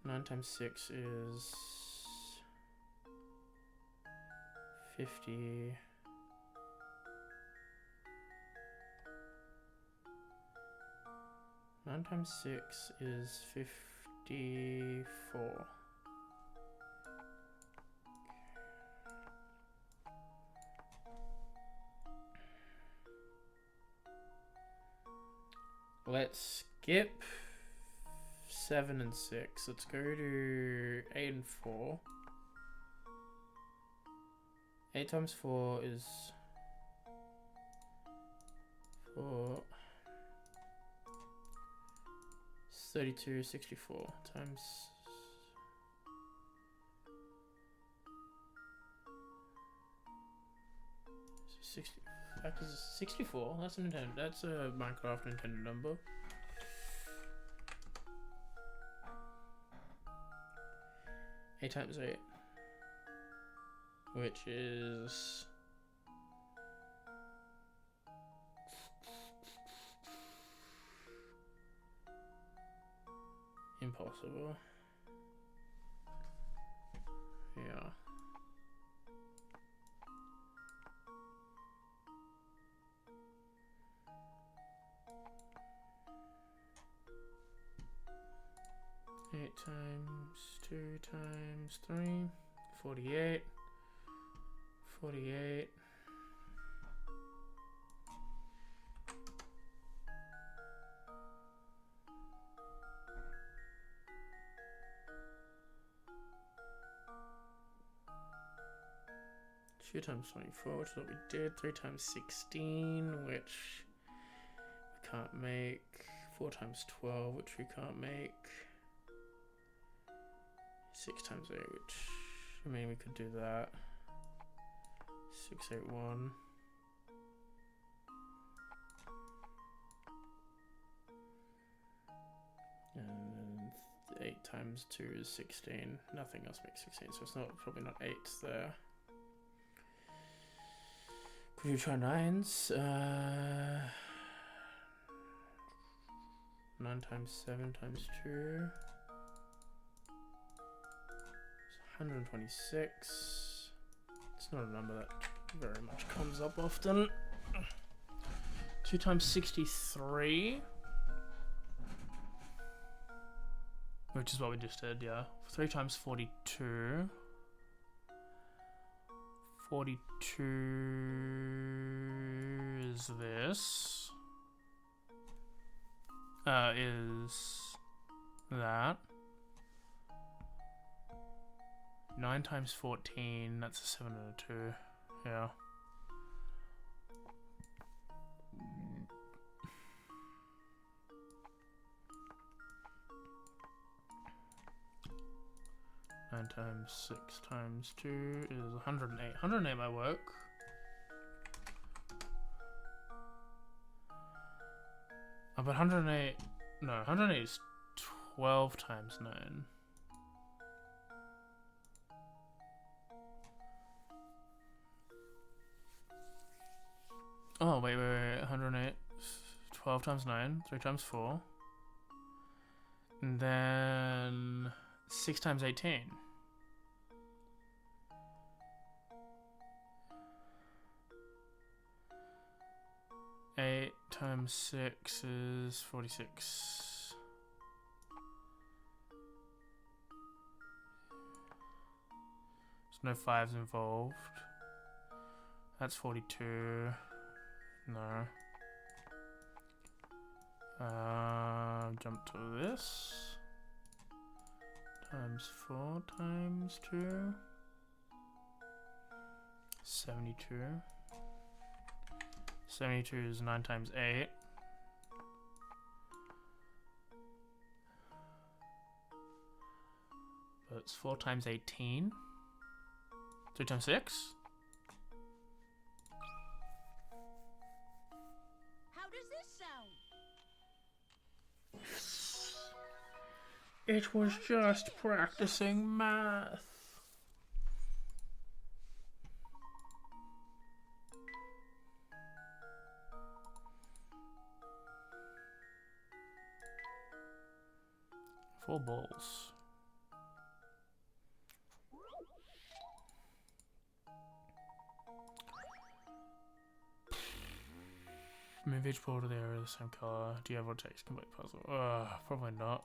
Nine times 6 is 50. Nine times 6 is 54. Let's skip 7 and 6. Let's go to 8 and 4. 8 times 4 is 4. 32, 64 times 60. Fact is 64. That's a Nintendo. That's a Minecraft Nintendo number. Eight times 8, which is impossible. Yeah. 8 times 2 times 3, 48. 48. Two times 24, which is what we did. 3 times 16, which we can't make. 4 times 12, which we can't make. 6 times 8, which, I mean, we could do that. 681. And 8 times 2 is 16. Nothing else makes 16, so it's probably not 8 there. Could you try 9s? 9 times 7 times 2. 126. It's not a number that very much comes up often. 2 times 63. Which is what we just did, yeah. 3 times 42. 42 is this. Is that. 9 times 14, that's a 7 and a 2. Yeah. Nine times 6 times 2 is 108. 108 might work. Oh, but 108... No, 108 is 12 times 9. Oh, wait, 108. 12 times 9, 3 times 4. And then 6 times 18. Eight times 6 is 46. There's no 5s involved. That's 42. No. Jump to this. Times 4 times 2. 72. 72 is 9 times 8. But it's 4 times 18. 3 times 6. How does this sound? It was just practicing math. Four balls. Move each ball to the area of the same color. Do you have what it takes to complete puzzle? Probably not.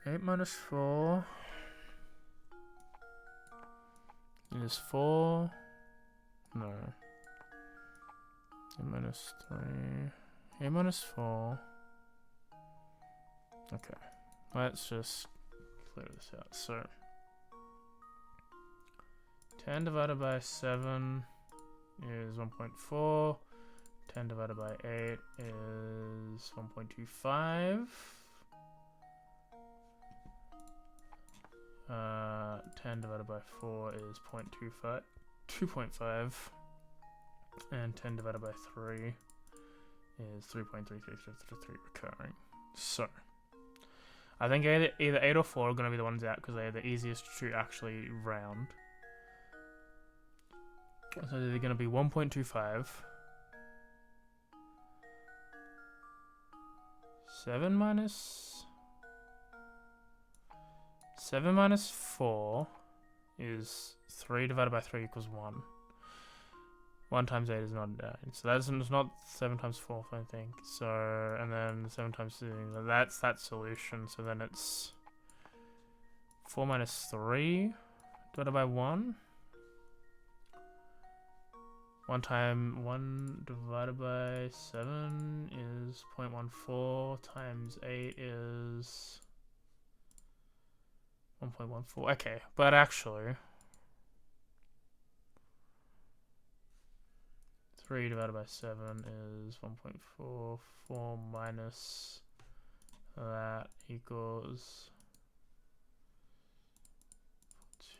8 minus 4 is 4. No. 8 minus 3. 8 minus 4. Okay. Let's just clear this out. So 10 divided by 7 is 1.4. 10 divided by 8 is 1.25. 10 divided by 4 is 0.25, 2.5. And 10 divided by 3 is 3.3333 recurring. So I think either 8 or 4 are going to be the ones out because they are the easiest to actually round. So they're going to be 1.25, 7 minus 4 is 3 divided by 3 equals 1. 1 times 8 is not 9. So that's not 7 times 4, I think. So, and then 7 times 2, that's that solution. So then it's 4 minus 3 divided by 1. 1 divided by 7 is 0.14 times 8 is 1.14. Okay, but actually 3 divided by 7 is 1.4. 4 minus that equals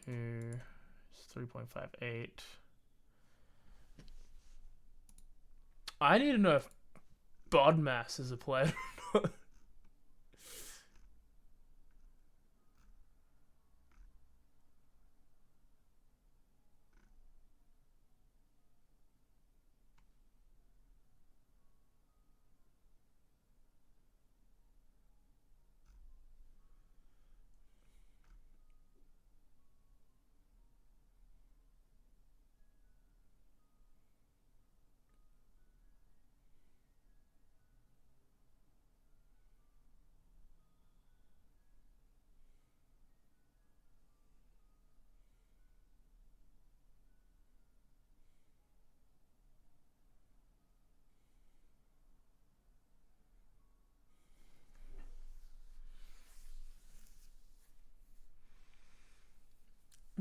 2 is 3.58. I need to know if BODMAS is applied or not.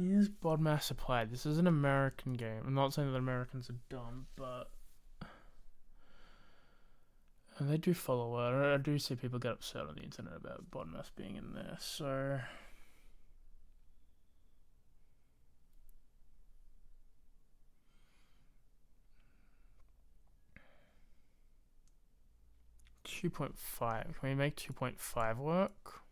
Is BODMAS applied? This is an American game. I'm not saying that Americans are dumb, but and they do follow it. I do see people get upset on the internet about BODMAS being in there. So 2.5. Can we make 2.5 work?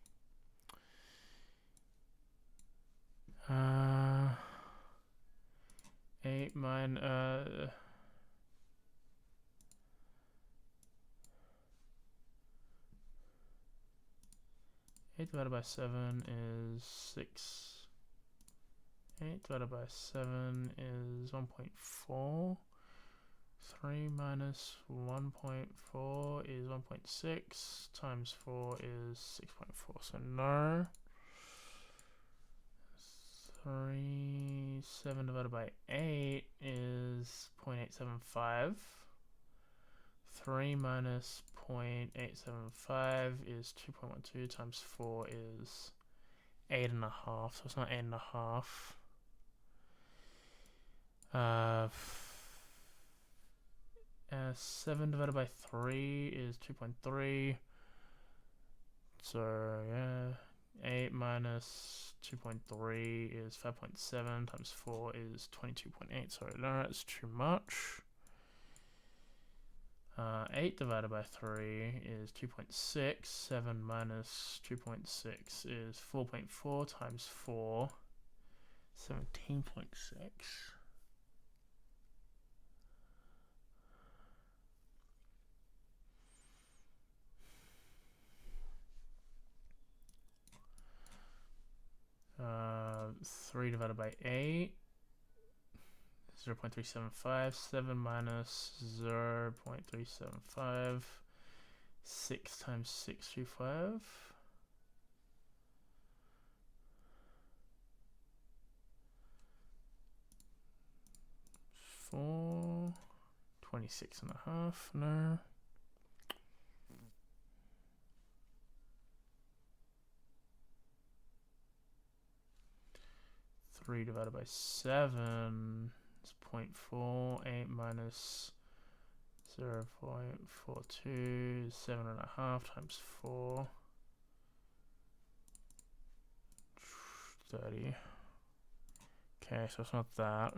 8 minus 8 divided by 7 is 6. 8 divided by 7 is 1.4. 3 minus 1.4 is 1.6 times 4 is 6.4. So no. 7 divided by 8 is 0.875. 3 minus 0.875 is 2.12 times 4 is 8.5. So it's not 8.5. 7 divided by 3 is 2.3. So yeah, 8 minus 2.3 is 5.7 times 4 is 22.8. Sorry, no, that's too much. 8 divided by 3 is 2.6. 7 minus 2.6 is 4.4 times 4, 17.6. Uh, 3 divided by 8, 0.375. 7 minus 0.375, 6 times 625. 26.5, no. 3 divided by 7 is 0.4. 8 minus 0.42 is 7.5 times 4. 30. Okay, so it's not that.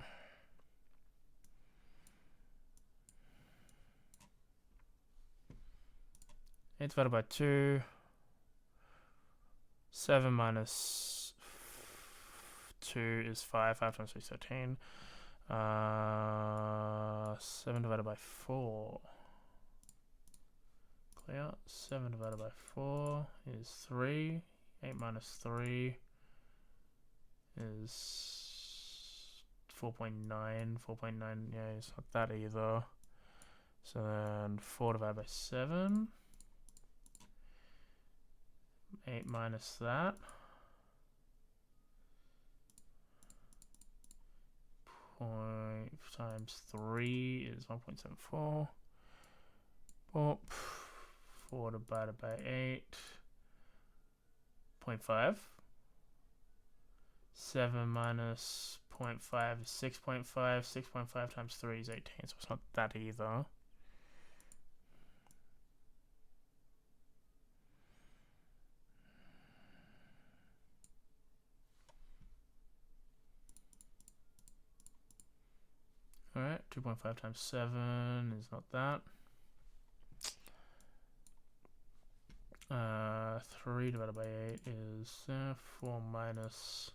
Eight divided by 2. 7 minus 2 is 5. 5 times 3 is 13. 7 divided by 4. Clear. 7 divided by 4 is 3. 8 minus 3 is 4.9. 4.9, yeah, it's not that either. So then 4 divided by 7. 8 minus that. Point times 3 is 1.74. Oh, 4 divided by 8. 0.5. 7 minus 0.5 is 6.5. 6.5 times 3 is 18, so it's not that either. Alright, 2.5 times 7 is not that. 3 divided by 8 is 4 minus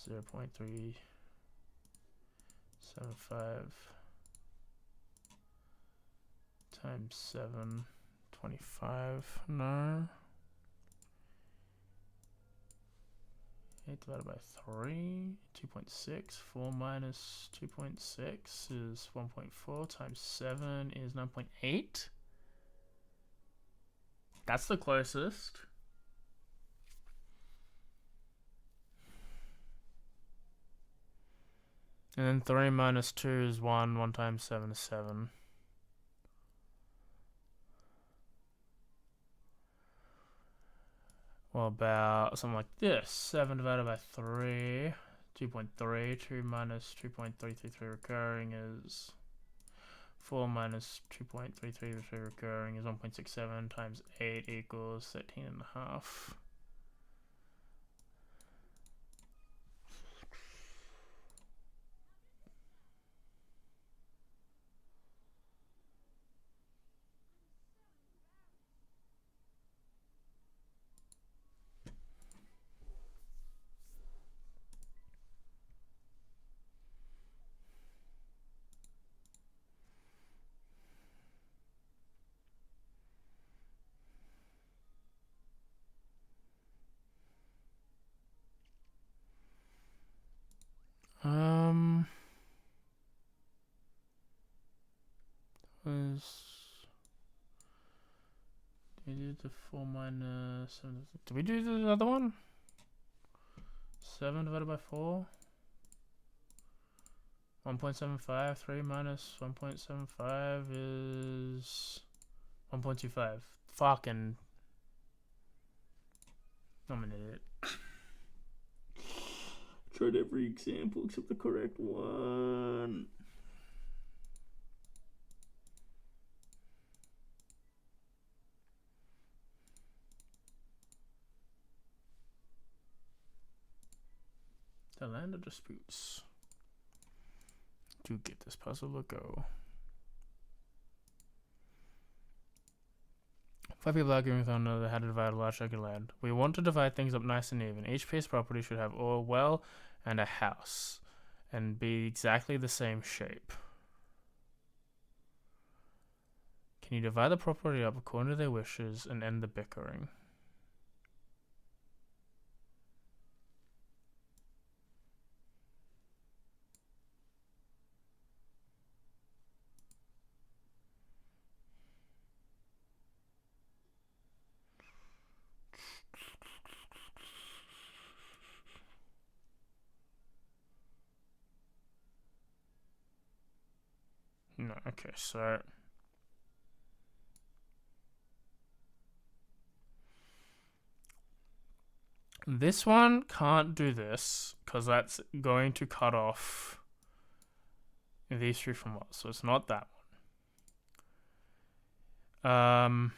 0.375 times 7, 25, no. 8 divided by 3, 2.6. 4 minus 2.6 is 1.4 times 7 is 9.8. That's the closest. And then 3 minus 2 is 1. 1 times 7 is 7. Well, about something like this. 7 divided by 3, 2.3. 2 minus 2.333 recurring is 4 minus 2.333 recurring is 1.67 times 8 equals 13.5. We did the 4 minus 7. Did we do the other one? 7 divided by 4. 1.75. 3 minus 1.75 is 1.25. Fucking. I'm an idiot. Tried every example except the correct one. The land of disputes. To get this puzzle to go. 5 people arguing with one another how to divide a large chunk of land. We want to divide things up nice and even. Each piece of property should have a well and a house, and be exactly the same shape. Can you divide the property up according to their wishes and end the bickering? No, okay, so... This one can't do this, because that's going to cut off these three from what, so it's not that one.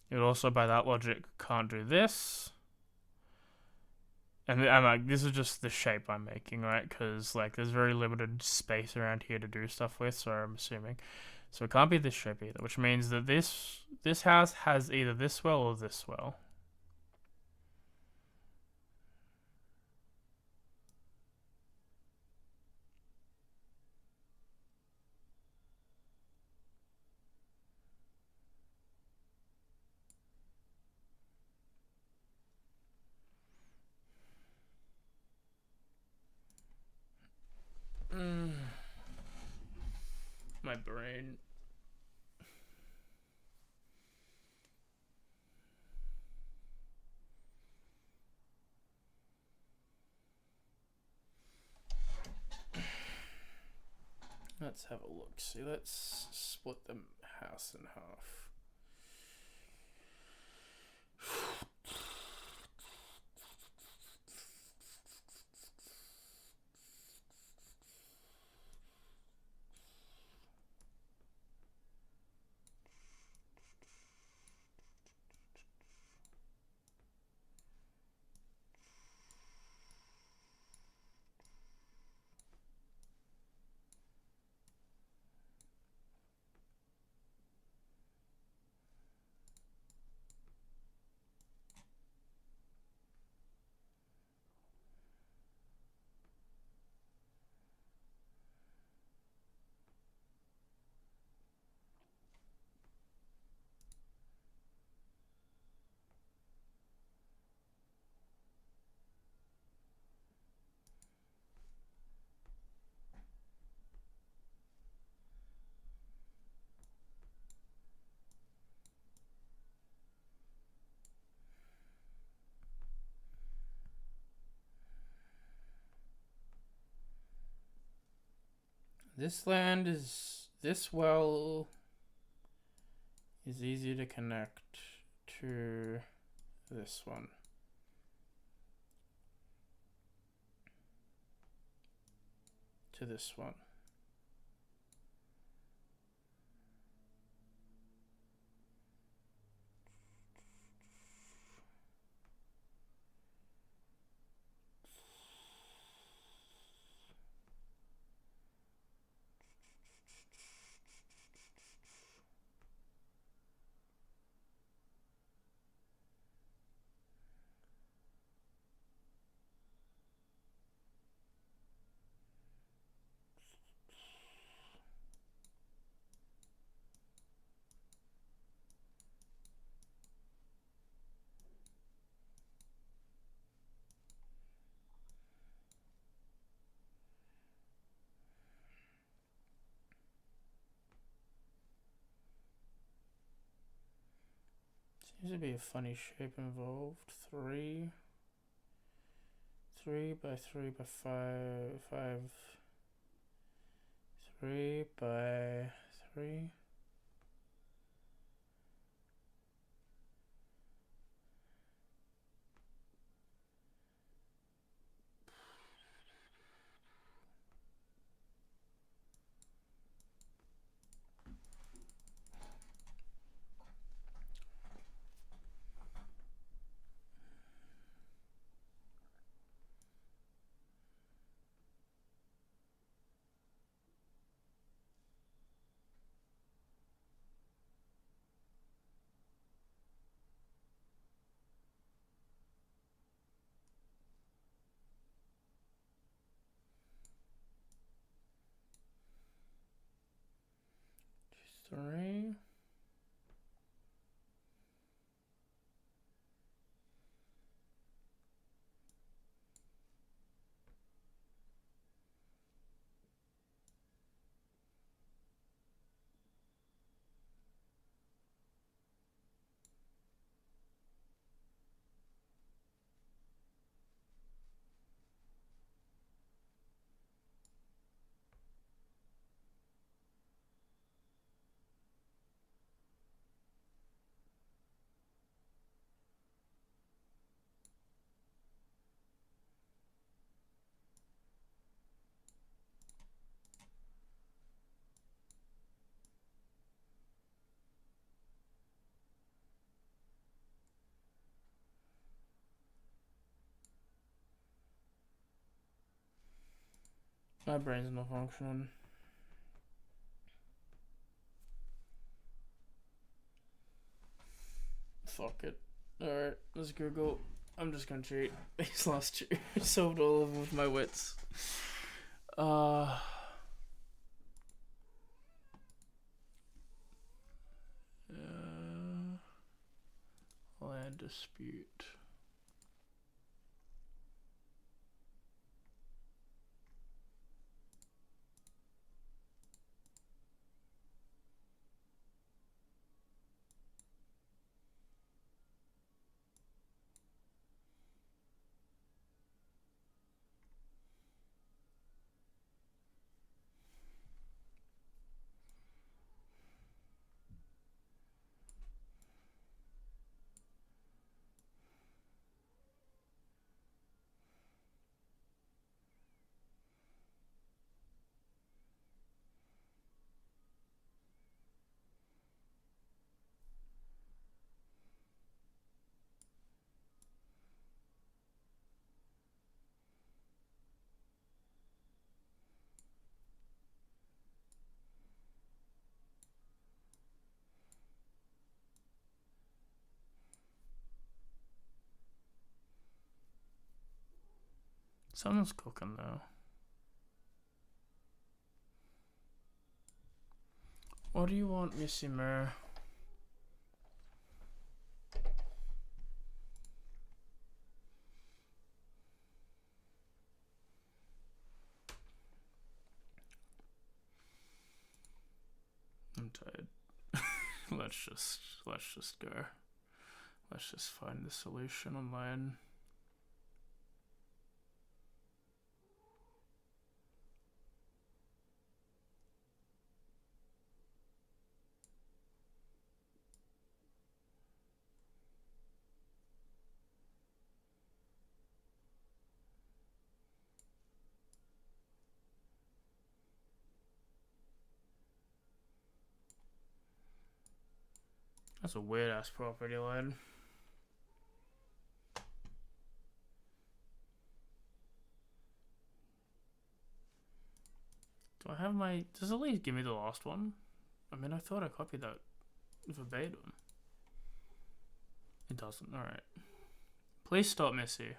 It also, by that logic, can't do this. And I'm like, this is just the shape I'm making, right? Because, like, there's very limited space around here to do stuff with, so I'm assuming. So it can't be this shape either, which means that this house has either this well or this well. My brain. Let's have a look. See, let's split the house in half. This well is easier to connect to this one. To this one. Seems to be a funny shape involved. 3 by 3 by 5. 3 by 3. Three. My brain's not functioning. Fuck it. Alright, let's Google. I'm just gonna cheat. These last two solved all of them with my wits. Land dispute. Someone's cooking though. What do you want, Missy Mare? I'm tired. let's just go. Let's just find the solution online. That's a weird ass property line. Do I have my... Does it at least give me the last one? I mean, I thought I copied that verbatim. It doesn't. Alright. Please stop, Missy.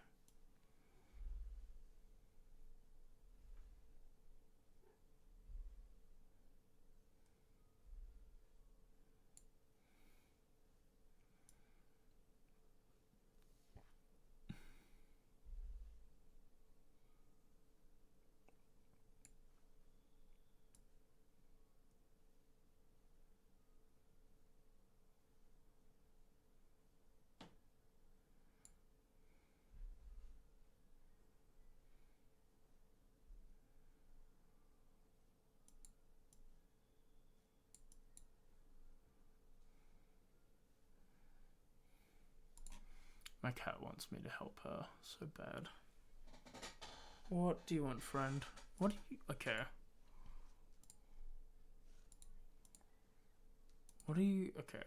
My cat wants me to help her so bad. What do you want, friend? What do you... Okay. What are you... Okay.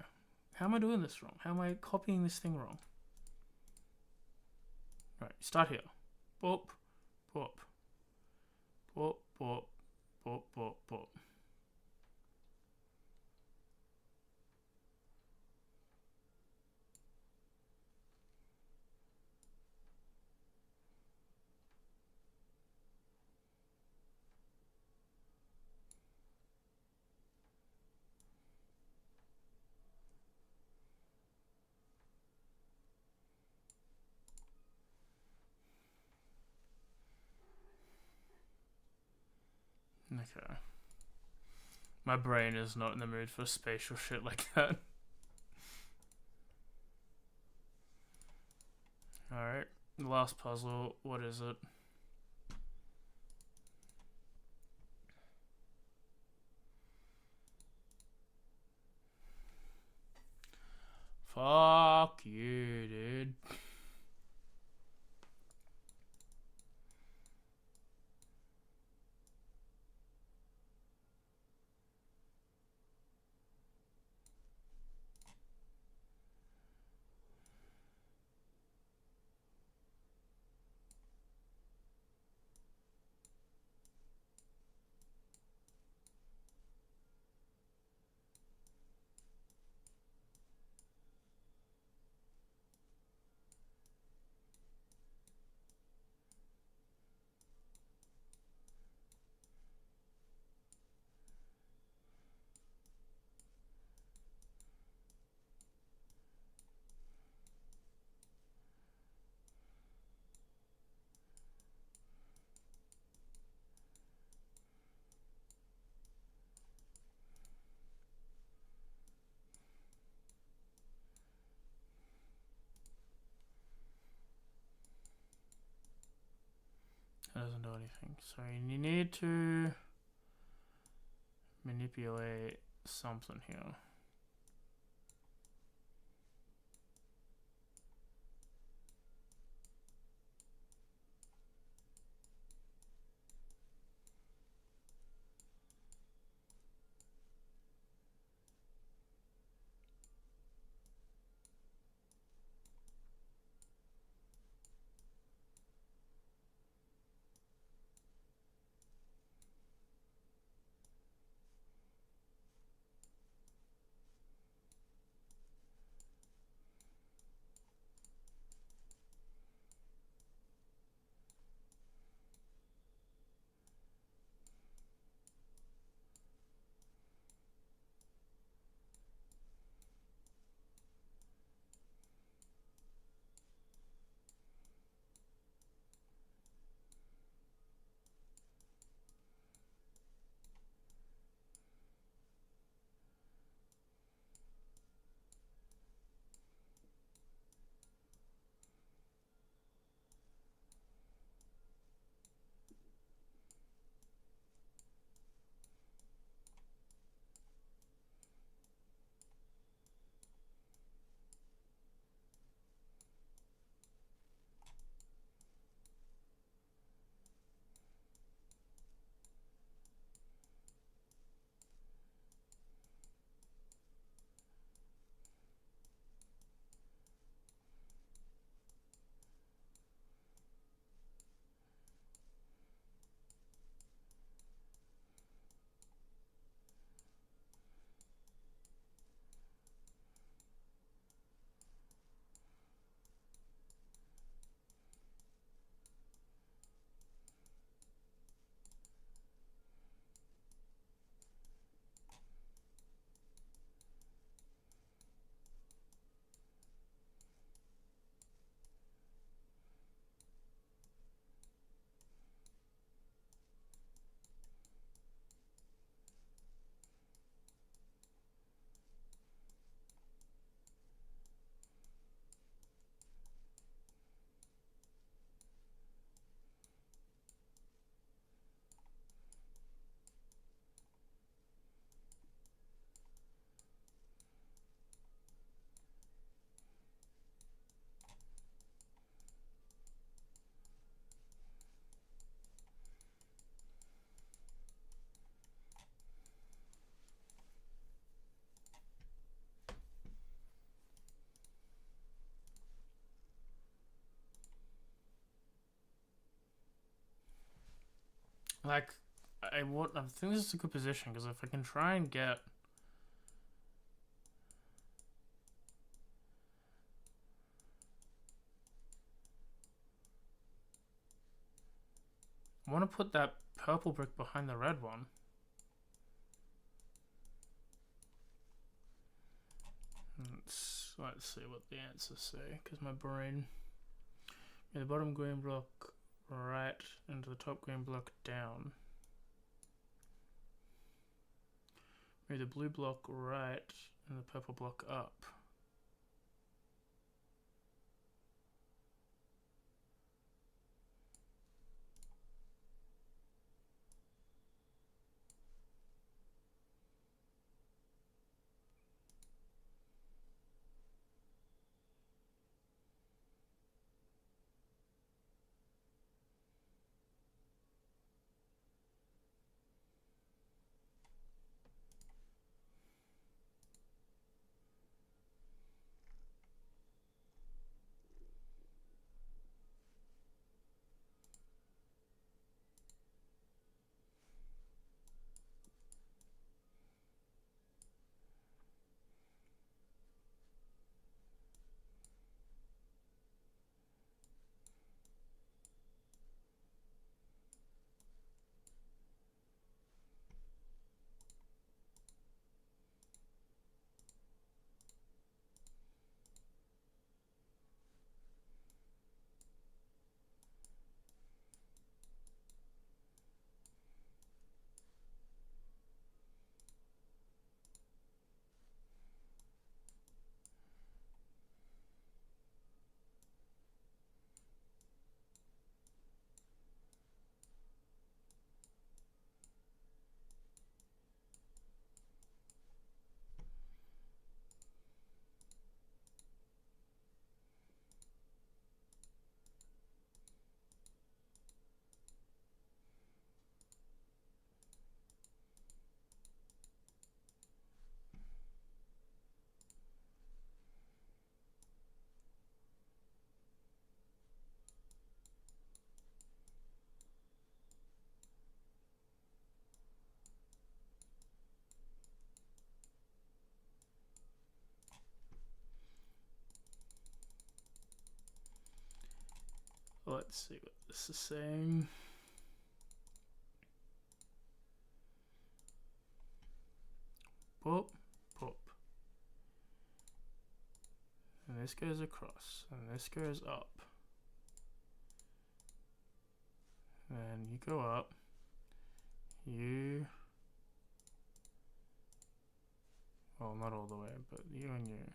How am I doing this wrong? How am I copying this thing wrong? Right, start here. Boop. Boop. Boop. Boop. Boop. Boop. Boop. Okay. My brain is not in the mood for spatial shit like that. Alright. The last puzzle. What is it? Fuck you, dude. That doesn't do anything. So you need to manipulate something here. Like, I think this is a good position, because if I can try and get... I want to put that purple brick behind the red one. Let's see what the answers say, because my brain... Yeah, the bottom green block right into the top green block down. Move the blue block right and the purple block up. let's see what this is saying. Pop, pop. And this goes across, and this goes up. And you go up. You... Well, not all the way, but you and you.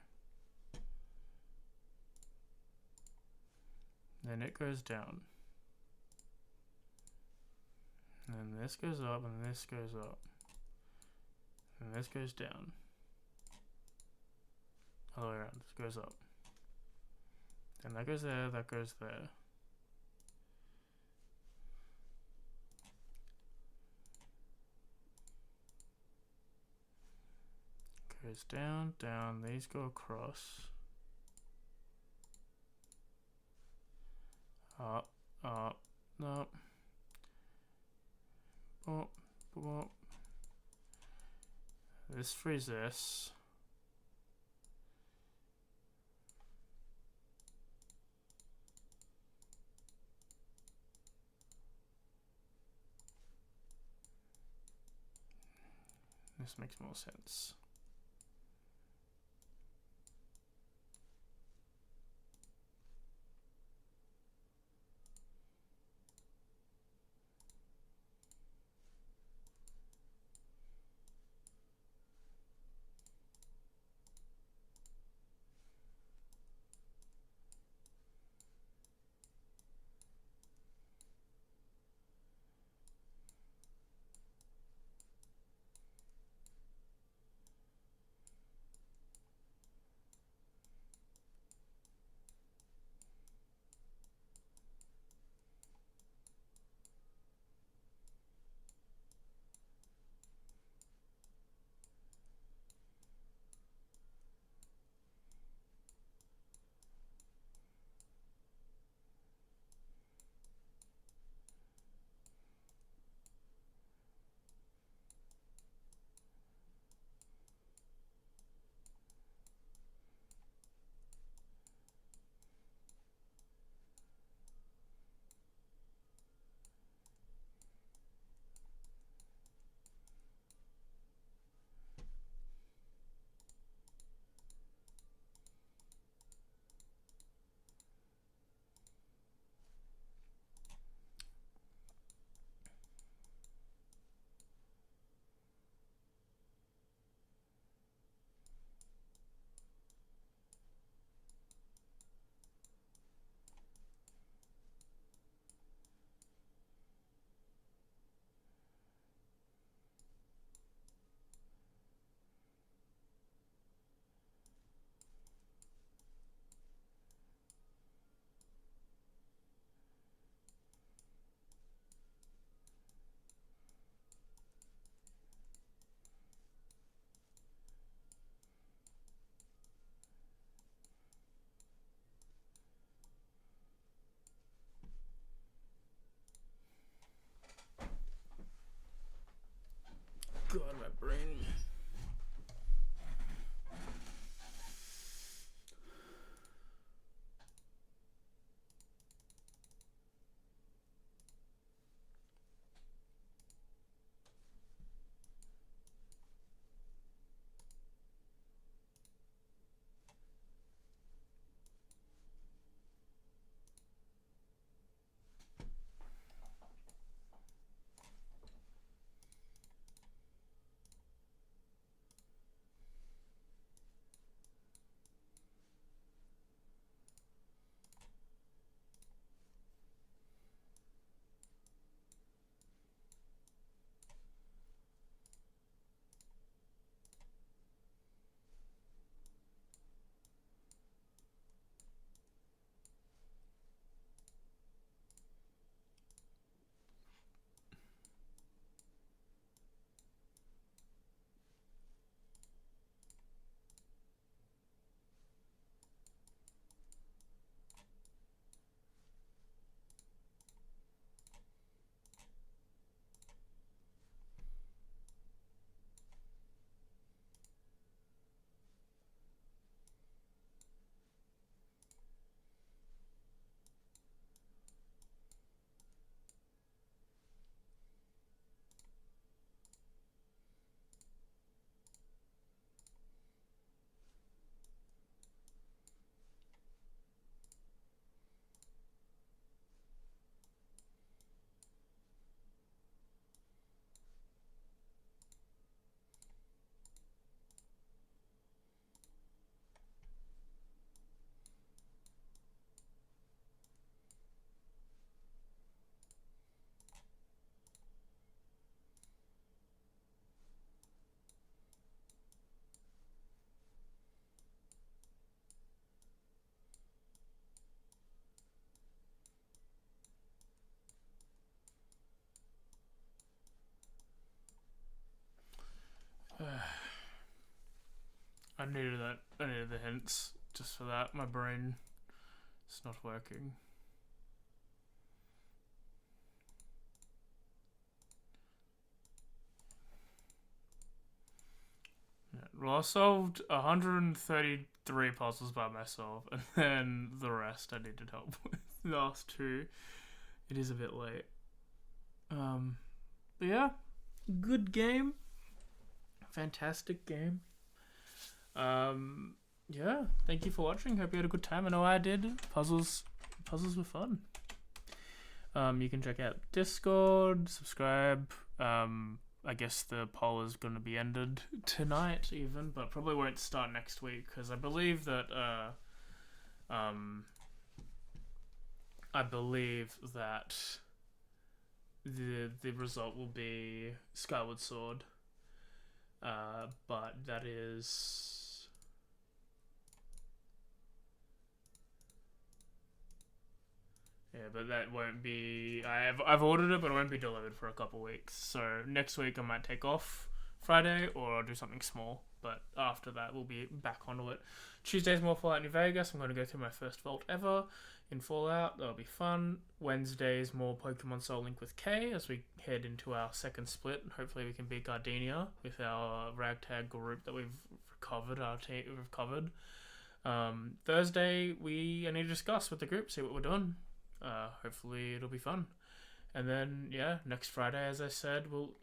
Then it goes down. And then this goes up, and this goes up. And this goes down. All the way around. This goes up. And that goes there, that goes there. Goes down, down, these go across. Up, up, up. Bop, bop. This frees this. This makes more sense. needed that. I needed the hints just for that. My brain is not working. Yeah, well, I solved 133 puzzles by myself, and then the rest I needed help with. The last two, it is a bit late. But yeah, good game. Fantastic game. Yeah, thank you for watching. Hope you had a good time. I know I did. Puzzles were fun. You can check out Discord, subscribe. I guess the poll is going to be ended tonight even, but probably won't start next week because I believe that the result will be Skyward Sword. But that is but that won't be. I've ordered it, but it won't be delivered for a couple weeks. So next week I might take off Friday, or I'll do something small. But after that, we'll be back onto it. Tuesday's more Fallout New Vegas. I'm going to go through my first vault ever in Fallout. That'll be fun. Wednesday's more Pokemon Soul Link with Kay as we head into our second split. Hopefully we can beat Gardenia with our ragtag group that we've recovered. Our team we've recovered. Thursday I need to discuss with the group, see what we're doing. Hopefully it'll be fun. And then next Friday, as I said, will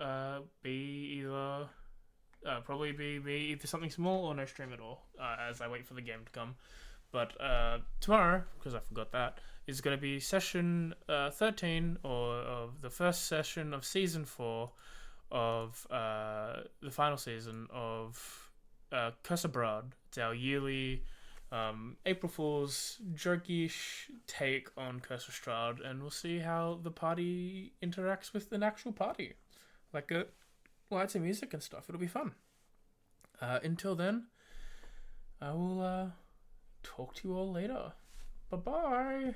be either probably be either something small or no stream at all. As I wait for the game to come. But tomorrow, because I forgot that, is going to be session 13 of the first session of season 4 of the final season of Curse Abroad. It's our yearly April Fool's jerky-ish take on Curse of Strahd, and we'll see how the party interacts with an actual party. Like lights and music and stuff. It'll be fun. Until then, I will talk to you all later. Bye-bye.